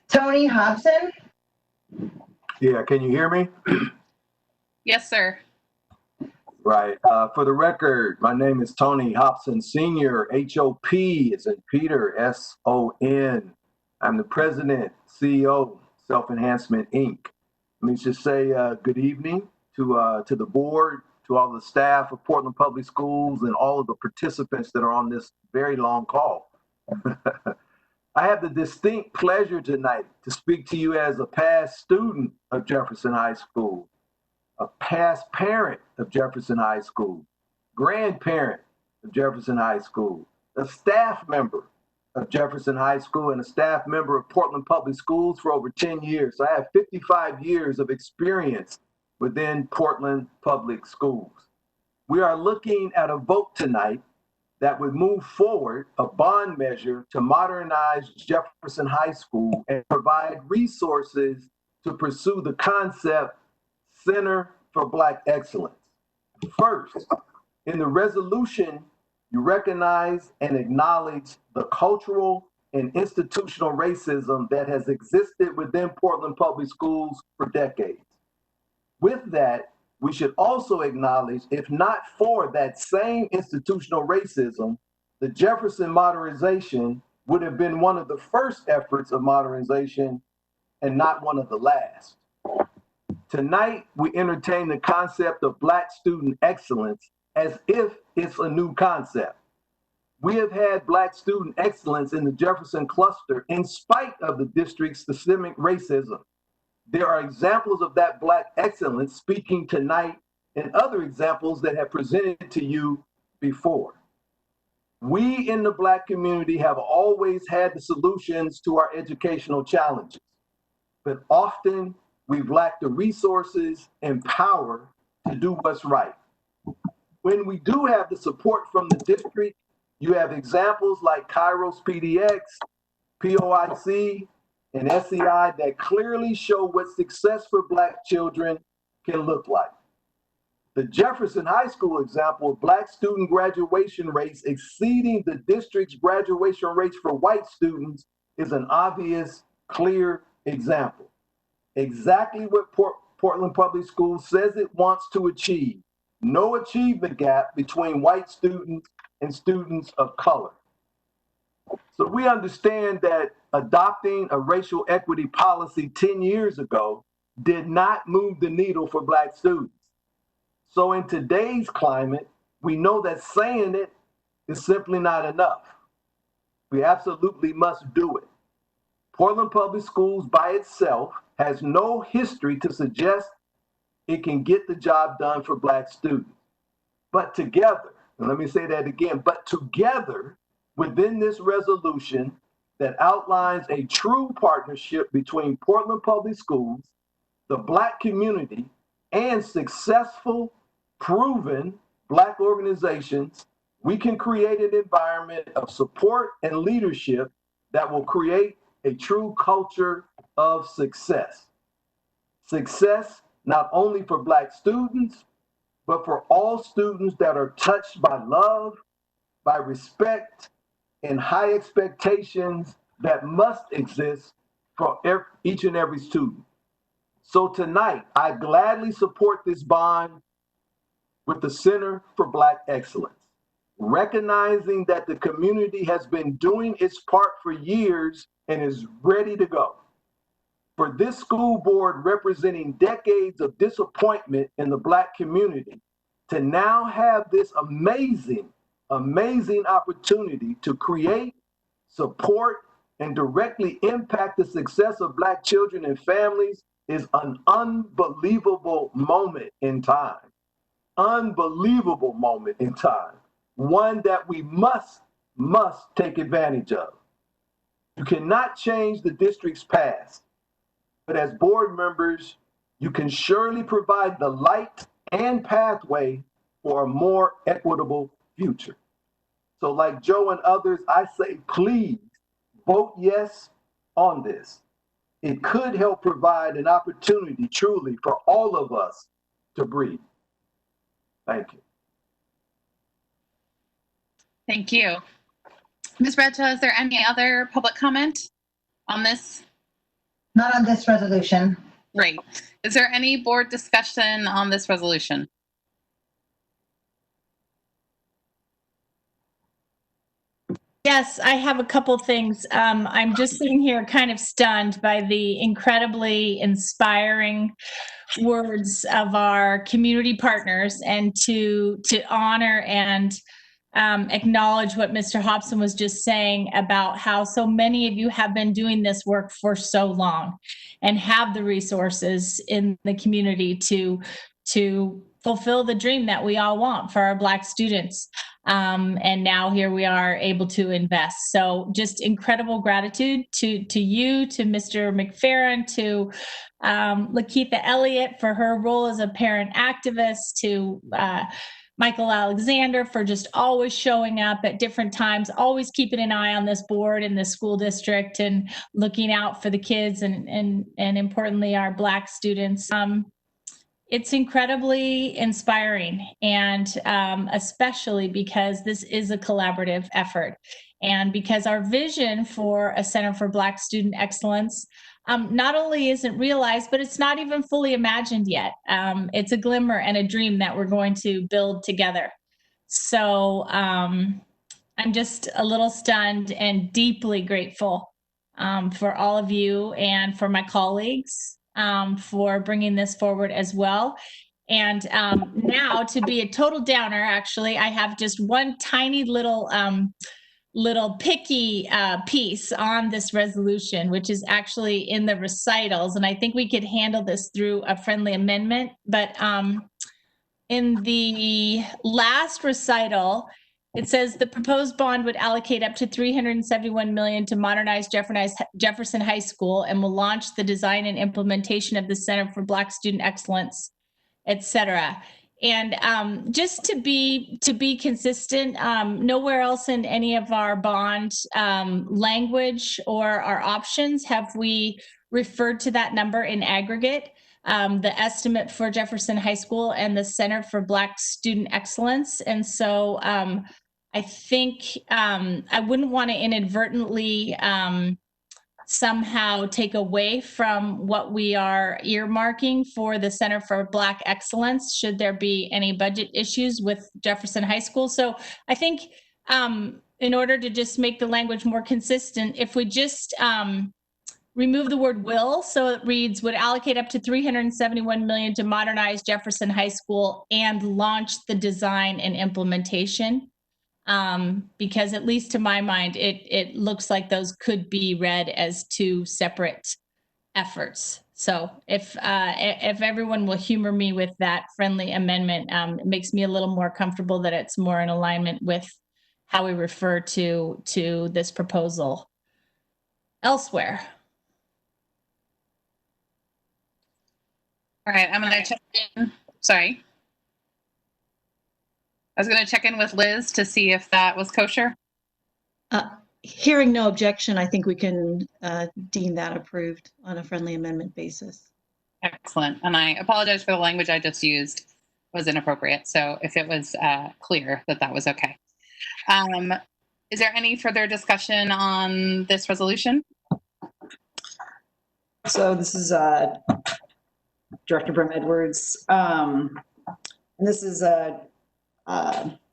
Tony Hobson? Yeah, can you hear me? Yes, sir. Right. For the record, my name is Tony Hobson Sr. HOP is in Peter, SON. I'm the president, CEO, Self Enhancement Inc. Let me just say good evening to the board, to all the staff of Portland Public Schools, and all of the participants that are on this very long call. I have the distinct pleasure tonight to speak to you as a past student of Jefferson High School, a past parent of Jefferson High School, grandparent of Jefferson High School, a staff member of Jefferson High School, and a staff member of Portland Public Schools for over 10 years. So I have 55 years of experience within Portland Public Schools. We are looking at a vote tonight that would move forward a bond measure to modernize Jefferson High School and provide resources to pursue the concept Center for Black Excellence. First, in the resolution, you recognize and acknowledge the cultural and institutional racism that has existed within Portland Public Schools for decades. With that, we should also acknowledge, if not for that same institutional racism, the Jefferson modernization would have been one of the first efforts of modernization and not one of the last. Tonight, we entertain the concept of Black student excellence as if it's a new concept. We have had Black student excellence in the Jefferson cluster in spite of the district's systemic racism. There are examples of that Black excellence speaking tonight and other examples that have presented to you before. We in the Black community have always had the solutions to our educational challenges, but often we've lacked the resources and power to do what's right. When we do have the support from the district, you have examples like Kairos PDX, POIC, and SEI that clearly show what success for Black children can look like. The Jefferson High School example of Black student graduation rates exceeding the district's graduation rates for white students is an obvious, clear example. Exactly what Portland Public Schools says it wants to achieve. No achievement gap between white students and students of color. So we understand that adopting a racial equity policy 10 years ago did not move the needle for Black students. So in today's climate, we know that saying it is simply not enough. We absolutely must do it. Portland Public Schools by itself has no history to suggest it can get the job done for Black students. But together, and let me say that again, but together within this resolution that outlines a true partnership between Portland Public Schools, the Black community, and successful, proven Black organizations, we can create an environment of support and leadership that will create a true culture of success. Success not only for Black students, but for all students that are touched by love, by respect, and high expectations that must exist for each and every student. So tonight, I gladly support this bond with the Center for Black Excellence, recognizing that the community has been doing its part for years and is ready to go. For this school board representing decades of disappointment in the Black community to now have this amazing opportunity to create, support, and directly impact the success of Black children and families is an unbelievable moment in time. Unbelievable moment in time. One that we must take advantage of. You cannot change the district's past, but as board members, you can surely provide the light and pathway for a more equitable future. So like Joe and others, I say, please vote yes on this. It could help provide an opportunity truly for all of us to breathe. Thank you. Thank you. Ms. Bradshaw, is there any other public comment on this? Not on this resolution. Great. Is there any board discussion on this resolution? Yes, I have a couple things. I'm just sitting here kind of stunned by the incredibly inspiring words of our community partners, and to honor and acknowledge what Mr. Hobson was just saying about how so many of you have been doing this work for so long and have the resources in the community to fulfill the dream that we all want for our Black students. And now here we are able to invest. So just incredible gratitude to you, to Mr. McFerrin, to Lakeitha Elliott for her role as a parent activist, to Michael Alexander for just always showing up at different times, always keeping an eye on this board and the school district and looking out for the kids and importantly, our Black students. It's incredibly inspiring, and especially because this is a collaborative effort, and because our vision for a Center for Black Student Excellence not only isn't realized, but it's not even fully imagined yet. It's a glimmer and a dream that we're going to build together. So I'm just a little stunned and deeply grateful for all of you and for my colleagues for bringing this forward as well. And now, to be a total downer, actually, I have just one tiny little picky piece on this resolution, which is actually in the recitals. And I think we could handle this through a friendly amendment. But in the last recital, it says the proposed bond would allocate up to $371 million to modernize Jefferson High School and will launch the design and implementation of the Center for Black Student Excellence, et cetera. And just to be consistent, nowhere else in any of our bond language or our options have we referred to that number in aggregate. The estimate for Jefferson High School and the Center for Black Student Excellence. And so I think I wouldn't want to inadvertently somehow take away from what we are earmarking for the Center for Black Excellence, should there be any budget issues with Jefferson High School. So I think in order to just make the language more consistent, if we just remove the word will, so it reads, would allocate up to $371 million to modernize Jefferson High School and launch the design and implementation. Because at least to my mind, it looks like those could be read as two separate efforts. So if everyone will humor me with that friendly amendment, it makes me a little more comfortable that it's more in alignment with how we refer to this proposal elsewhere. All right, I'm going to check in. Sorry. I was going to check in with Liz to see if that was kosher. Hearing no objection, I think we can deem that approved on a friendly amendment basis. Excellent. And I apologize for the language I just used was inappropriate. So if it was clear that was okay. Is there any further discussion on this resolution? So this is Director Brim Edwards. And this is a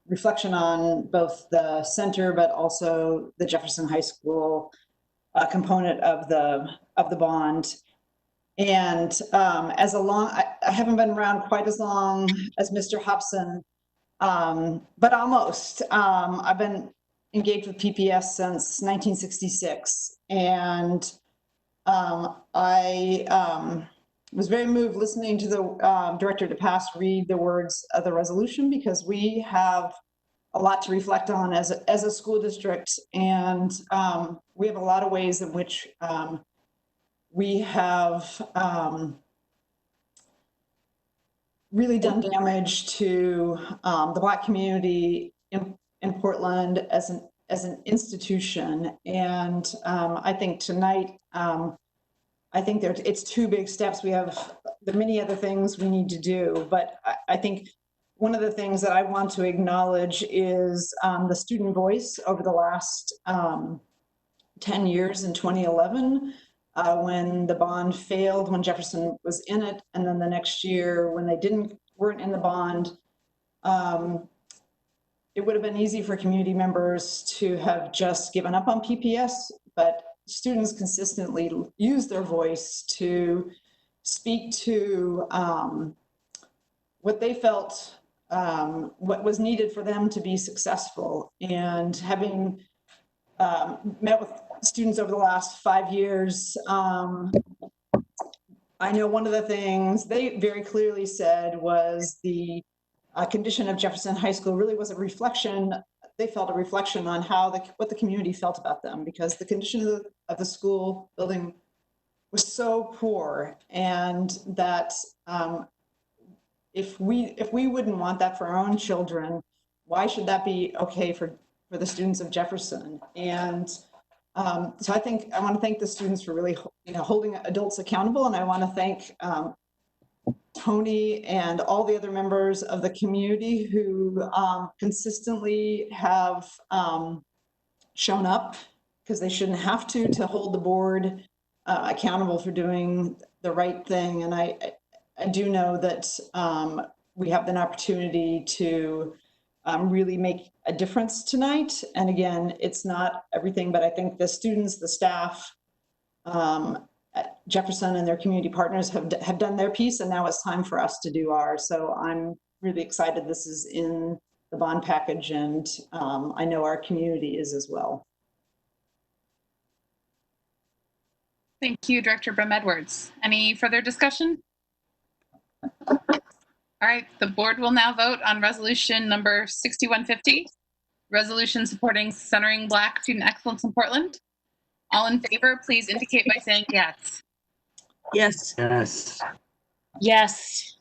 reflection on both the center, but also the Jefferson High School component of the bond. And I haven't been around quite as long as Mr. Hobson, but almost. I've been engaged with PPS since 1966, and I was very moved listening to the Director DePass read the words of the resolution, because we have a lot to reflect on as a school district, and we have a lot of ways in which we have really done damage to the Black community in Portland as an institution. And I think tonight, I think it's two big steps. We have the many other things we need to do, but I think one of the things that I want to acknowledge is the student voice over the last 10 years. In 2011, when the bond failed, when Jefferson was in it, and then the next year when they weren't in the bond, it would have been easy for community members to have just given up on PPS, but students consistently use their voice to speak to what they felt, what was needed for them to be successful. And having met with students over the last 5 years, I know one of the things they very clearly said was the condition of Jefferson High School really was a reflection. They felt a reflection on what the community felt about them, because the condition of the school building was so poor, and that if we wouldn't want that for our own children, why should that be okay for the students of Jefferson? And so I think I want to thank the students for really holding adults accountable, and I want to thank Tony and all the other members of the community who consistently have shown up, because they shouldn't have to hold the board accountable for doing the right thing. And I do know that we have an opportunity to really make a difference tonight. And again, it's not everything, but I think the students, the staff, Jefferson and their community partners have done their piece, and now it's time for us to do ours. So I'm really excited this is in the bond package, and I know our community is as well. Thank you, Director Brim Edwards. Any further discussion? All right, the board will now vote on resolution number 6150, resolution supporting centering Black student excellence in Portland. All in favor, please indicate by saying yes. Yes. Yes. Yes.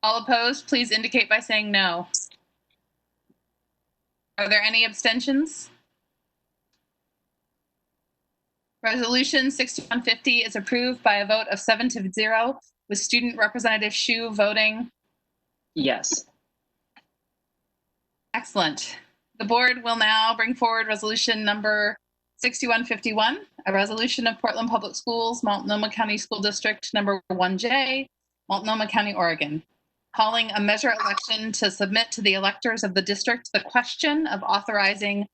All opposed, please indicate by saying no. Are there any abstentions? Resolution 6150 is approved by a vote of 7-0, with Student Representative Shu voting yes. Excellent. The board will now bring forward resolution number 6151, a resolution of Portland Public Schools, Multnomah County School District number 1J, Multnomah County, Oregon, calling a measure election to submit to the electors of the district the question of authorizing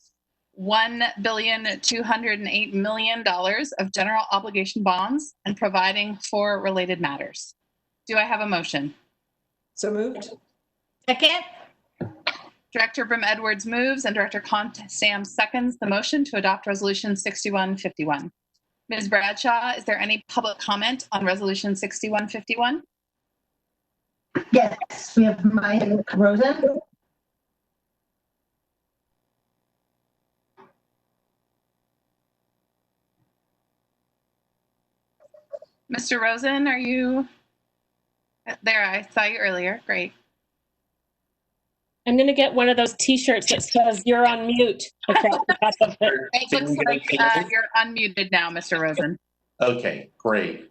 $1,208,000,000 of general obligation bonds and providing for related matters. Do I have a motion? So moved. Second. Director Brim Edwards moves and Director Sam seconds the motion to adopt Resolution 6151. Ms. Bradshaw, is there any public comment on Resolution 6151? Yes, we have Mike Rosen. Mr. Rosen, are you there? I saw you earlier. Great. I'm going to get one of those T-shirts that says "You're on mute." across the top of it. It looks like you're unmuted now, Mr. Rosen. Okay, great.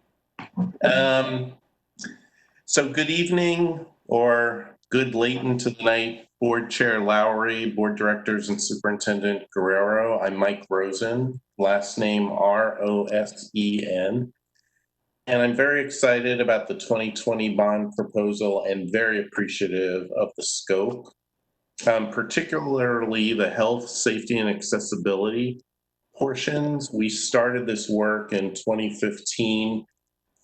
So good evening or good late into the night, Board Chair Lowry, Board Directors and Superintendent Guerrero. I'm Mike Rosen, last name Rosen. And I'm very excited about the 2020 bond proposal and very appreciative of the scope, particularly the health, safety, and accessibility portions. We started this work in 2015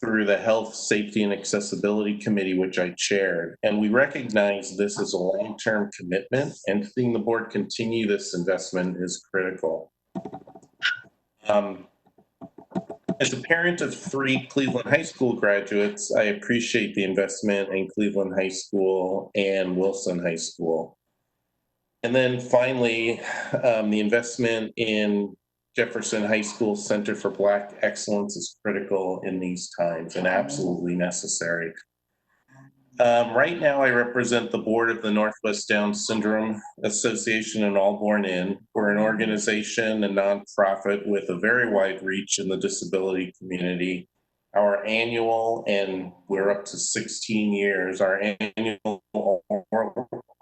through the Health, Safety, and Accessibility Committee, which I chaired. And we recognize this as a long-term commitment, and seeing the board continue this investment is critical. As a parent of 3 Cleveland High School graduates, I appreciate the investment in Cleveland High School and Wilson High School. And then finally, the investment in Jefferson High School Center for Black Excellence is critical in these times and absolutely necessary. Right now, I represent the board of the Northwest Down Syndrome Association in Allborn Inn. We're an organization and nonprofit with a very wide reach in the disability community. Our annual, and we're up to 16 years, our annual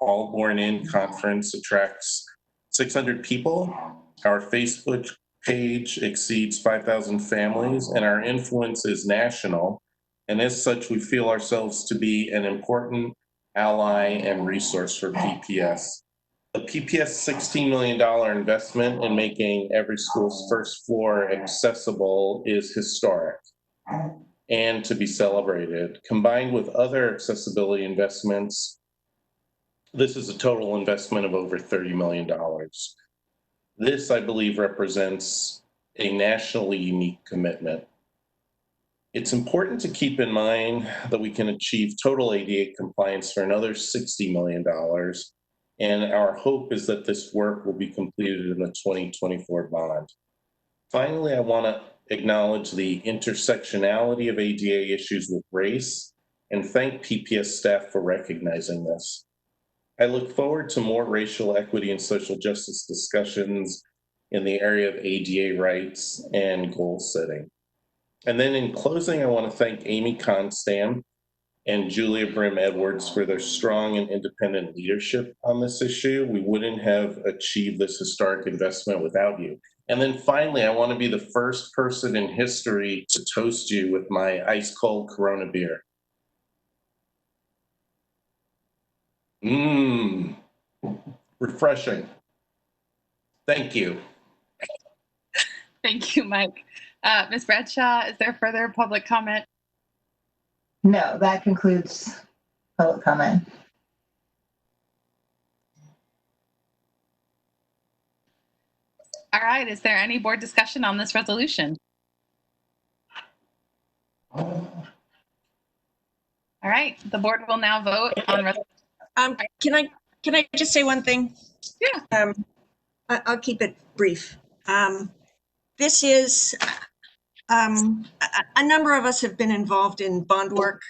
Allborn Inn conference attracts 600 people. Our Facebook page exceeds 5,000 families, and our influence is national. And as such, we feel ourselves to be an important ally and resource for PPS. The PPS $16 million investment in making every school's first floor accessible is historic and to be celebrated. Combined with other accessibility investments, this is a total investment of over $30 million. This, I believe, represents a nationally unique commitment. It's important to keep in mind that we can achieve total ADA compliance for another $60 million, and our hope is that this work will be completed in the 2024 bond. Finally, I want to acknowledge the intersectionality of ADA issues with race and thank PPS staff for recognizing this. I look forward to more racial equity and social justice discussions in the area of ADA rights and goal setting. And then in closing, I want to thank Amy Constam and Julia Brim Edwards for their strong and independent leadership on this issue. We wouldn't have achieved this historic investment without you. And then finally, I want to be the first person in history to toast you with my ice cold Corona beer. Refreshing. Thank you. Thank you, Mike. Ms. Bradshaw, is there further public comment? No, that concludes public comment. All right, is there any board discussion on this resolution? All right, the board will now vote on. Can I just say one thing? Yeah. I'll keep it brief. This is a number of us have been involved in bond work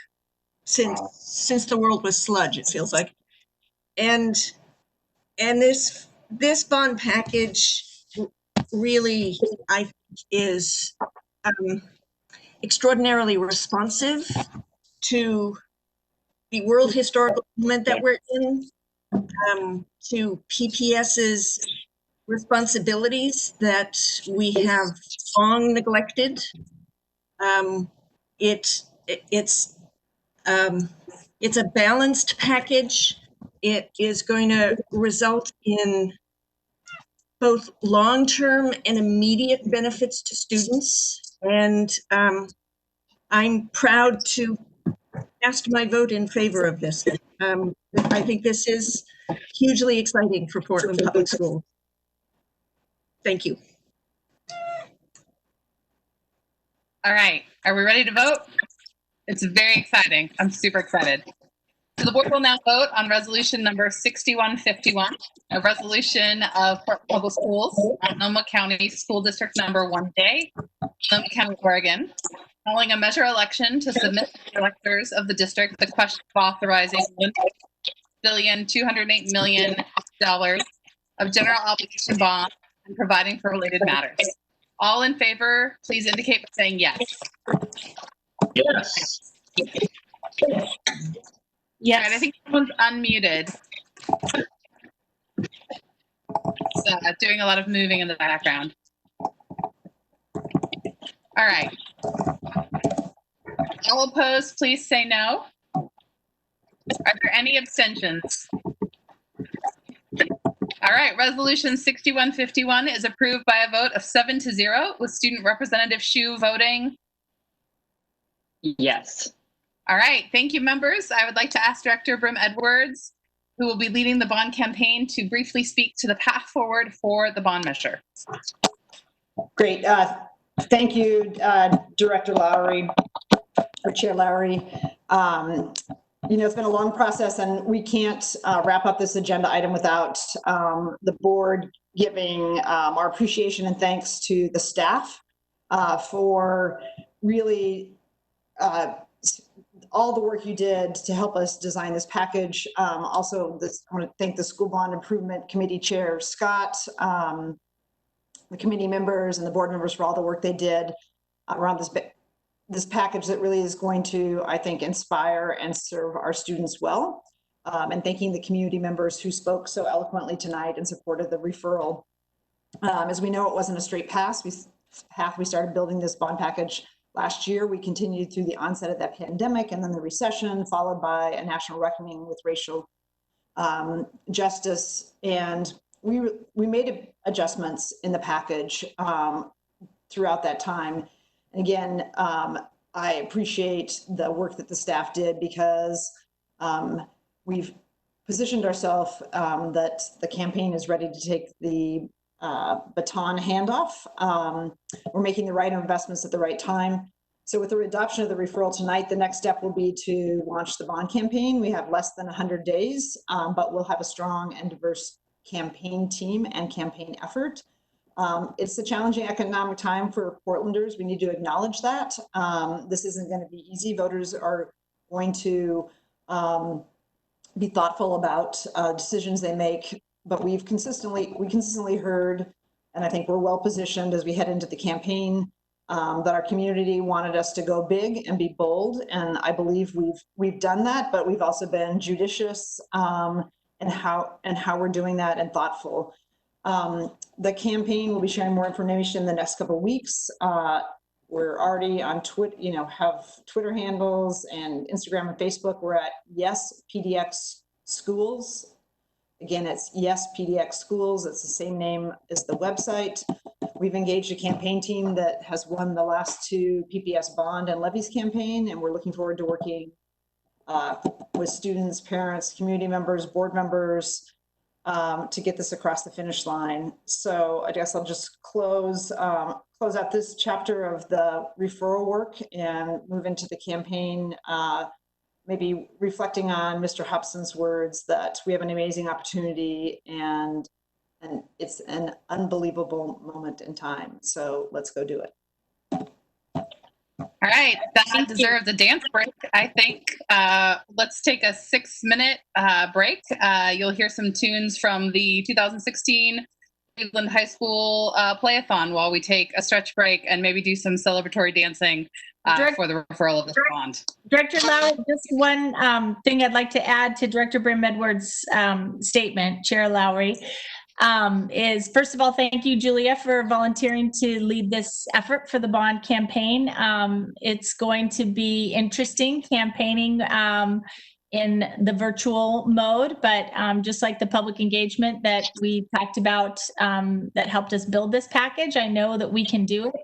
since the world was sludge. It feels like, and this bond package really, I think, is extraordinarily responsive to the world historical moment that we're in, to PPS's responsibilities that we have long neglected. It's a balanced package. It is going to result in both long-term and immediate benefits to students. And I'm proud to cast my vote in favor of this. I think this is hugely exciting for Portland Public Schools. Thank you. All right, are we ready to vote? It's very exciting. I'm super excited. So the board will now vote on resolution number 6151, a resolution of Portland Public Schools, Multnomah County School District number 1J, Multnomah County, Oregon, calling a measure election to submit to the electors of the district the question of authorizing $1,208,000,000 of general obligation bonds and providing for related matters. All in favor, please indicate by saying yes. Yes. Yeah, I think someone's unmuted. It's doing a lot of moving in the background. All right. All opposed, please say no. Are there any abstentions? All right, resolution 6151 is approved by a vote of 7-0 with Student Representative Hsu voting yes. All right, thank you, members. I would like to ask Director Brim Edwards, who will be leading the bond campaign, to briefly speak to the path forward for the bond measure. Great. Thank you, Director Lowry, or Chair Lowry. It's been a long process, and we can't wrap up this agenda item without the board giving our appreciation and thanks to the staff for really all the work you did to help us design this package. Also, I want to thank the School Bond Improvement Committee Chair, Scott, the committee members and the board members for all the work they did around this package that really is going to, I think, inspire and serve our students well. And thanking the community members who spoke so eloquently tonight and supported the referral. As we know, it wasn't a straight path. We started building this bond package last year. We continued through the onset of that pandemic and then the recession, followed by a national reckoning with racial justice. And we made adjustments in the package throughout that time. And again, I appreciate the work that the staff did, because we've positioned ourselves that the campaign is ready to take the baton handoff. We're making the right investments at the right time. So with the adoption of the referral tonight, the next step will be to launch the bond campaign. We have less than 100 days, but we'll have a strong and diverse campaign team and campaign effort. It's a challenging economic time for Portlanders. We need to acknowledge that. This isn't going to be easy. Voters are going to be thoughtful about decisions they make, but we consistently heard, and I think we're well positioned as we head into the campaign, that our community wanted us to go big and be bold, and I believe we've done that, but we've also been judicious in how we're doing that and thoughtful. The campaign will be sharing more information in the next couple of weeks. We're already on Twitter, have Twitter handles and Instagram and Facebook. We're at Yes PDX Schools. Again, it's Yes PDX Schools. It's the same name as the website. We've engaged a campaign team that has won the last two PPS bond and levies campaign, and we're looking forward to working with students, parents, community members, board members to get this across the finish line. So I guess I'll just close out this chapter of the referral work and move into the campaign, maybe reflecting on Mr. Hobson's words that we have an amazing opportunity and it's an unbelievable moment in time. So let's go do it. All right, that deserves a dance break, I think. Let's take a 6-minute break. You'll hear some tunes from the 2016 Cleveland High School Playathon while we take a stretch break and maybe do some celebratory dancing for the referral of this bond. Director Lowry, just one thing I'd like to add to Director Brim-Edwards' statement, Chair Lowry, is first of all, thank you, Julia, for volunteering to lead this effort for the bond campaign. It's going to be interesting campaigning in the virtual mode, but just like the public engagement that we talked about that helped us build this package, I know that we can do it.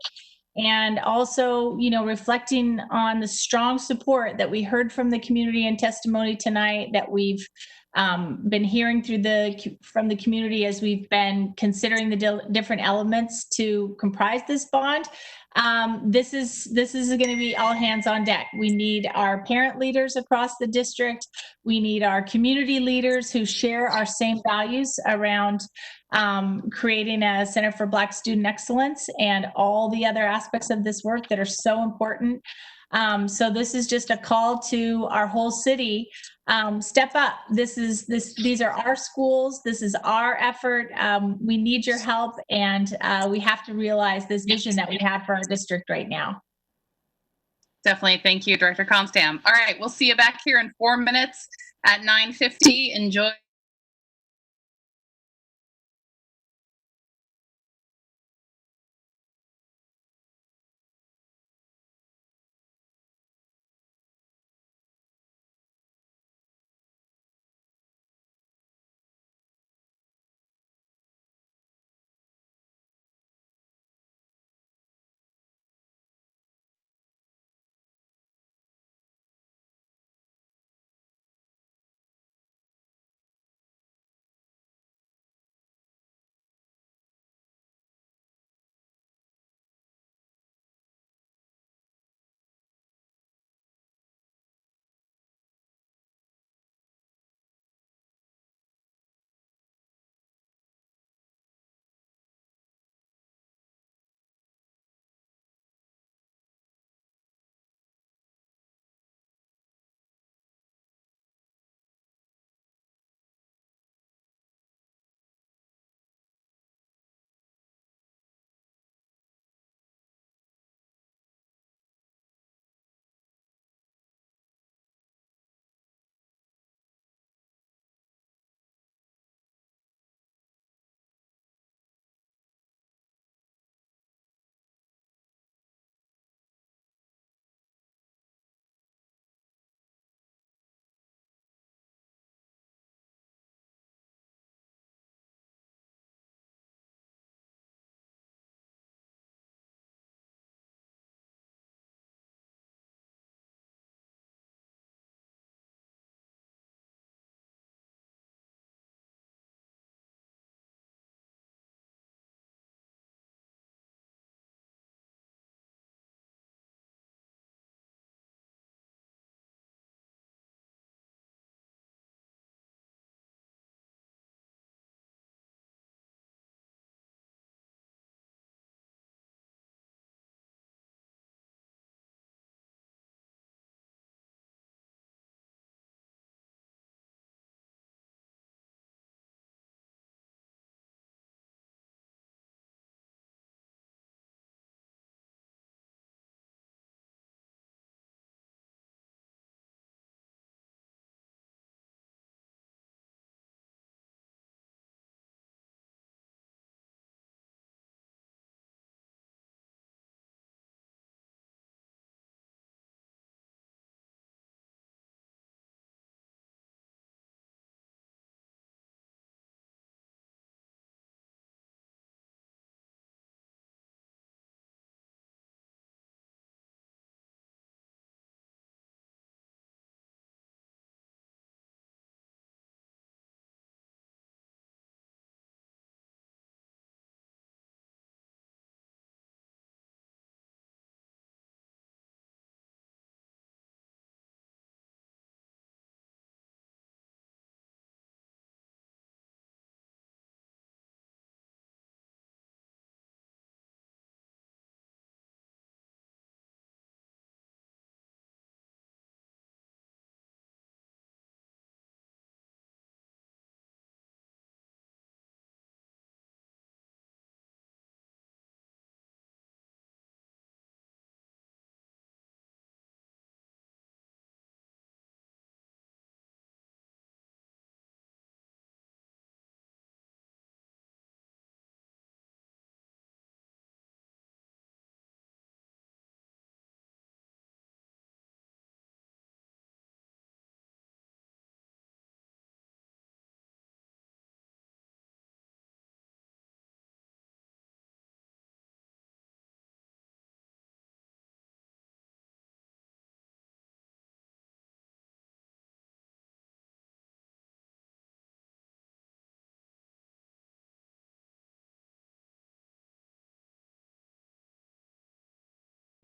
And also, you know, reflecting on the strong support that we heard from the community and testimony tonight that we've been hearing from the community as we've been considering the different elements to comprise this bond. This is going to be all hands on deck. We need our parent leaders across the district. We need our community leaders who share our same values around creating a Center for Black Student Excellence and all the other aspects of this work that are so important. So this is just a call to our whole city. Step up. These are our schools. This is our effort. We need your help, and we have to realize this vision that we have for our district right now. Definitely. Thank you, Director Constam. All right, we'll see you back here in 4 minutes at 9:50. Enjoy.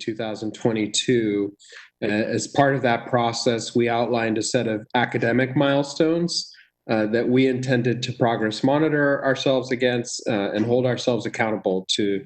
2022. As part of that process, we outlined a set of academic milestones that we intended to progress monitor ourselves against and hold ourselves accountable to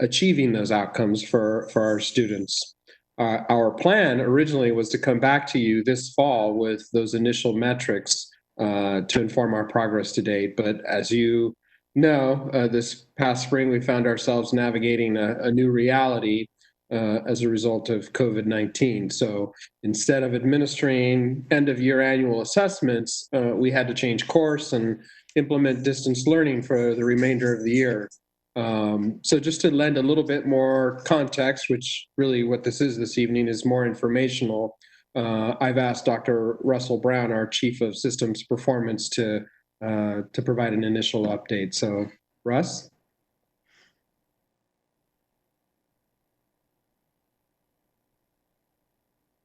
achieving those outcomes for our students. Our plan originally was to come back to you this fall with those initial metrics to inform our progress to date. But as you know, this past spring, we found ourselves navigating a new reality as a result of COVID-19. So instead of administering end-of-year annual assessments, we had to change course and implement distance learning for the remainder of the year. So just to lend a little bit more context, which really what this is this evening is more informational, I've asked Dr. Russell Brown, our Chief of Systems Performance, to provide an initial update. So, Russ?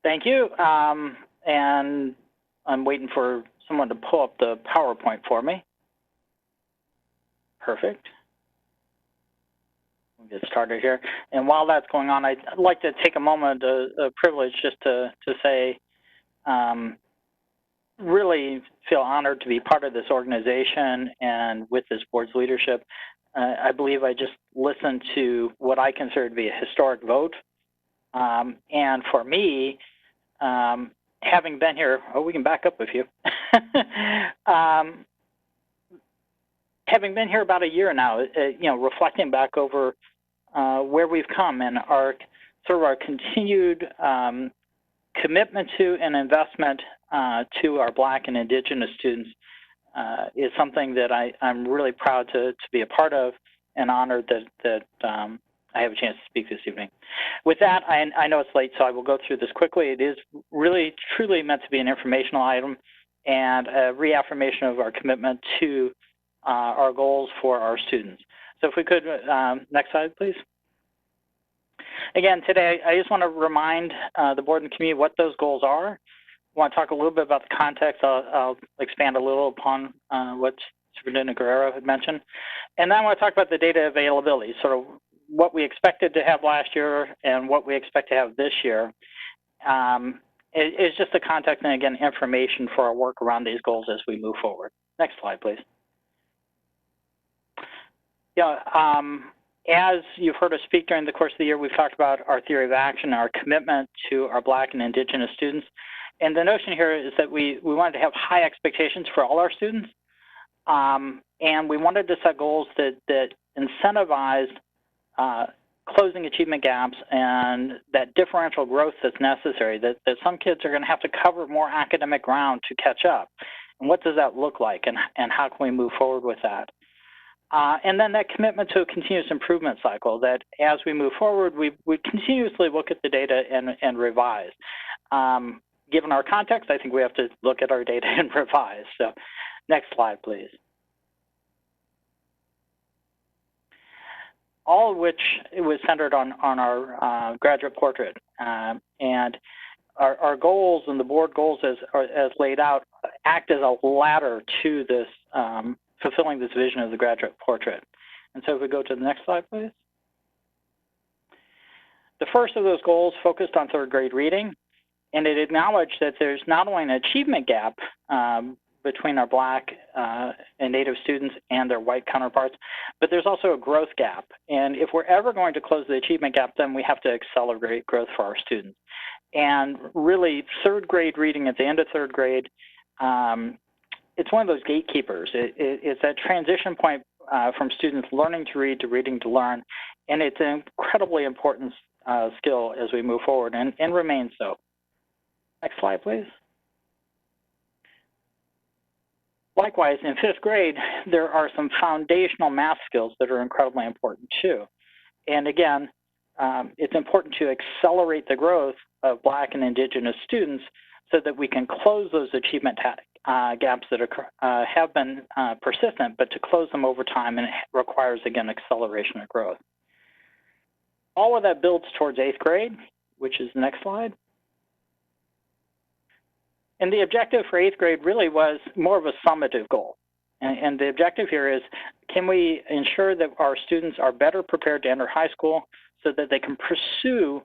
Thank you. And I'm waiting for someone to pull up the PowerPoint for me. Perfect. We'll get started here. And while that's going on, I'd like to take a moment, a privilege just to say, really feel honored to be part of this organization and with this board's leadership. I believe I just listened to what I consider to be a historic vote. And for me, having been here, we can back up a few. Having been here about a year now, reflecting back over where we've come and our continued commitment to and investment to our Black and Indigenous students is something that I'm really proud to be a part of and honored that I have a chance to speak this evening. With that, I know it's late, so I will go through this quickly. It is really, truly meant to be an informational item and a reaffirmation of our commitment to our goals for our students. So if we could, next slide, please. Again, today, I just want to remind the board and community what those goals are. I want to talk a little bit about the context. I'll expand a little upon what Superintendent Guerrero had mentioned. And then I want to talk about the data availability, sort of what we expected to have last year and what we expect to have this year. It's just the context and, again, information for our work around these goals as we move forward. Next slide, please. As you've heard us speak during the course of the year, we've talked about our theory of action, our commitment to our Black and Indigenous students. And the notion here is that we wanted to have high expectations for all our students. And we wanted to set goals that incentivized closing achievement gaps and that differential growth that's necessary, that some kids are going to have to cover more academic ground to catch up. And what does that look like, and how can we move forward with that? And then that commitment to a continuous improvement cycle, that as we move forward, we continuously look at the data and revise. Given our context, I think we have to look at our data and revise. So next slide, please. All of which was centered on our graduate portrait. And our goals and the board goals as laid out act as a ladder to this fulfilling this vision of the graduate portrait. And so if we go to the next slide, please. The first of those goals focused on third grade reading, and it acknowledged that there's not only an achievement gap between our Black and Native students and their white counterparts, but there's also a growth gap. And if we're ever going to close the achievement gap, then we have to accelerate growth for our students. And really, third grade reading at the end of third grade, it's one of those gatekeepers. It's that transition point from students learning to read to reading to learn, and it's an incredibly important skill as we move forward and remains so. Next slide, please. Likewise, in fifth grade, there are some foundational math skills that are incredibly important too. And again, it's important to accelerate the growth of Black and Indigenous students so that we can close those achievement gaps that have been persistent, but to close them over time, and it requires, again, acceleration of growth. All of that builds towards eighth grade, which is the next slide. And the objective for eighth grade really was more of a summative goal. And the objective here is, can we ensure that our students are better prepared to enter high school so that they can pursue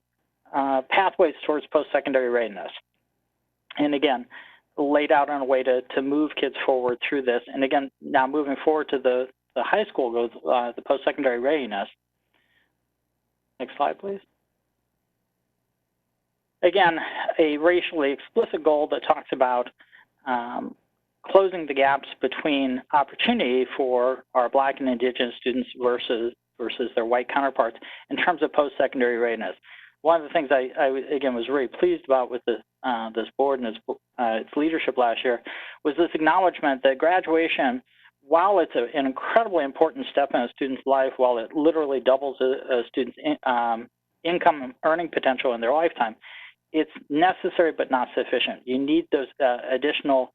pathways towards post-secondary readiness. And again, laid out in a way to move kids forward through this. And again, now moving forward to the high school goes, the post-secondary readiness. Next slide, please. Again, a racially explicit goal that talks about closing the gaps between opportunity for our Black and Indigenous students versus their white counterparts in terms of post-secondary readiness. One of the things I again was really pleased about with this board and its leadership last year was this acknowledgement that graduation, while it's an incredibly important step in a student's life, while it literally doubles a student's income and earning potential in their lifetime, it's necessary but not sufficient. You need those additional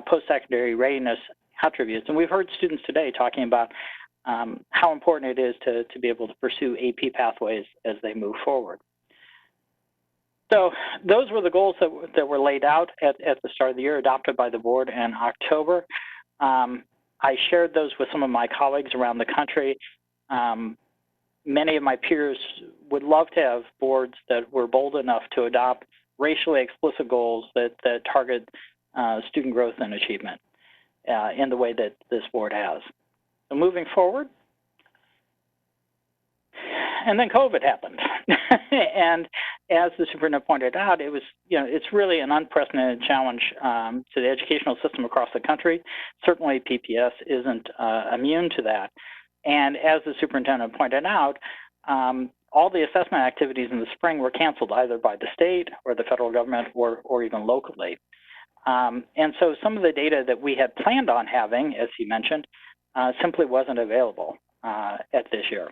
post-secondary readiness attributes. And we've heard students today talking about how important it is to be able to pursue AP pathways as they move forward. So those were the goals that were laid out at the start of the year, adopted by the board in October. I shared those with some of my colleagues around the country. Many of my peers would love to have boards that were bold enough to adopt racially explicit goals that target student growth and achievement in the way that this board has. So moving forward, and then COVID happened. And as the superintendent pointed out, it was, it's really an unprecedented challenge to the educational system across the country. Certainly PPS isn't immune to that. And as the superintendent pointed out, all the assessment activities in the spring were canceled either by the state or the federal government or even locally. And so some of the data that we had planned on having, as he mentioned, simply wasn't available at this year.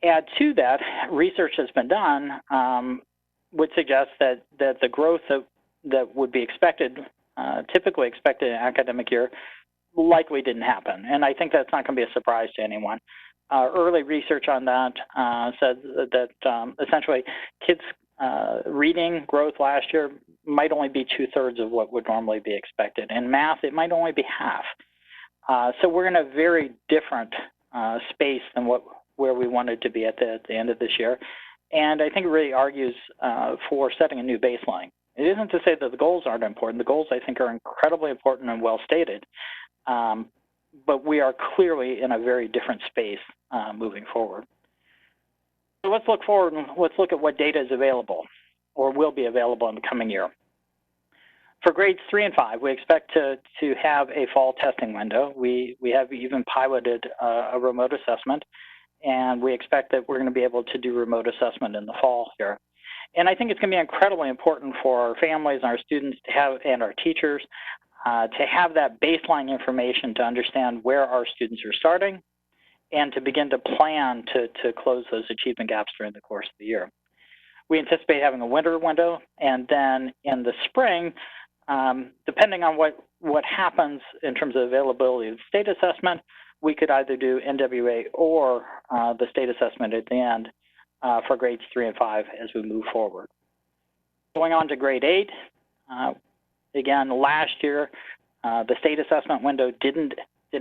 Add to that, research has been done would suggest that the growth that would be expected, typically expected in an academic year, likely didn't happen. And I think that's not going to be a surprise to anyone. Early research on that said that essentially kids' reading growth last year might only be 2/3 of what would normally be expected. In math, it might only be half. So we're in a very different space than where we wanted to be at the end of this year. And I think it really argues for setting a new baseline. It isn't to say that the goals aren't important. The goals, I think, are incredibly important and well stated. But we are clearly in a very different space moving forward. So let's look forward and let's look at what data is available or will be available in the coming year. For grades 3 and 5, we expect to have a fall testing window. We have even piloted a remote assessment, and we expect that we're going to be able to do remote assessment in the fall here. And I think it's going to be incredibly important for our families and our students to have, and our teachers, to have that baseline information to understand where our students are starting and to begin to plan to close those achievement gaps during the course of the year. We anticipate having a winter window, and then in the spring, depending on what happens in terms of availability of the state assessment, we could either do NWA or the state assessment at the end for grades 3 and 5 as we move forward. Going on to grade 8, again, last year, the state assessment window didn't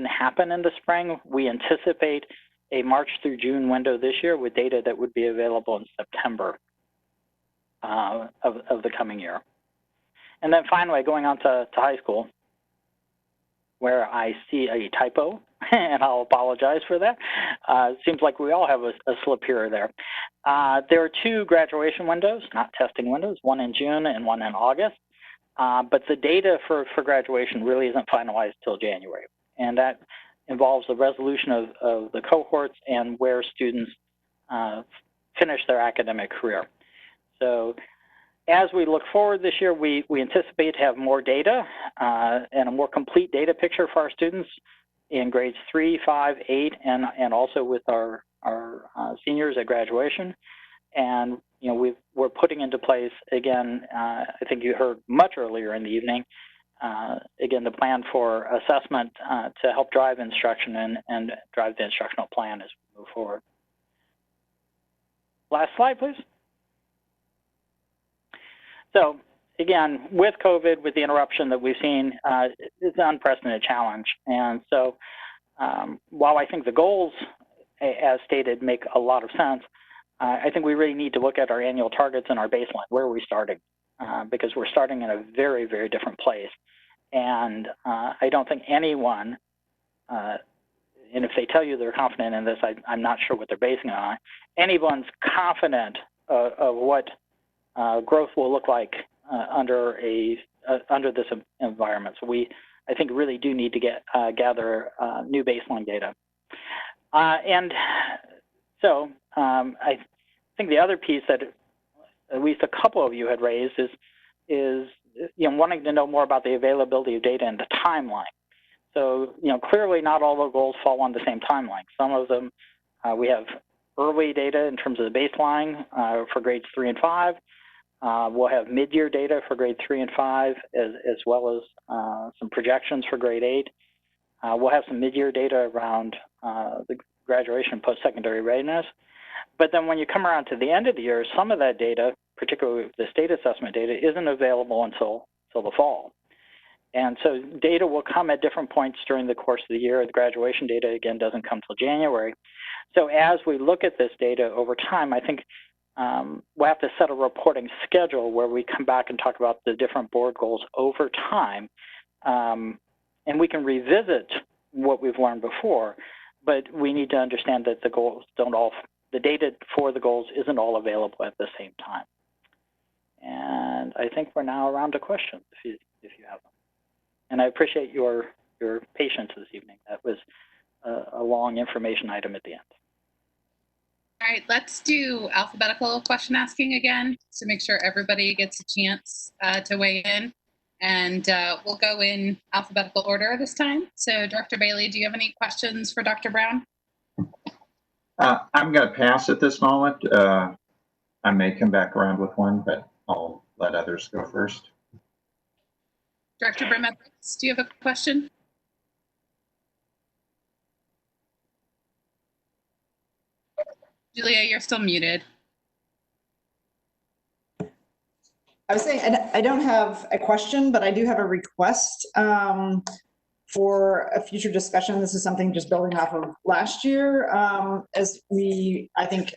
happen in the spring. We anticipate a March through June window this year with data that would be available in September of the coming year. And then finally, going on to high school, where I see a typo, and I'll apologize for that. It seems like we all have a slip here or there. There are 2 graduation windows, not testing windows, one in June and one in August. But the data for graduation really isn't finalized till January. And that involves the resolution of the cohorts and where students finish their academic career. So as we look forward this year, we anticipate to have more data and a more complete data picture for our students in grades 3, 5, 8, and also with our seniors at graduation. And we're putting into place, again, I think you heard much earlier in the evening, again, the plan for assessment to help drive instruction and drive the instructional plan as we move forward. Last slide, please. So again, with COVID, with the interruption that we've seen, it's an unprecedented challenge. And so while I think the goals, as stated, make a lot of sense, I think we really need to look at our annual targets and our baseline. Where are we starting? Because we're starting in a very, very different place. And I don't think anyone, and if they tell you they're confident in this, I'm not sure what they're basing it on. Anyone's confident of what growth will look like under this environment. So I think, really do need to gather new baseline data. And so I think the other piece that at least a couple of you had raised is wanting to know more about the availability of data and the timeline. So clearly not all the goals fall on the same timeline. Some of them we have early data in terms of the baseline for grades 3 and 5. We'll have mid-year data for grade 3 and 5, as well as some projections for grade 8. We'll have some mid-year data around the graduation post-secondary readiness. But then when you come around to the end of the year, some of that data, particularly the state assessment data, isn't available until the fall. And so data will come at different points during the course of the year. The graduation data, again, doesn't come till January. So as we look at this data over time, I think we'll have to set a reporting schedule where we come back and talk about the different board goals over time. And we can revisit what we've learned before, but we need to understand that the goals the data for the goals isn't all available at the same time. And I think we're now around to questions if you have them. And I appreciate your patience this evening. That was a long information item at the end. All right, let's do alphabetical question asking again to make sure everybody gets a chance to weigh in. And we'll go in alphabetical order this time. So Dr. Bailey, do you have any questions for Dr. Brown? I'm going to pass at this moment. I may come back around with one, but I'll let others go first. Director Brim-Edwards, do you have a question? Julia, you're still muted. I was saying I don't have a question, but I do have a request for a future discussion. This is something just building off of last year, as I think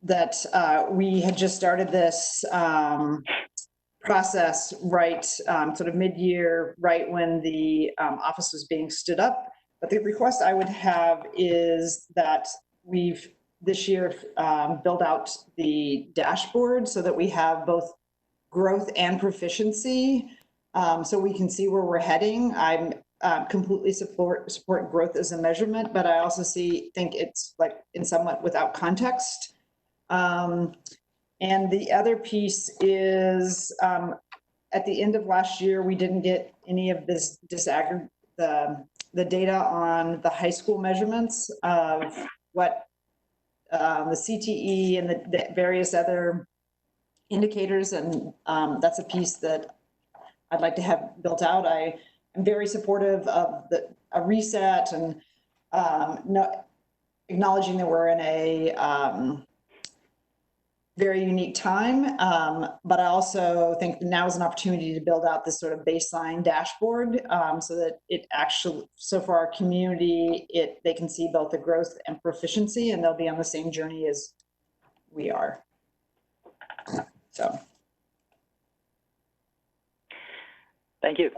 that we had just started this process right sort of mid-year, right when the office was being stood up. But the request I would have is that we've this year build out the dashboard so that we have both growth and proficiency, so we can see where we're heading. I'm completely support growth as a measurement, but I also think it's like in somewhat without context. And the other piece is at the end of last year, we didn't get any of this the data on the high school measurements of what the CTE and the various other indicators, and that's a piece that I'd like to have built out. I am very supportive of a reset and acknowledging that we're in a very unique time, but I also think now is an opportunity to build out this sort of baseline dashboard so that it actually, so for our community, they can see both the growth and proficiency, and they'll be on the same journey as we are. So. Thank you.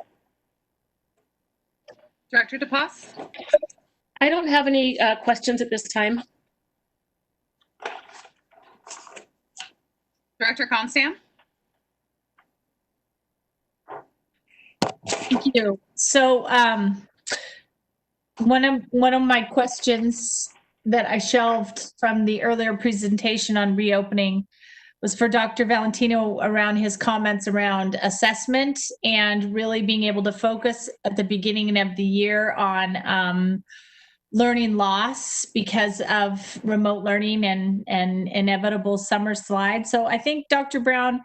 Director DePass? I don't have any questions at this time. Director Constam? Thank you. So one of my questions that I shelved from the earlier presentation on reopening was for Dr. Valentino around his comments around assessment and really being able to focus at the beginning of the year on learning loss because of remote learning and inevitable summer slide. So I think, Dr. Brown,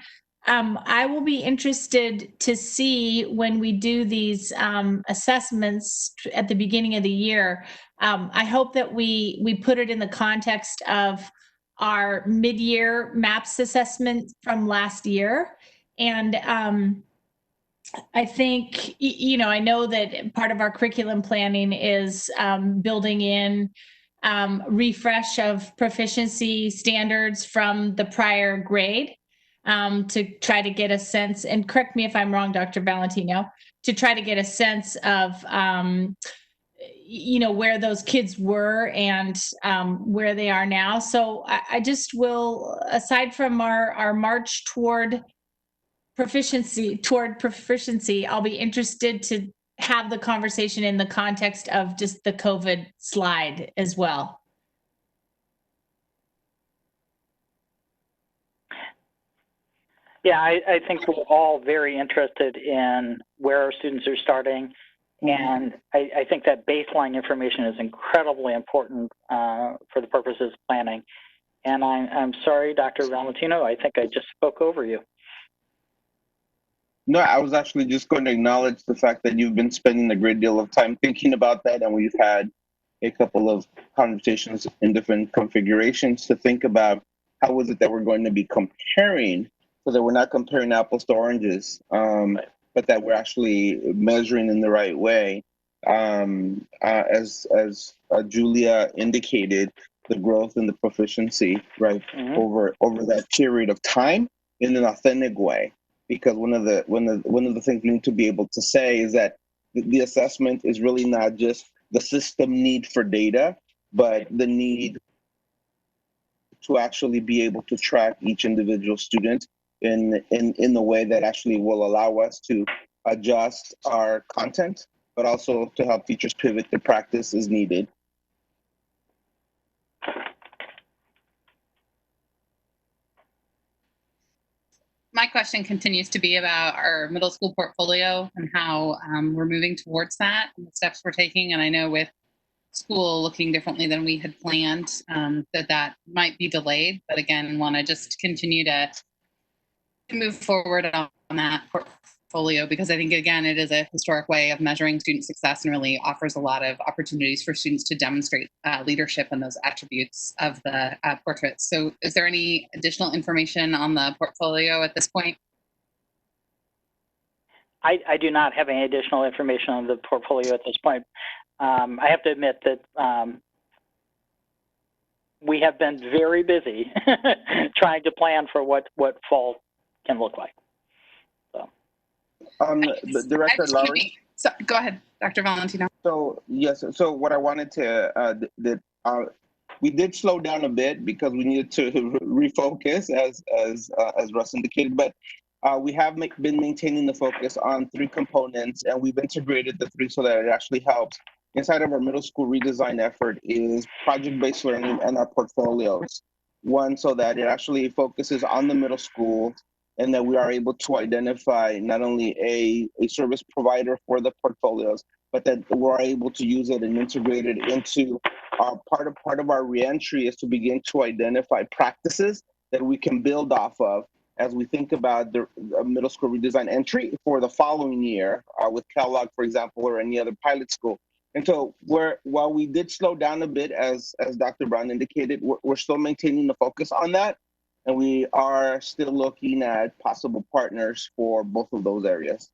I will be interested to see when we do these assessments at the beginning of the year. I hope that we put it in the context of our mid-year MAPS assessment from last year. And I think, I know that part of our curriculum planning is building in refresh of proficiency standards from the prior grade to try to get a sense, and correct me if I'm wrong, Dr. Valentino, to try to get a sense of where those kids were and where they are now. So I just will, aside from our march toward proficiency, I'll be interested to have the conversation in the context of just the COVID slide as well. Yeah, I think we're all very interested in where our students are starting. And I think that baseline information is incredibly important for the purposes of planning. And I'm sorry, Dr. Valentino, I think I just spoke over you. No, I was actually just going to acknowledge the fact that you've been spending a great deal of time thinking about that, and we've had a couple of conversations in different configurations to think about how is it that we're going to be comparing, so that we're not comparing apples to oranges, but that we're actually measuring in the right way. As Julia indicated, the growth and the proficiency, right, over that period of time in an authentic way. Because one of the things we need to be able to say is that the assessment is really not just the system need for data, but the need to actually be able to track each individual student in the way that actually will allow us to adjust our content, but also to help teachers pivot to practice as needed. My question continues to be about our middle school portfolio and how we're moving towards that and the steps we're taking. And I know with school looking differently than we had planned, that might be delayed. But again, want to just continue to move forward on that portfolio, because I think, again, it is a historic way of measuring student success and really offers a lot of opportunities for students to demonstrate leadership and those attributes of the portraits. So is there any additional information on the portfolio at this point? I do not have any additional information on the portfolio at this point. I have to admit that we have been very busy trying to plan for what fall can look like. Director Lowry? So, go ahead, Dr. Valentino. So yes, so what I wanted to, we did slow down a bit because we needed to refocus, as Russ indicated, but we have been maintaining the focus on 3 components, and we've integrated the 3 so that it actually helps. Inside of our middle school redesign effort is project-based learning and our portfolios. One, so that it actually focuses on the middle school, and that we are able to identify not only a service provider for the portfolios, but that we're able to use it and integrate it into our part of our reentry is to begin to identify practices that we can build off of as we think about the middle school redesign entry for the following year with Kellogg, for example, or any other pilot school. And so while we did slow down a bit, as Dr. Brown indicated, we're still maintaining the focus on that. And we are still looking at possible partners for both of those areas.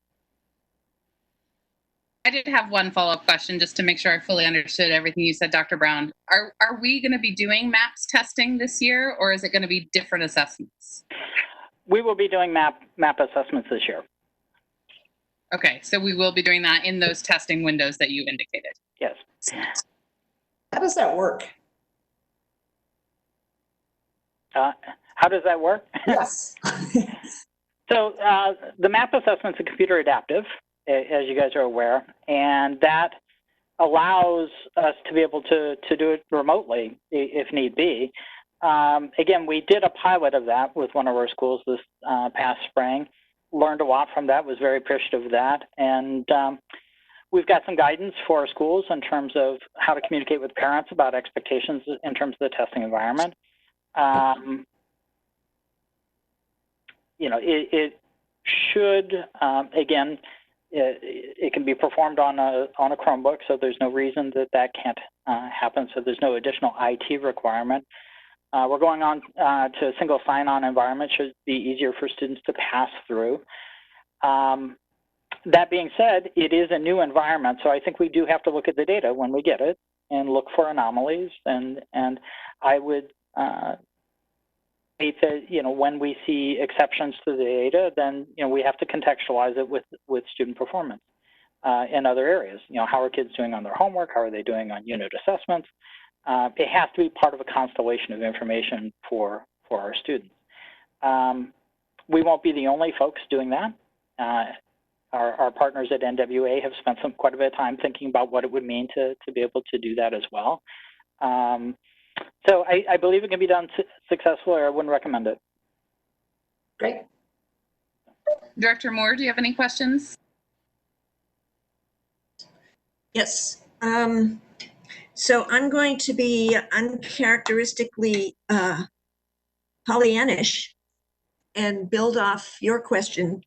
I did have one follow-up question just to make sure I fully understood everything you said, Dr. Brown. Are we going to be doing MAPS testing this year, or is it going to be different assessments? We will be doing MAP assessments this year. Okay, so we will be doing that in those testing windows that you indicated. Yes. How does that work? How does that work? Yes. So the MAP assessments are computer adaptive, as you guys are aware, and that allows us to be able to do it remotely if need be. Again, we did a pilot of that with one of our schools this past spring, learned a lot from that, was very appreciative of that, and we've got some guidance for our schools in terms of how to communicate with parents about expectations in terms of the testing environment. You know, it should, again, it can be performed on a Chromebook, so there's no reason that can't happen, so there's no additional IT requirement. We're going on to a single sign-on environment, should be easier for students to pass through. That being said, it is a new environment, so I think we do have to look at the data when we get it look for anomalies. And I would state that, you know, when we see exceptions to the data, then, you know, we have to contextualize it with student performance in other areas. You know, how are kids doing on their homework? How are they doing on unit assessments? It has to be part of a constellation of information for our students. We won't be the only folks doing that. Our partners at NWA have spent quite a bit of time thinking about what it would mean to be able to do that as well. So I believe it can be done successfully, or I wouldn't recommend it. Great. Director Moore, do you have any questions? Yes. So I'm going to be uncharacteristically Pollyannish and build off your question,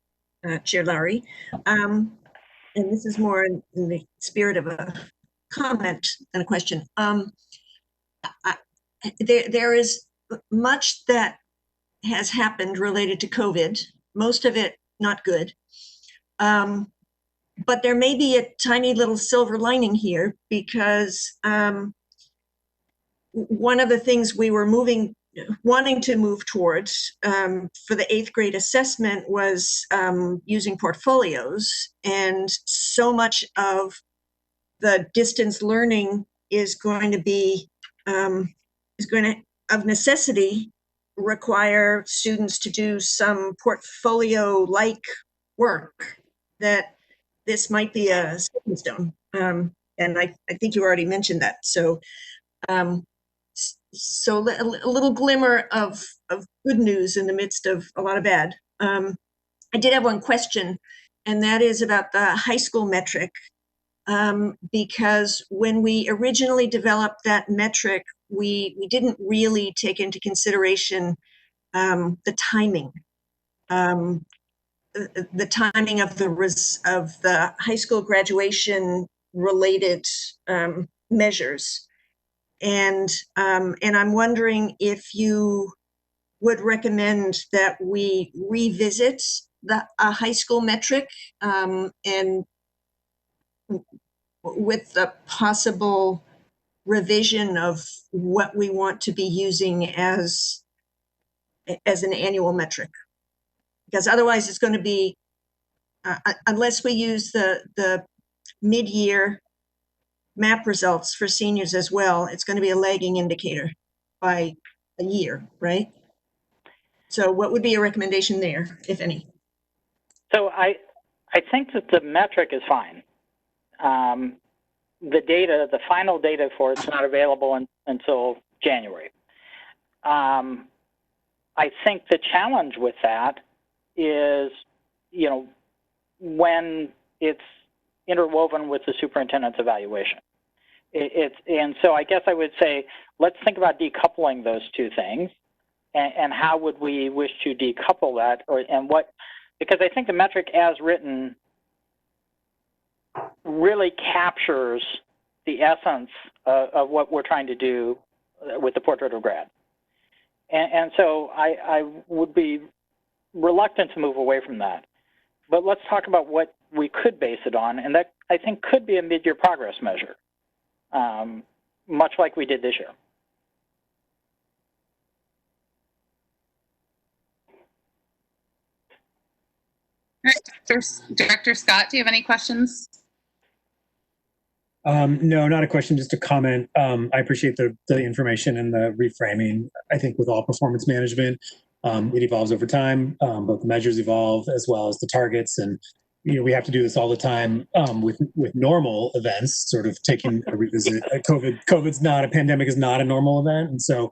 Chair Lowry. And this is more in the spirit of a comment than a question. There is much that has happened related to COVID, most of it not good. But there may be a tiny little silver lining here, because one of the things we were wanting to move towards for the 8th grade assessment was using portfolios. And so much of the distance learning is going to of necessity require students to do some portfolio-like work, that this might be a stepping stone. And I think you already mentioned that. So so a little glimmer of good news in the midst of a lot of bad. I did have one question, and that is about the high school metric. Because when we originally developed that metric, we didn't really take into consideration the timing. The timing of the high school graduation related measures. And I'm wondering if you would recommend that we revisit the high school metric, and with the possible revision of what we want to be using as an annual metric. Because otherwise it's going to be, unless we use the mid-year MAP results for seniors as well, it's going to be a lagging indicator by a year, right? So what would be a recommendation there, if any? So I think that the metric is fine. The data, the final data for it's not available until January. I think the challenge with that is, you know, when it's interwoven with the superintendent's evaluation. And so I guess I would say, let's think about decoupling those two things, and how would we wish to decouple that, because I think the metric as written really captures the essence of what we're trying to do with the portrait of grad. And so I would be reluctant to move away from that. But let's talk about what we could base it on, and that I think could be a mid-year progress measure, much like we did this year. All right, Director Scott, do you have any questions? No, not a question, just a comment. I appreciate the information and the reframing. I think with all performance management, it evolves over time. Both the measures evolve as well as the targets, and we have to do this all the time with normal events. Sort of taking a revisit. COVID's not a pandemic, is not a normal event, and so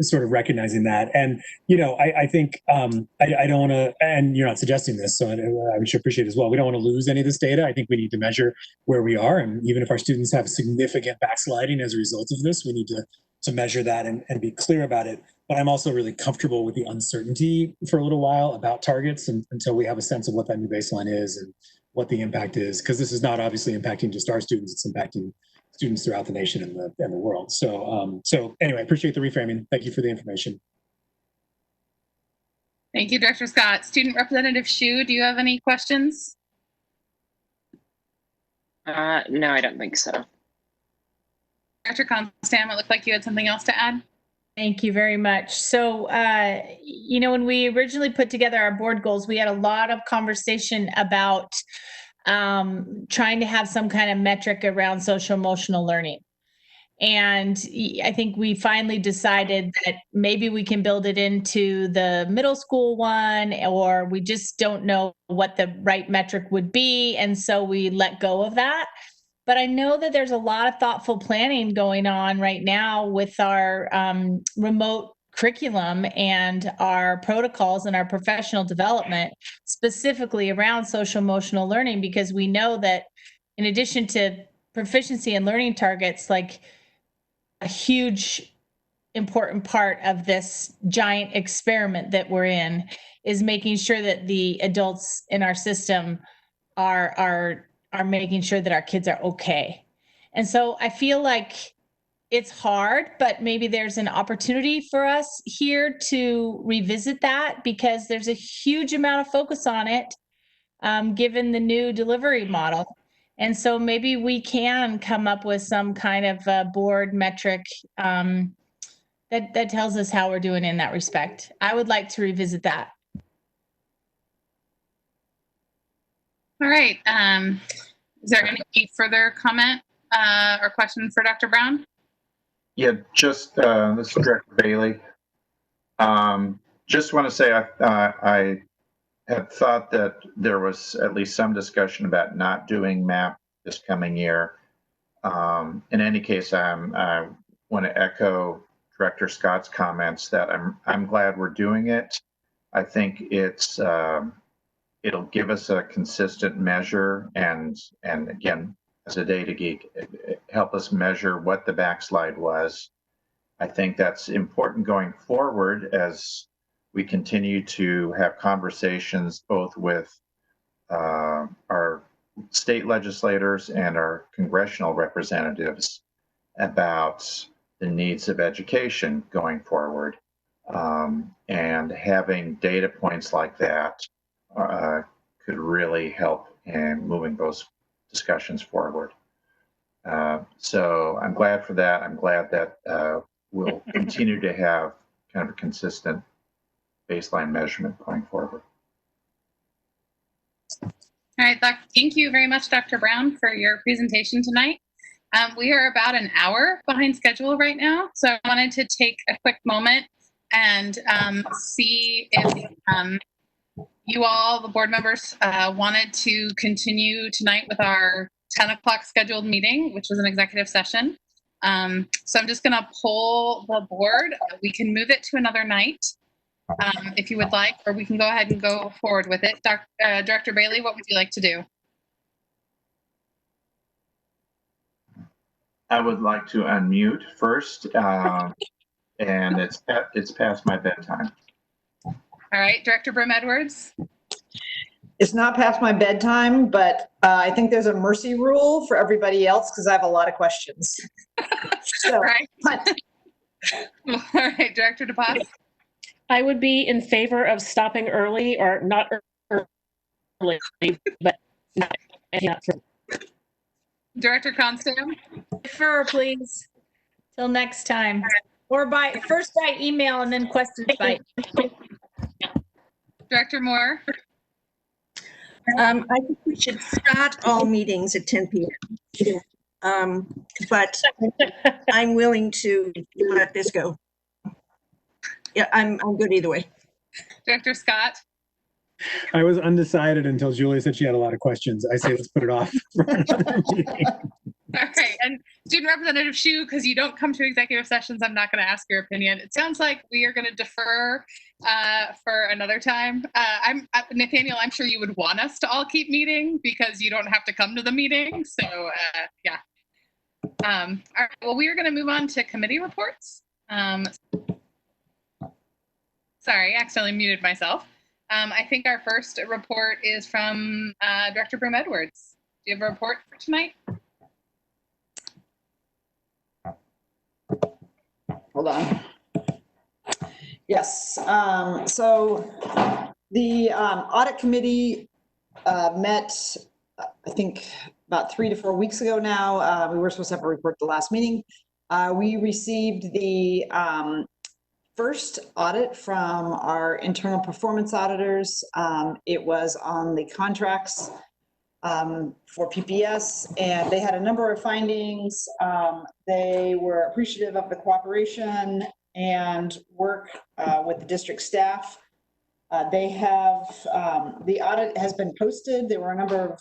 sort of recognizing that. And I think I don't want to, and you're not suggesting this, so I would appreciate as well. We don't want to lose any of this data. I think we need to measure where we are, and even if our students have significant backsliding as a result of this, we need to measure that and be clear about it. But I'm also really comfortable with the uncertainty for a little while about targets until we have a sense of what that new baseline is and what the impact is, because this is not obviously impacting just our students, it's impacting students throughout the nation and the world. So anyway, I appreciate the reframing. Thank you for the information. Thank you, Director Scott. Student Representative Hsu, do you have any questions? No, I don't think so. Dr. Constam, it looked like you had something else to add. Thank you very much. So, when we originally put together our board goals, we had a lot of conversation about trying to have some kind of metric around social emotional learning. And I think we finally decided that maybe we can build it into the middle school one, or we just don't know what the right metric would be. And so we let go of that. But I know that there's a lot of thoughtful planning going on right now with our remote curriculum and our protocols and our professional development, specifically around social emotional learning, because we know that in addition to proficiency and learning targets, like a huge important part of this giant experiment that we're in is making sure that the adults in our system are making sure that our kids are okay. And so I feel like it's hard, but maybe there's an opportunity for us here to revisit that, because there's a huge amount of focus on it, given the new delivery model. And so maybe we can come up with some kind of board metric that tells us how we're doing in that respect. I would like to revisit that. All right. Is there any further comment or question for Dr. Brown? Yeah, just this is Director Bailey. Just want to say I had thought that there was at least some discussion about not doing MAP this coming year. In any case, I want to echo Director Scott's comments that I'm glad we're doing it. I think it's it'll give us a consistent measure, and again, as a data geek, help us measure what the backslide was. I think that's important going forward as we continue to have conversations both with our state legislators and our congressional representatives about the needs of education going forward. And having data points like that could really help in moving those discussions forward. So I'm glad for that. I'm glad that we'll continue to have kind of a consistent baseline measurement going forward. All right, thank you very much, Dr. Brown, for your presentation tonight. We are about an hour behind schedule right now, so I wanted to take a quick moment and see if you all, the board members, wanted to continue tonight with our 10 o'clock scheduled meeting, which was an executive session. So I'm just going to poll the board. We can move it to another night if you would like, or we can go ahead and go forward with it. Director Bailey, what would you like to do? I would like to unmute first, and it's past my bedtime. All right, Director Brim-Edwards. It's not past my bedtime, but I think there's a mercy rule for everybody else because I have a lot of questions. So, right. All right, Director DePaz. I would be in favor of stopping early, or not early, but not. Director Constam. Defer, please, till next time, or first by email and then questions by. Director Moore. I think we should start all meetings at 10 p.m. But I'm willing to let this go. Yeah, I'm good either way. Director Scott. I was undecided until Julie said she had a lot of questions. I say let's put it off for another meeting. All right, and Student Representative Shu, because you don't come to executive sessions, I'm not going to ask your opinion. It sounds like we are going to defer for another time. Nathaniel, I'm sure you would want us to all keep meeting because you don't have to come to the meeting. So yeah. All right, well, we are going to move on to committee reports. Sorry, I accidentally muted myself. I think our first report is from Director Brim-Edwards. Do you have a report for tonight? Hold on. Yes. So the audit committee met, I think, about 3 to 4 weeks ago now. We were supposed to have a report at the last meeting. We received the first audit from our internal performance auditors. It was on the contracts for PPS, and they had a number of findings. They were appreciative of the cooperation and work with the district staff. They have, the audit has been posted. There were a number of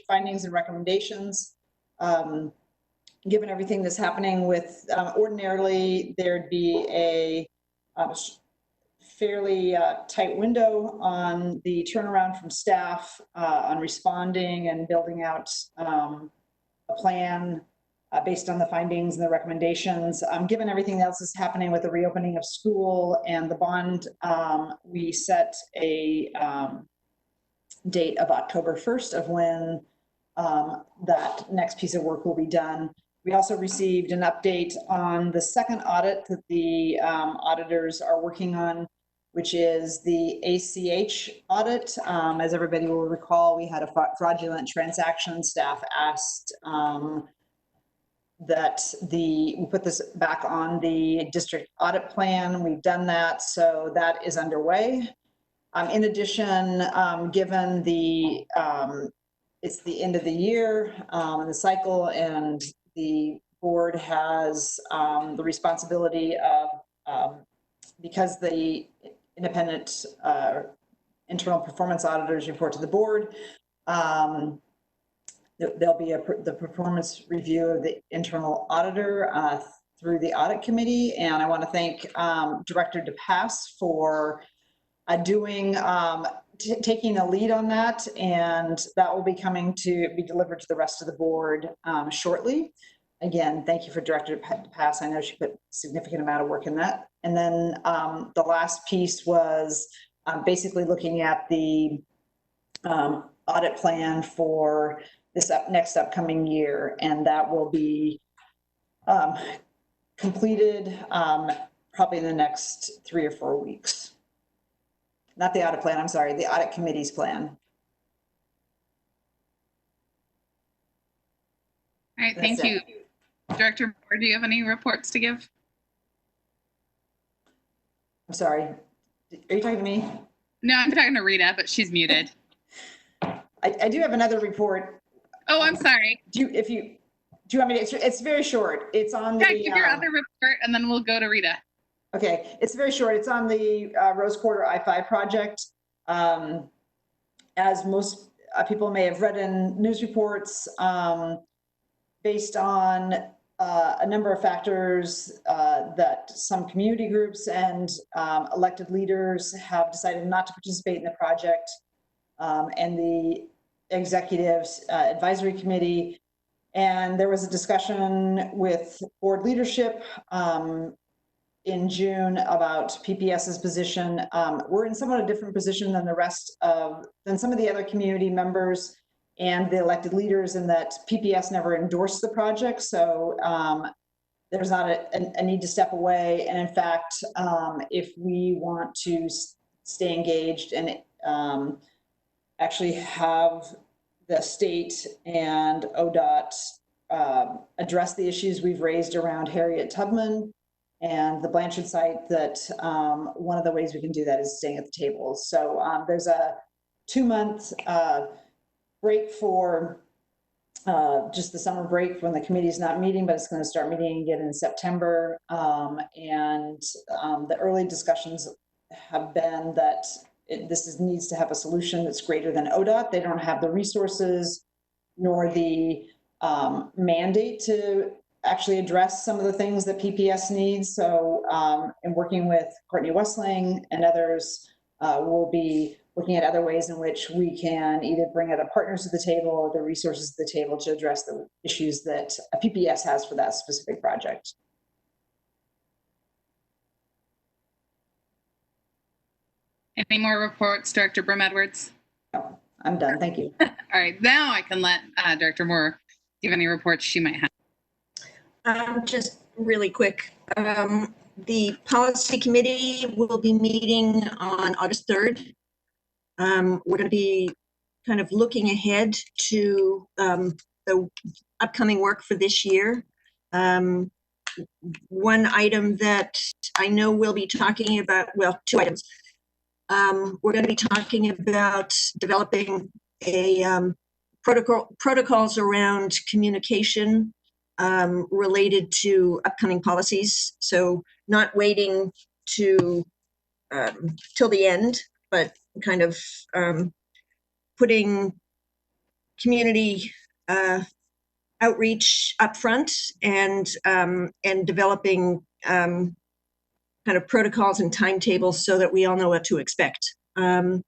findings and recommendations. Given everything that's happening with, ordinarily there'd be a fairly tight window on the turnaround from staff on responding and building out a plan based on the findings and the recommendations. Given everything else that's happening with the reopening of school and the bond, we set a date of October 1st of when that next piece of work will be done. We also received an update on the second audit that the auditors are working on, which is the ACH audit. As everybody will recall, we had a fraudulent transaction. Staff asked that we put this back on the district audit plan. We've done that, so that is underway. In addition, given the it's the end of the year in the cycle, and the board has the responsibility of, because the independent internal performance auditors report to the board, there'll be the performance review of the internal auditor through the audit committee. And I want to thank Director DePass for taking the lead on that, and that will be coming to be delivered to the rest of the board shortly. Again, thank you for Director DePass. I know she put a significant amount of work in that. And then the last piece was basically looking at the audit plan for this next upcoming year, and that will be completed probably in the next 3 or 4 weeks. Not the audit plan, I'm sorry, the audit committee's plan. All right, thank you. Director Moore, do you have any reports to give? I'm sorry, are you talking to me? No, I'm talking to Rita, but she's muted. I do have another report. Oh, I'm sorry. Do you want me to, it's very short. It's on the- give your other report and then we'll go to Rita. Okay, it's very short. It's on the Rose Quarter I-5 project. As most people may have read in news reports, based on a number of factors that some community groups and elected leaders have decided not to participate in the project, and the executives advisory committee. And there was a discussion with board leadership in June about PPS's position. We're in somewhat a different position than than some of the other community members and the elected leaders, in that PPS never endorsed the project. So there's not a need to step away. And in fact, if we want to stay engaged and actually have the state and ODOT address the issues we've raised around Harriet Tubman and the Blanchard site, that one of the ways we can do that is staying at the table. So there's a 2-month break for just the summer break when the committee's not meeting, but it's going to start meeting again in September. And the early discussions have been that needs to have a solution that's greater than ODOT. They don't have the resources nor the mandate to actually address some of the things that PPS needs. So in working with Courtney Westling and others, we'll be looking at other ways in which we can either bring other partners to the table or the resources to the table to address the issues that PPS has for that specific project. Any more reports, Director Brim-Edwards? No, I'm done. Thank you. All right, now I can let Director Moore give any reports she might have. Just really quick. The policy committee will be meeting on August 3rd. We're going to be kind of looking ahead to the upcoming work for this year. one item that I know we'll be talking about, well, two items. We're going to be talking about developing a protocols around communication related to upcoming policies. So not waiting to till the end, but kind of putting community outreach up front and developing kind of protocols and timetables so that we all know what to expect. And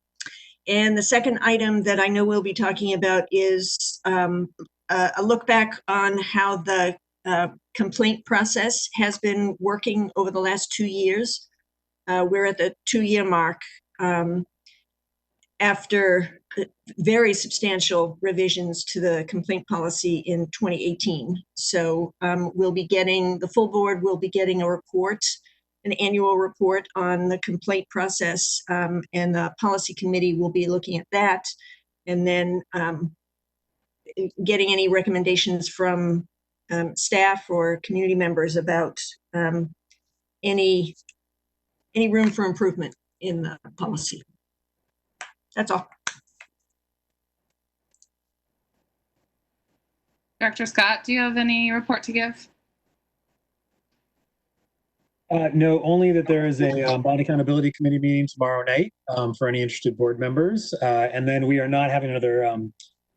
the second item that I know we'll be talking about is a look back on how the complaint process has been working over the last 2 years. We're at the 2-year mark after very substantial revisions to the complaint policy in 2018. So we'll be getting, the full board will be getting a report, an annual report on the complaint process, and the policy committee will be looking at that, and then getting any recommendations from staff or community members about any room for improvement in the policy. That's all. Director Scott, do you have any report to give? No, only that there is a Bond Accountability Committee meeting tomorrow night for any interested board members. And then we are not having another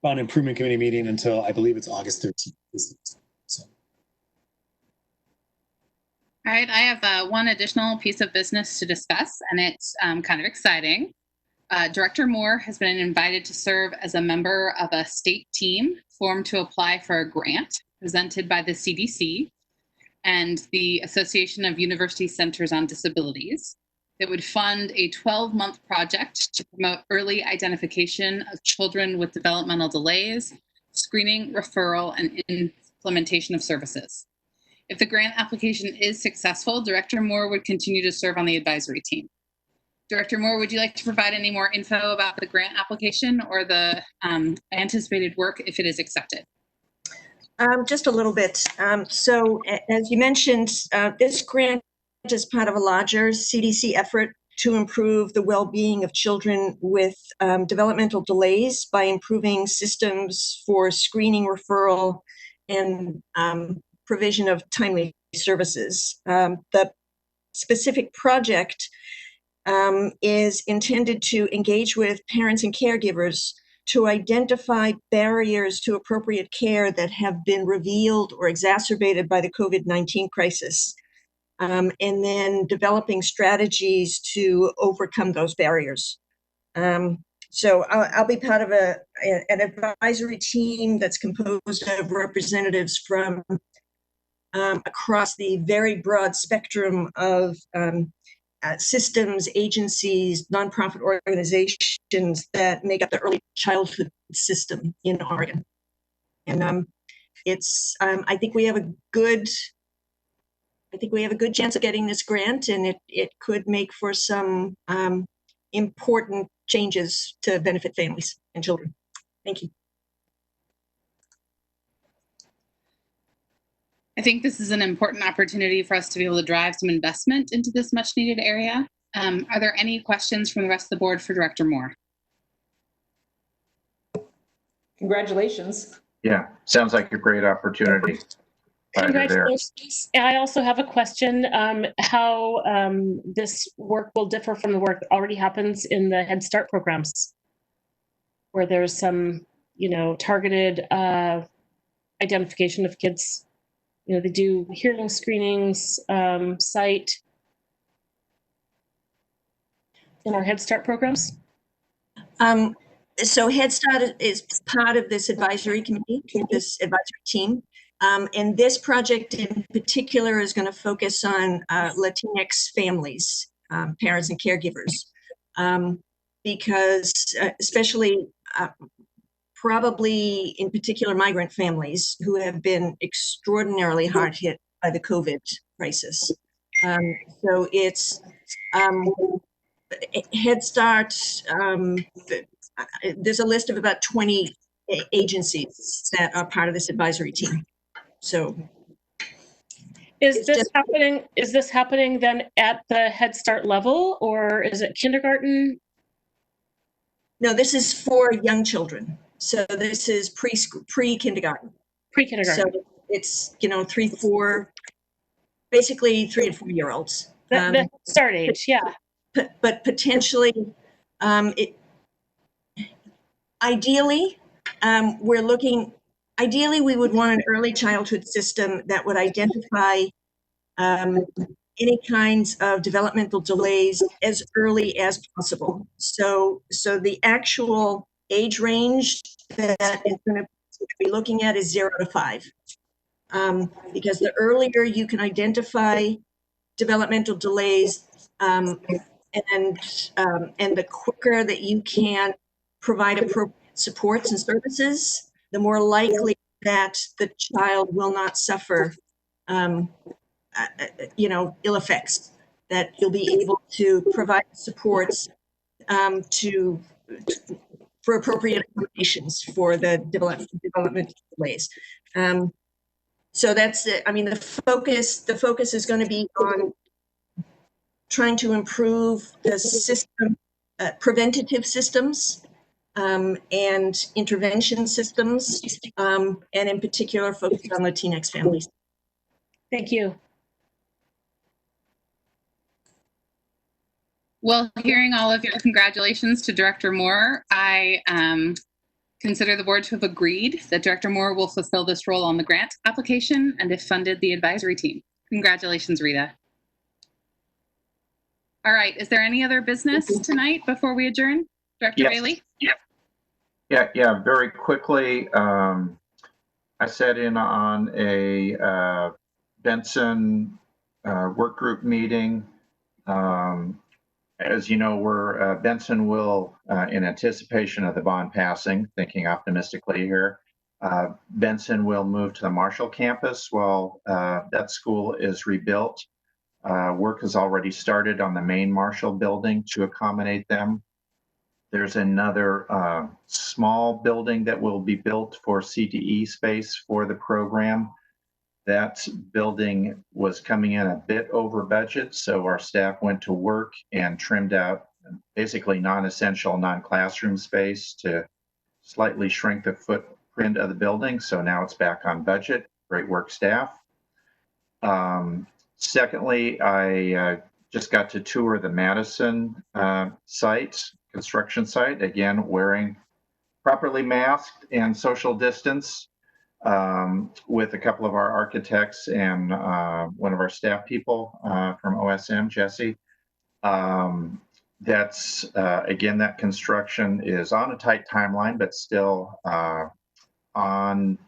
Bond Improvement Committee meeting until I believe it's August 13th. So. All right, I have one additional piece of business to discuss, and it's kind of exciting. Director Moore has been invited to serve as a member of a state team formed to apply for a grant presented by the CDC and the Association of University Centers on Disabilities that would fund a 12-month project to promote early identification of children with developmental delays, screening, referral, and implementation of services. If the grant application is successful, Director Moore would continue to serve on the advisory team. Director Moore, would you like to provide any more info about the grant application or the anticipated work if it is accepted? Just a little bit. So as you mentioned, this grant is part of a larger CDC effort to improve the well-being of children with developmental delays by improving systems for screening, referral, and provision of timely services. The specific project is intended to engage with parents and caregivers to identify barriers to appropriate care that have been revealed or exacerbated by the COVID-19 crisis, and then developing strategies to overcome those barriers. So I'll be part of an advisory team that's composed of representatives from across the very broad spectrum of systems, agencies, nonprofit organizations that make up the early childhood system in Oregon. And I think we have a good chance of getting this grant, and it could make for some important changes to benefit families and children. Thank you. I think this is an important opportunity for us to be able to drive some investment into this much needed area. Are there any questions from the rest of the board for Director Moore? Congratulations. Yeah, sounds like a great opportunity. Congratulations. I also have a question, how this work will differ from the work that already happens in the Head Start programs, where there's some, targeted identification of kids. They do hearing screenings, sight in our Head Start programs. So Head Start is part of this advisory committee, this advisory team. And this project in particular is going to focus on Latinx families, parents and caregivers, because especially probably in particular migrant families who have been extraordinarily hard hit by the COVID crisis. So it's Head Start, there's a list of about 20 agencies that are part of this advisory team. So Is this happening? Is this happening then at the Head Start level, or is it kindergarten? No, this is for young children. So this is pre-kindergarten. Pre-kindergarten. So it's, 3, 4, basically 3 and 4 year olds. The start age, yeah. But potentially, ideally, ideally we would want an early childhood system that would identify any kinds of developmental delays as early as possible. So the actual age range that is going to be looking at is 0 to 5. Because the earlier you can identify developmental delays, and the quicker that you can provide appropriate supports and services, the more likely that the child will not suffer, ill effects. That you'll be able to provide supports for appropriate accommodations for the developmental delays. So that's it. I mean, the focus is going to be on trying to improve the system, preventative systems, and intervention systems, and in particular focused on Latinx families. Thank you. Well, hearing all of your congratulations to Director Moore, I consider the board to have agreed that Director Moore will fulfill this role on the grant application and if funded, the advisory team. Congratulations, Rita. All right, is there any other business tonight before we adjourn? Director Bailey? Yeah, very quickly. I sat in on a Benson work group meeting. As you know, Benson will, in anticipation of the bond passing, thinking optimistically here, Benson will move to the Marshall campus while that school is rebuilt. Work has already started on the main Marshall building to accommodate them. There's another small building that will be built for CTE space for the program. That building was coming in a bit over budget, so our staff went to work and trimmed out basically non-essential, non-classroom space to slightly shrink the footprint of the building. So now it's back on budget. Great work, staff. Secondly, I just got to tour the Madison construction site, again, wearing properly masked and social distance. With a couple of our architects and one of our staff people from OSM, Jesse. That's, again, that construction is on a tight timeline, but still on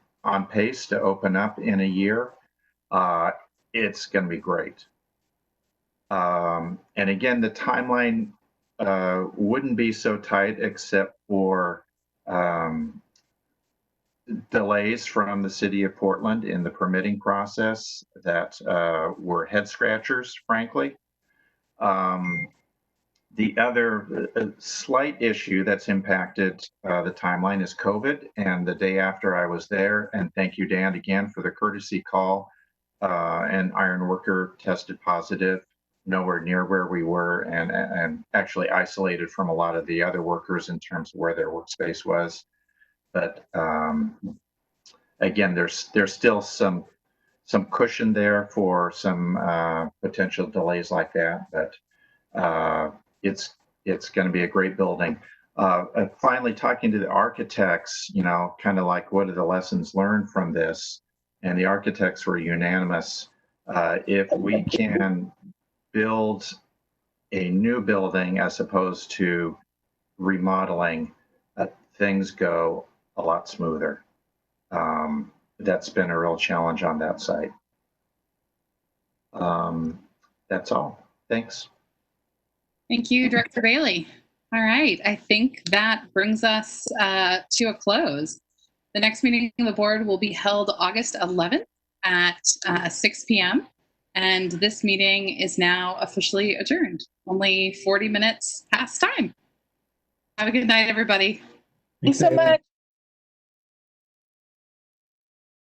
pace to open up in a year. It's going to be great. And again, the timeline wouldn't be so tight except for delays from the city of Portland in the permitting process that were head scratchers, frankly. The other slight issue that's impacted the timeline is COVID. And the day after I was there, and thank you, Dan, again for the courtesy call, an iron worker tested positive, nowhere near where we were, and actually isolated from a lot of the other workers in terms of where their workspace was. But again, there's still some cushion there for some potential delays like that. But it's going to be a great building. Finally, talking to the architects, kind of like what are the lessons learned from this? And the architects were unanimous. If we can build a new building as opposed to remodeling, things go a lot smoother. That's been a real challenge on that site. That's all. Thanks. Thank you, Director Bailey. All right, I think that brings us to a close. The next meeting of the board will be held August 11th at 6 p.m. And this meeting is now officially adjourned, only 40 minutes past time. Have a good night, everybody. Thanks so much.